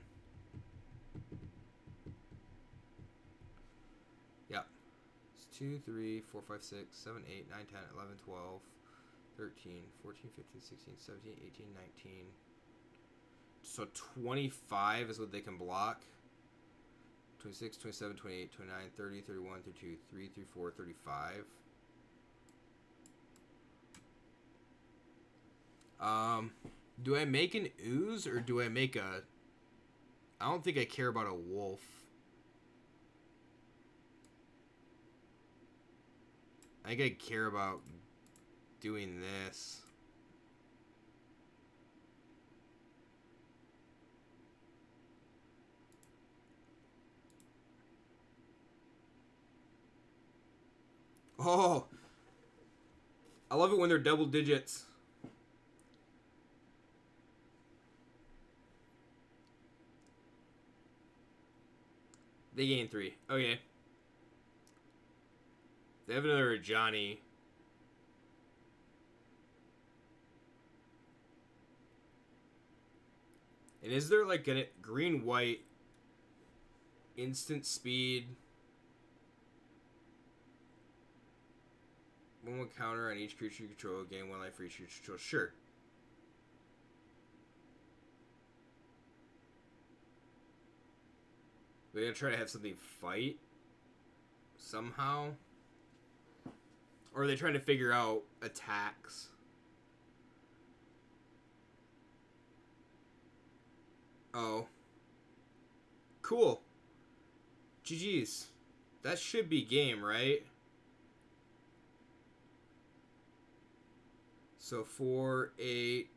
Yep. It's 2, 3, 4, 5, 6, 7, 8, 9, 10, 11, 12, 13, 14, 15, 16, 17, 18, 19. So 25 is what they can block. 26, 27, 28, 29, 30, 31, 32, 3, 34, 35. Do I make an ooze or do I make a... I don't think I care about a wolf. I think I care about doing this. Oh! I love it when they're double digits. They gain 3. Okay. They have another Johnny. And is there like a green-white instant speed? 1/1 counter on each creature you control. Gain 1 life for each creature you control. Sure. We're gonna try to have something fight somehow. Or are they trying to figure out attacks? Oh. Cool. GG's. That should be game, right? So 4, 8,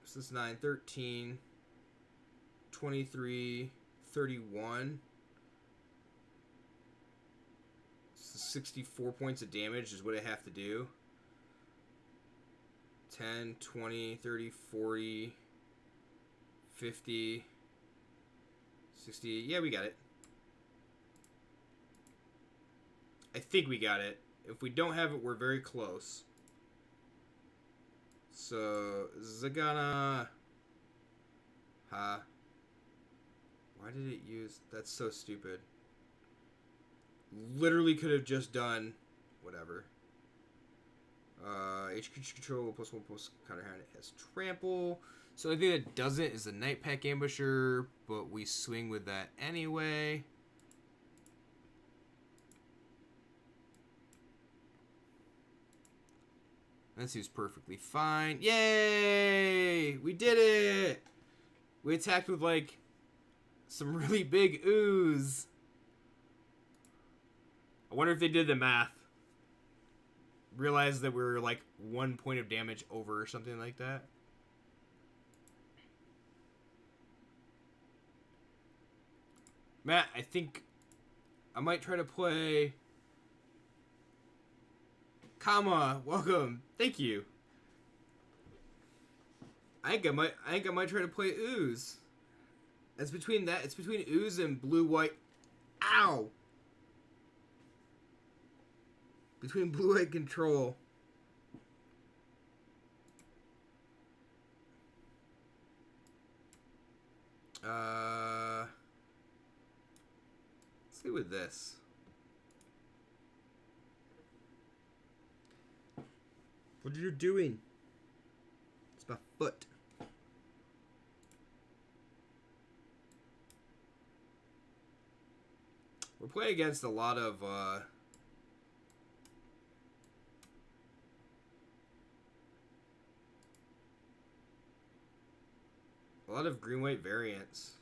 so this is 9, 13, 23, 31. So 64 points of damage is what I have to do. 10, 20, 30, 40, 50, 60. Yeah, we got it. I think we got it. If we don't have it, we're very close. So, Zagana. Why did it use... That's so stupid. Literally could have just done... Whatever. Each creature control +1 counter hand. It has trample. So the thing that doesn't is the Night Pack Ambusher, but we swing with that anyway. That seems perfectly fine. Yay! We did it! We attacked with, like, some really big ooze. I wonder if they did the math. Realized that we were, like, 1 point of damage over or something like that. Matt, I think I might try to play... Kama, welcome. Thank you. I think I might try to play Ooze. It's between Ooze and blue-white. Ow! Between blue-white control. Let's see with this. What are you doing? It's my foot. We're playing against a lot of green-white variants.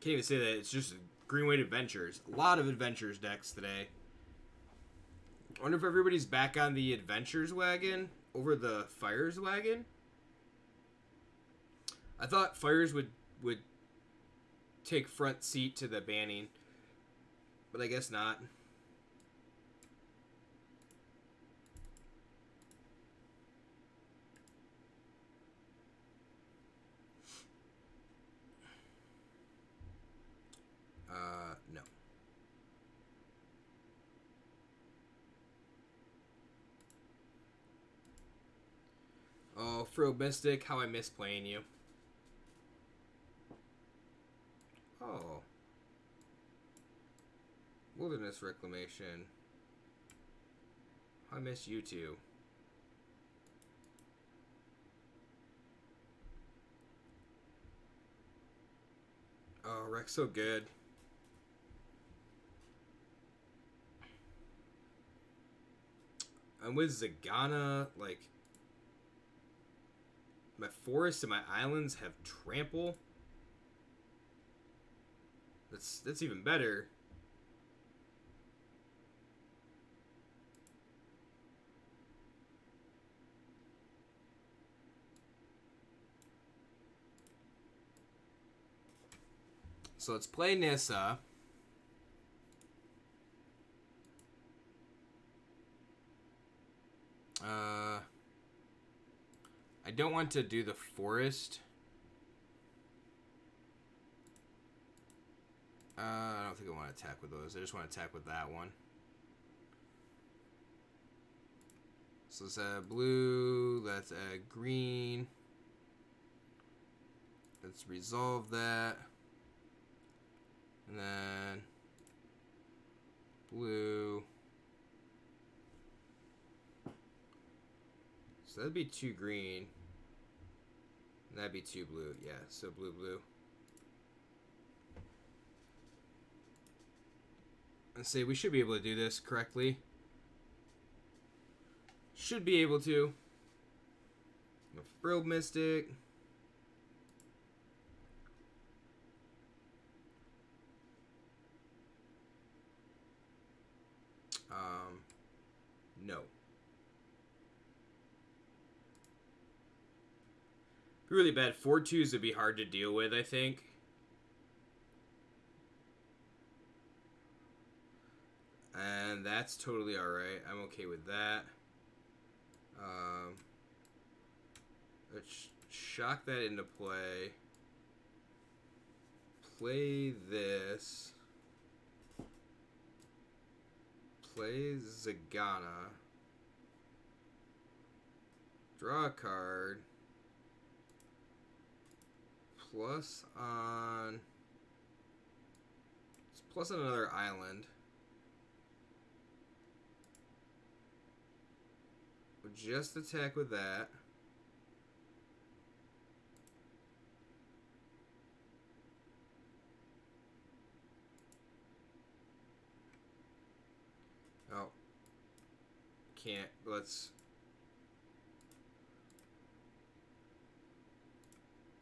Can't even say that. It's just green-white adventures. A lot of adventures decks today. I wonder if everybody's back on the adventures wagon over the fires wagon. I thought fires would take front seat to the banning, but I guess not. No. Oh, Fro Mystic, how I miss playing you. Oh. Wilderness Reclamation. I miss you too. Oh, Rex so good. I'm with Zagana, like... My forests and my islands have trample. That's even better. So let's play Nissa. I don't want to do the forest. I don't think I want to attack with those. I just want to attack with that one. So let's add blue. Let's add green. Let's resolve that. And then blue. So that'd be 2 green. And that'd be 2 blue. Yeah, so blue, blue. Let's see, we should be able to do this correctly. Should be able to. Frilled Mystic. No. Really bad. 4/2s would be hard to deal with, I think. And that's totally alright. I'm okay with that. Let's shock that into play. Play this. Play Zagana. Draw a card. Plus on another island. We'll just attack with that. Oh. Can't. Let's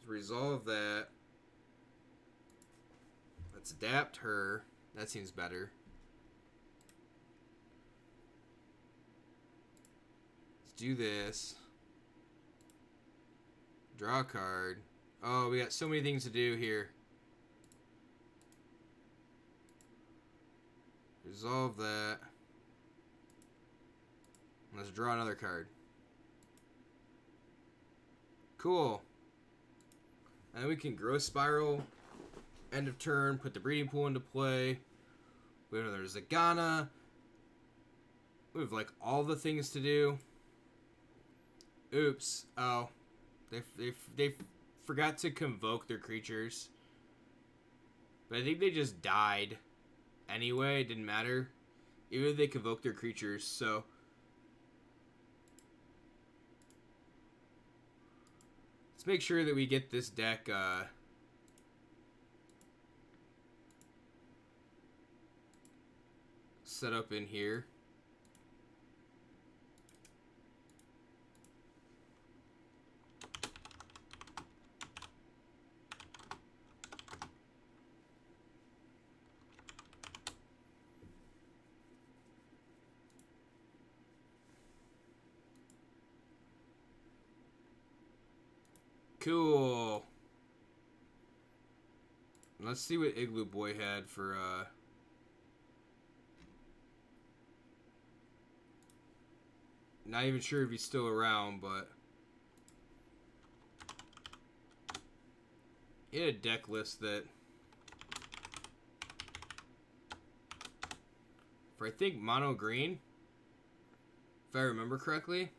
resolve that. Let's adapt her. That seems better. Let's do this. Draw a card. Oh, we got so many things to do here. Resolve that. Let's draw another card. Cool. And we can Growth Spiral. End of turn. Put the Breeding Pool into play. We have another Zagana. We have like all the things to do. Oops. Oh. They forgot to convoke their creatures. But I think they just died. Anyway, it didn't matter. Even if they convoked their creatures, so... Let's make sure that we get this deck, set up in here. Cool. Let's see what Igloo Boy had for, not even sure if he's still around, but... He had a deck list that... For, I think, mono green. If I remember correctly.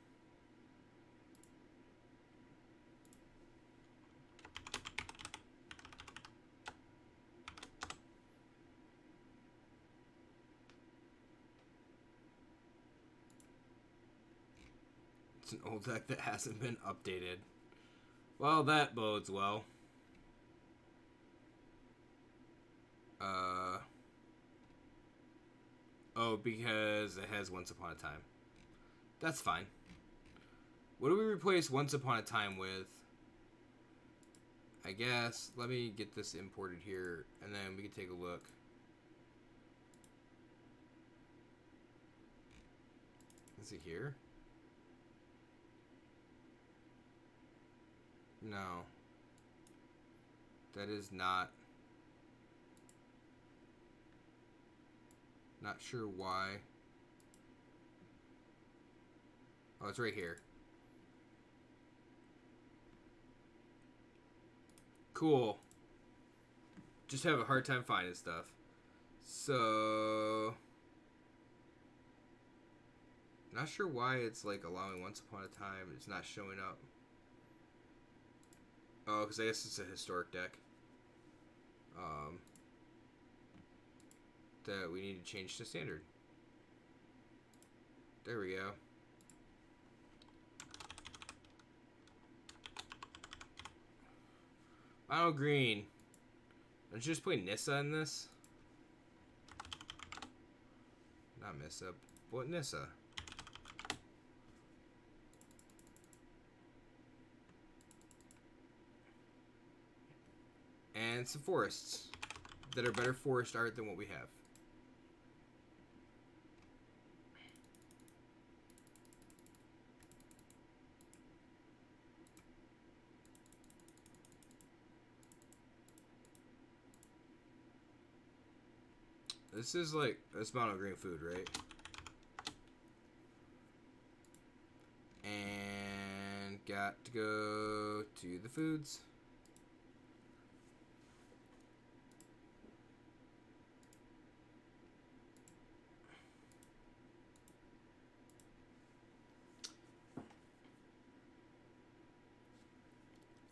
It's an old deck that hasn't been updated. Well, that bodes well. Oh, because it has Once Upon a Time. That's fine. What do we replace Once Upon a Time with? I guess, let me get this imported here, and then we can take a look. Is it here? No. That is not. Not sure why. Oh, it's right here. Cool. just have a hard time finding stuff. So, not sure why it's like allowing Once Upon a Time. It's not showing up. Oh, because I guess it's a historic deck. That we need to change to standard. There we go. Mono green. Don't you just play Nissa in this? Not Missa. What Nissa? And some forests that are better forest art than what we have. This is like, this mono green food, right? And got to go to the foods.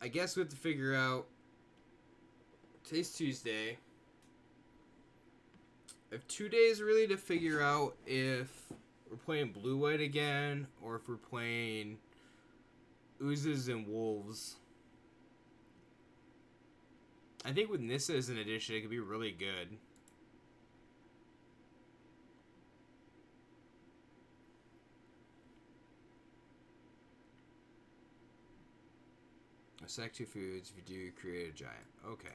I guess we have to figure out, today's Tuesday. I have 2 days really to figure out if we're playing blue-white again or if we're playing oozes and wolves. I think with Nissa as an addition, it could be really good. Select 2 foods. If you do, create a giant. Okay.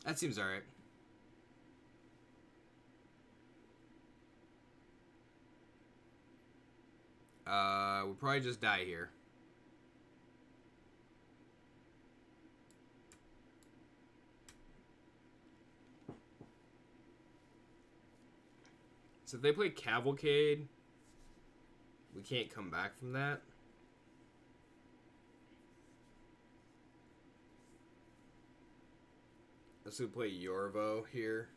That seems alright. We'll probably just die here. So if they play Cavalcade, we can't come back from that. Let's play Yorvo here.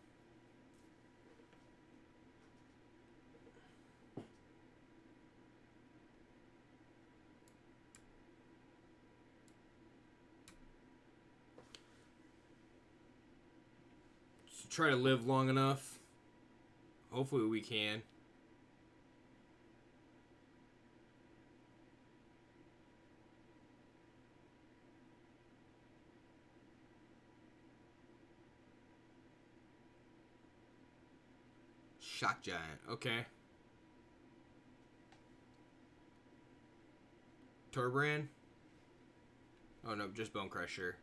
Just try to live long enough. Hopefully we can. Shock Giant, okay. Torbrand? Oh no, just Bone Crusher.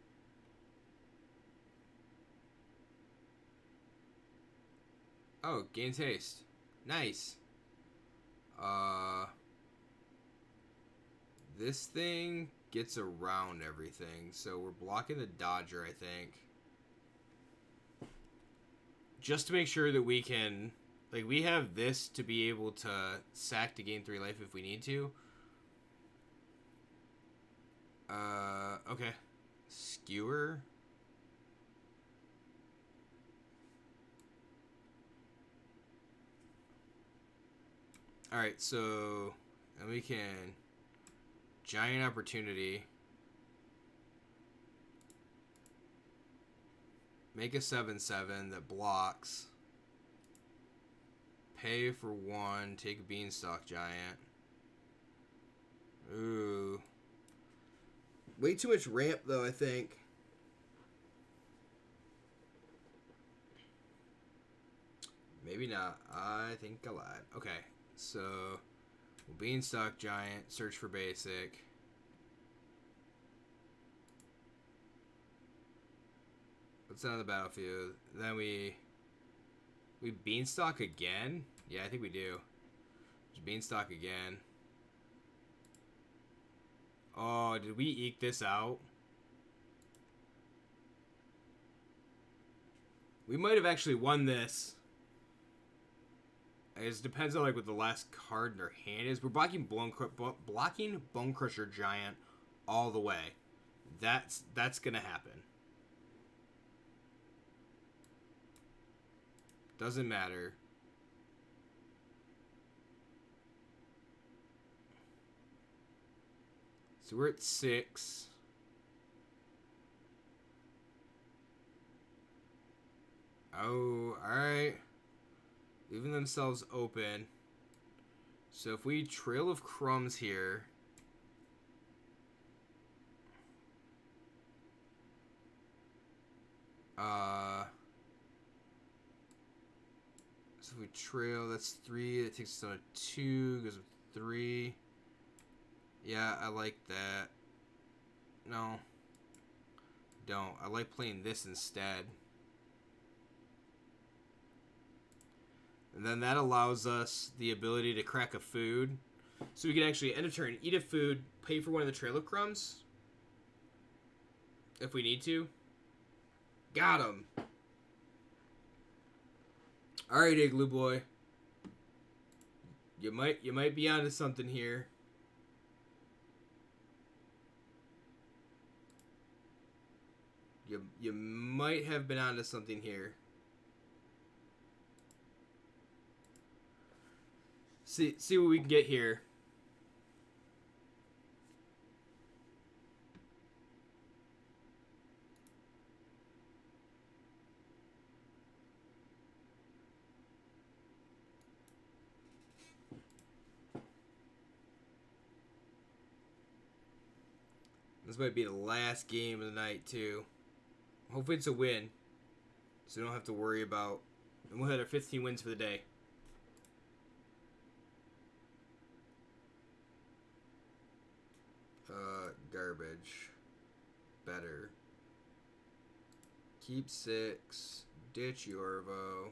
Oh, gains haste. Nice. This thing gets around everything, so we're blocking the Dodger, I think. Just to make sure that we can... Like, we have this to be able to sack to gain 3 life if we need to. Okay. Skewer. Alright, so... Then we can... Giant Opportunity. Make a 7/7 that blocks. Pay for 1. Take a Beanstalk Giant. Ooh. Way too much ramp, though, I think. Maybe not. I think I lied. Okay, so... Beanstalk Giant. Search for basic. What's on the battlefield? Then we Beanstalk again? Yeah, I think we do. Just Beanstalk again. Oh, did we eke this out? We might have actually won this. It depends on like what the last card in their hand is. We're blocking Bone Crusher Giant all the way. That's gonna happen. Doesn't matter. So we're at 6. Oh, alright. Leaving themselves open. So if we Trail of Crumbs here. So if we trail, that's 3. That takes us down to 2. Goes with 3. Yeah, I like that. No. Don't. I like playing this instead. And then that allows us the ability to crack a food. So we can actually end a turn, eat a food, pay for one of the Trail of Crumbs. If we need to. Got him. Alright, Igloo Boy. You might be onto something here. You might have been onto something here. See what we can get here. This might be the last game of the night too. Hopefully it's a win, so we don't have to worry about. And we'll hit our 15 wins for the day. Garbage. Better. Keep 6. Ditch Yorvo.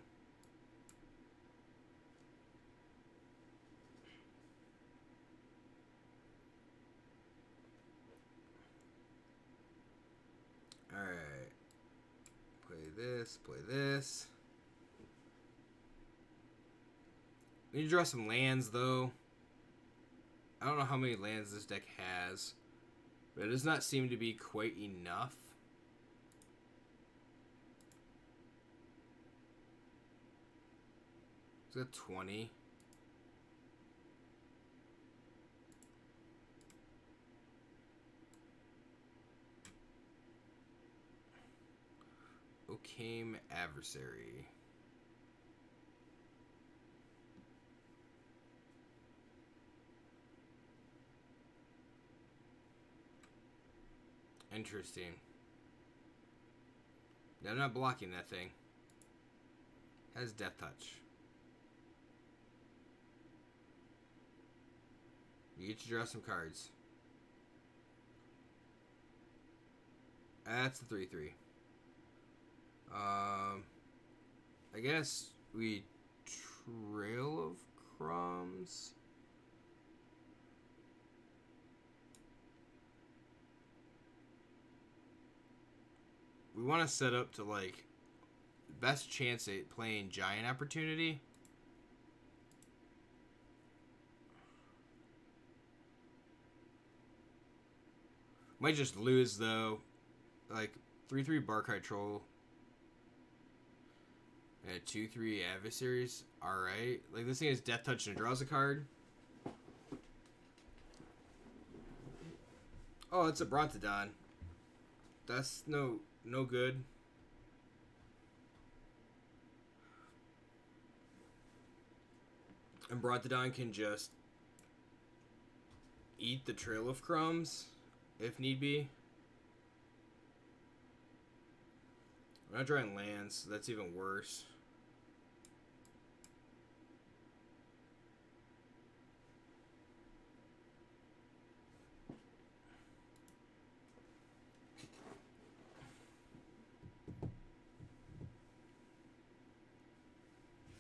Alright. Play this. Play this. We need to draw some lands, though. I don't know how many lands this deck has, but it does not seem to be quite enough. It's got 20. Ocame Adversary. Interesting. Yeah, I'm not blocking that thing. Has Death Touch. You get to draw some cards. That's the 3/3. I guess we Trail of Crumbs. We want to set up to, like, best chance at playing Giant Opportunity. Might just lose, though. Like, 3/3 Barkite Troll. And a 2/3 Adversaries. Alright. Like, this thing has Death Touch and it draws a card. Oh, it's a Brontodon. That's no good. And Brontodon can just eat the Trail of Crumbs, if need be. We're not drawing lands, so that's even worse.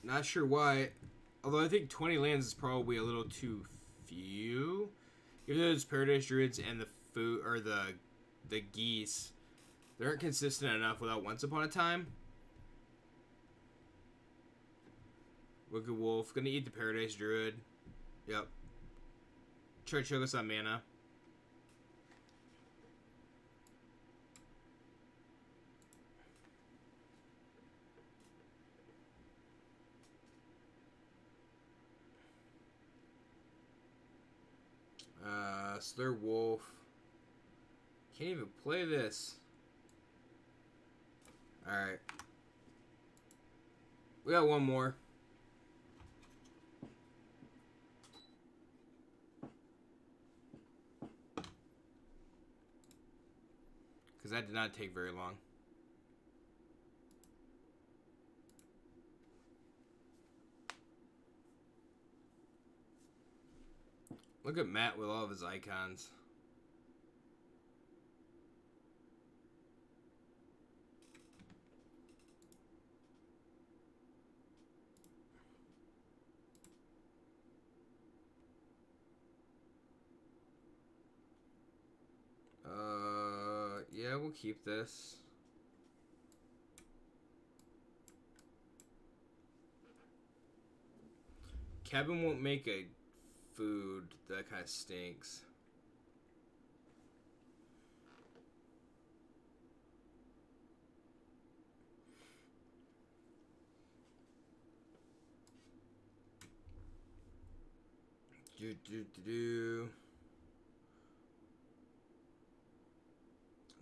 Not sure why, although I think 20 lands is probably a little too few. Even though it's Paradise Druids and the food or the geese, they aren't consistent enough without Once Upon a Time. Wicked Wolf gonna eat the Paradise Druid. Yep. Try to choke us on mana. So they're wolf. Can't even play this. Alright. We got one more. Because that did not take very long. Look at Matt with all of his icons. Yeah, we'll keep this. Cabin won't make a food. That kind of stinks.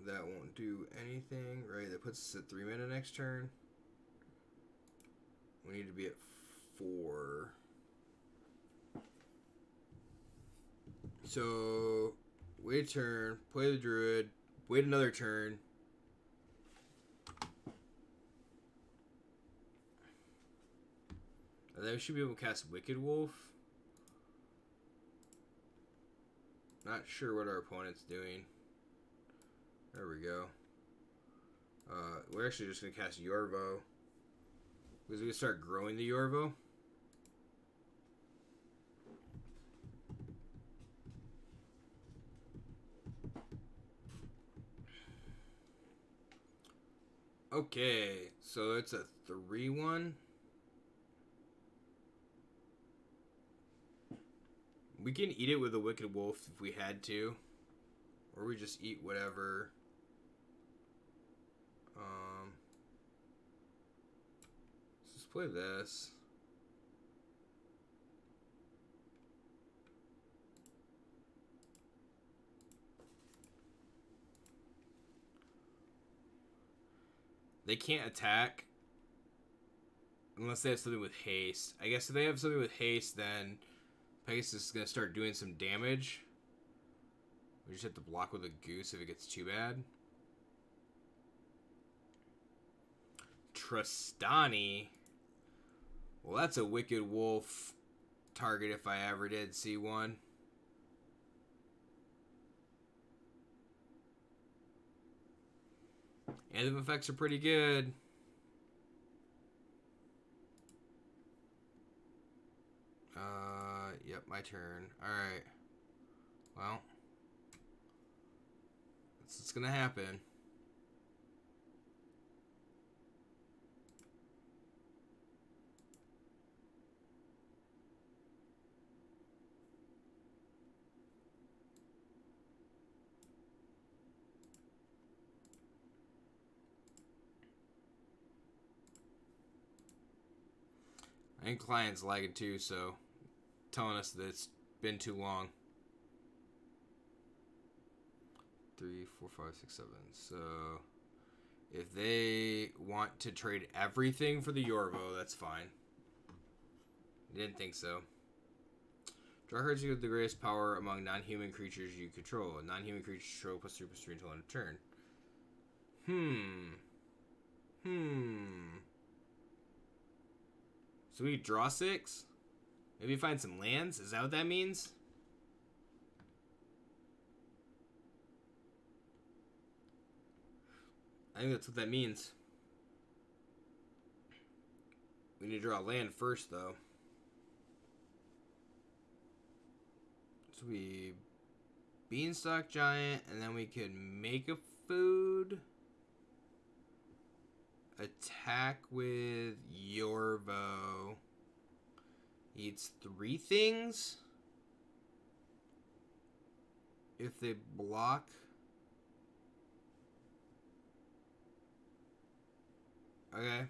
That won't do anything, right? That puts us at 3 mana next turn. We need to be at 4. So, wait a turn, play the druid, wait another turn. And then we should be able to cast Wicked Wolf. Not sure what our opponent's doing. There we go. We're actually just going to cast Yorvo. Because we can start growing the Yorvo. Okay, so it's a 3-1. We can eat it with a Wicked Wolf if we had to. Or we just eat whatever. Let's play this. They can't attack unless they have something with haste. I guess if they have something with haste, then Pegasus is going to start doing some damage. We just have to block with a goose if it gets too bad. Tristani. Well, that's a Wicked Wolf target if I ever did see one. And the effects are pretty good. Yep, my turn. Alright. Well. That's what's gonna happen. I think client's lagging too, so telling us that it's been too long. 3, 4, 5, 6, 7. So if they want to trade everything for the Yorvo, that's fine. Didn't think so. Draw cards with the greatest power among non-human creatures you control. A non-human creature control +3/+3 until end of turn. So we draw 6? Maybe find some lands? Is that what that means? I think that's what that means. We need to draw land first, though. So we Beanstalk Giant, and then we can make a food. Attack with Yorvo. Eats 3 things. If they block. Okay.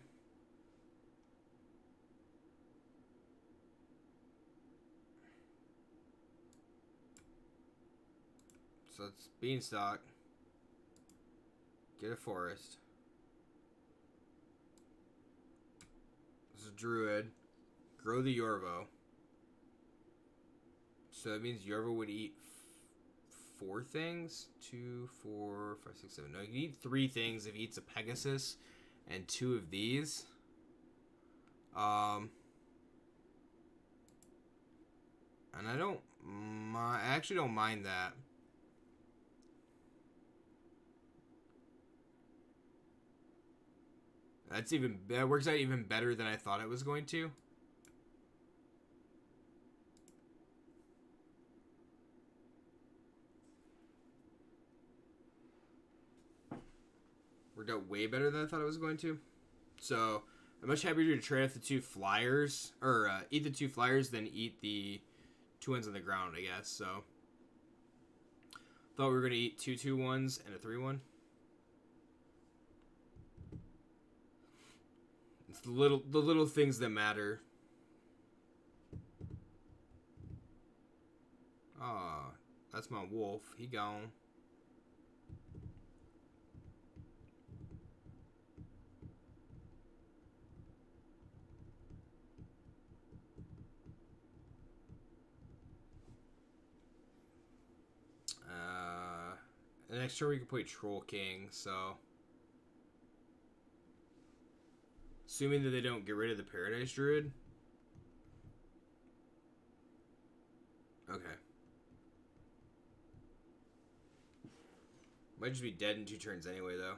So it's Beanstalk. Get a forest. This is Druid. Grow the Yorvo. So that means Yorvo would eat 4 things. 2, 4, 5, 6, 7. No, you can eat 3 things if he eats a Pegasus and 2 of these. And I actually don't mind that. That works out even better than I thought it was going to. Worked out way better than I thought it was going to. So I'm much happier to trade off the 2 flyers, or eat the 2 flyers than eat the 2 ones on the ground, I guess. So thought we were gonna eat 2 2-1s and a 3-1. It's the little things that matter. Ah, that's my wolf. He gone. The next turn we can play Troll King, so assuming that they don't get rid of the Paradise Druid. Okay. Might just be dead in 2 turns anyway, though.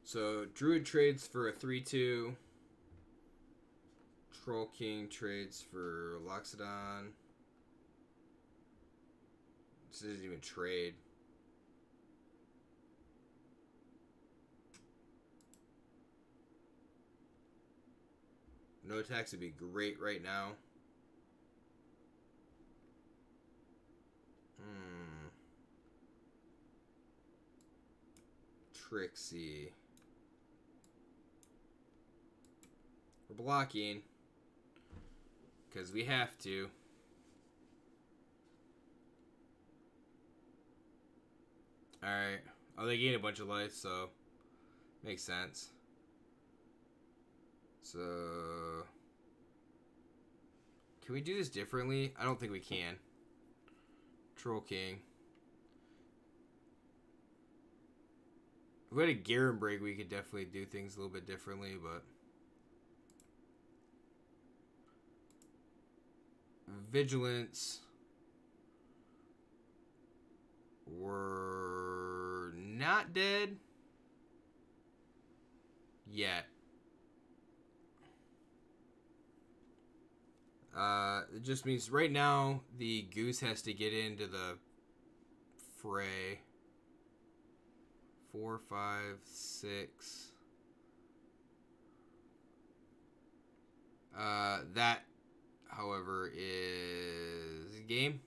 So, Druid trades for a 3-2. Troll King trades for Loxodon. This doesn't even trade. No attacks would be great right now. Trixie. We're blocking. Because we have to. Alright. Oh, they gained a bunch of life, so makes sense. So can we do this differently? I don't think we can. Troll King. If we had a Garen break, we could definitely do things a little bit differently, but Vigilance. We're not dead yet. It just means right now the goose has to get into the fray. 4, 5, 6. That, however, is game.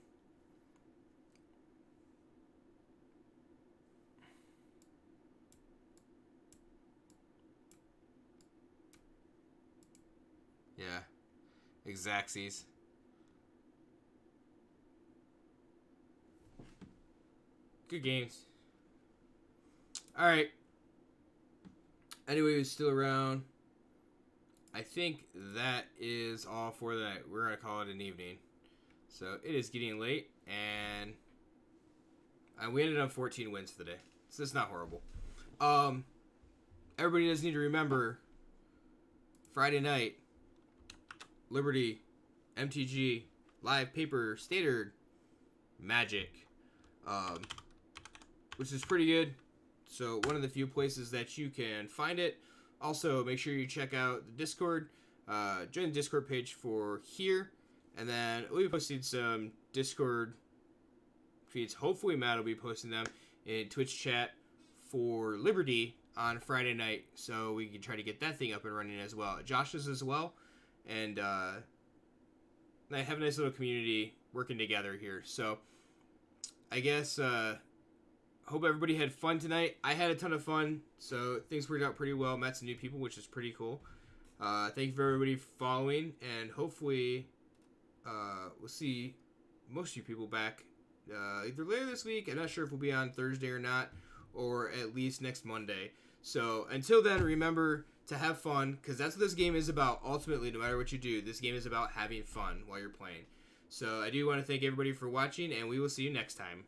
Yeah. Exacxies. Good games. Alright. Anyway, who's still around? I think that is all for the night. We're going to call it an evening. So it is getting late, and we ended up 14 wins for the day. So it's not horrible. Everybody does need to remember Friday night, Liberty, MTG, live paper, standard, Magic, which is pretty good. So one of the few places that you can find it. Also, make sure you check out the Discord. Join the Discord page for here. And then we'll be posting some Discord feeds. Hopefully Matt will be posting them in Twitch chat for Liberty on Friday night. So we can try to get that thing up and running as well. Josh is as well. And I have a nice little community working together here. So I guess hope everybody had fun tonight. I had a ton of fun, so things worked out pretty well. Met some new people, which is pretty cool. Thank you for everybody following, and hopefully we'll see most of you people back either later this week. I'm not sure if we'll be on Thursday or not, or at least next Monday. So until then, remember to have fun, because that's what this game is about. Ultimately, no matter what you do, this game is about having fun while you're playing. So I do want to thank everybody for watching, and we will see you next time.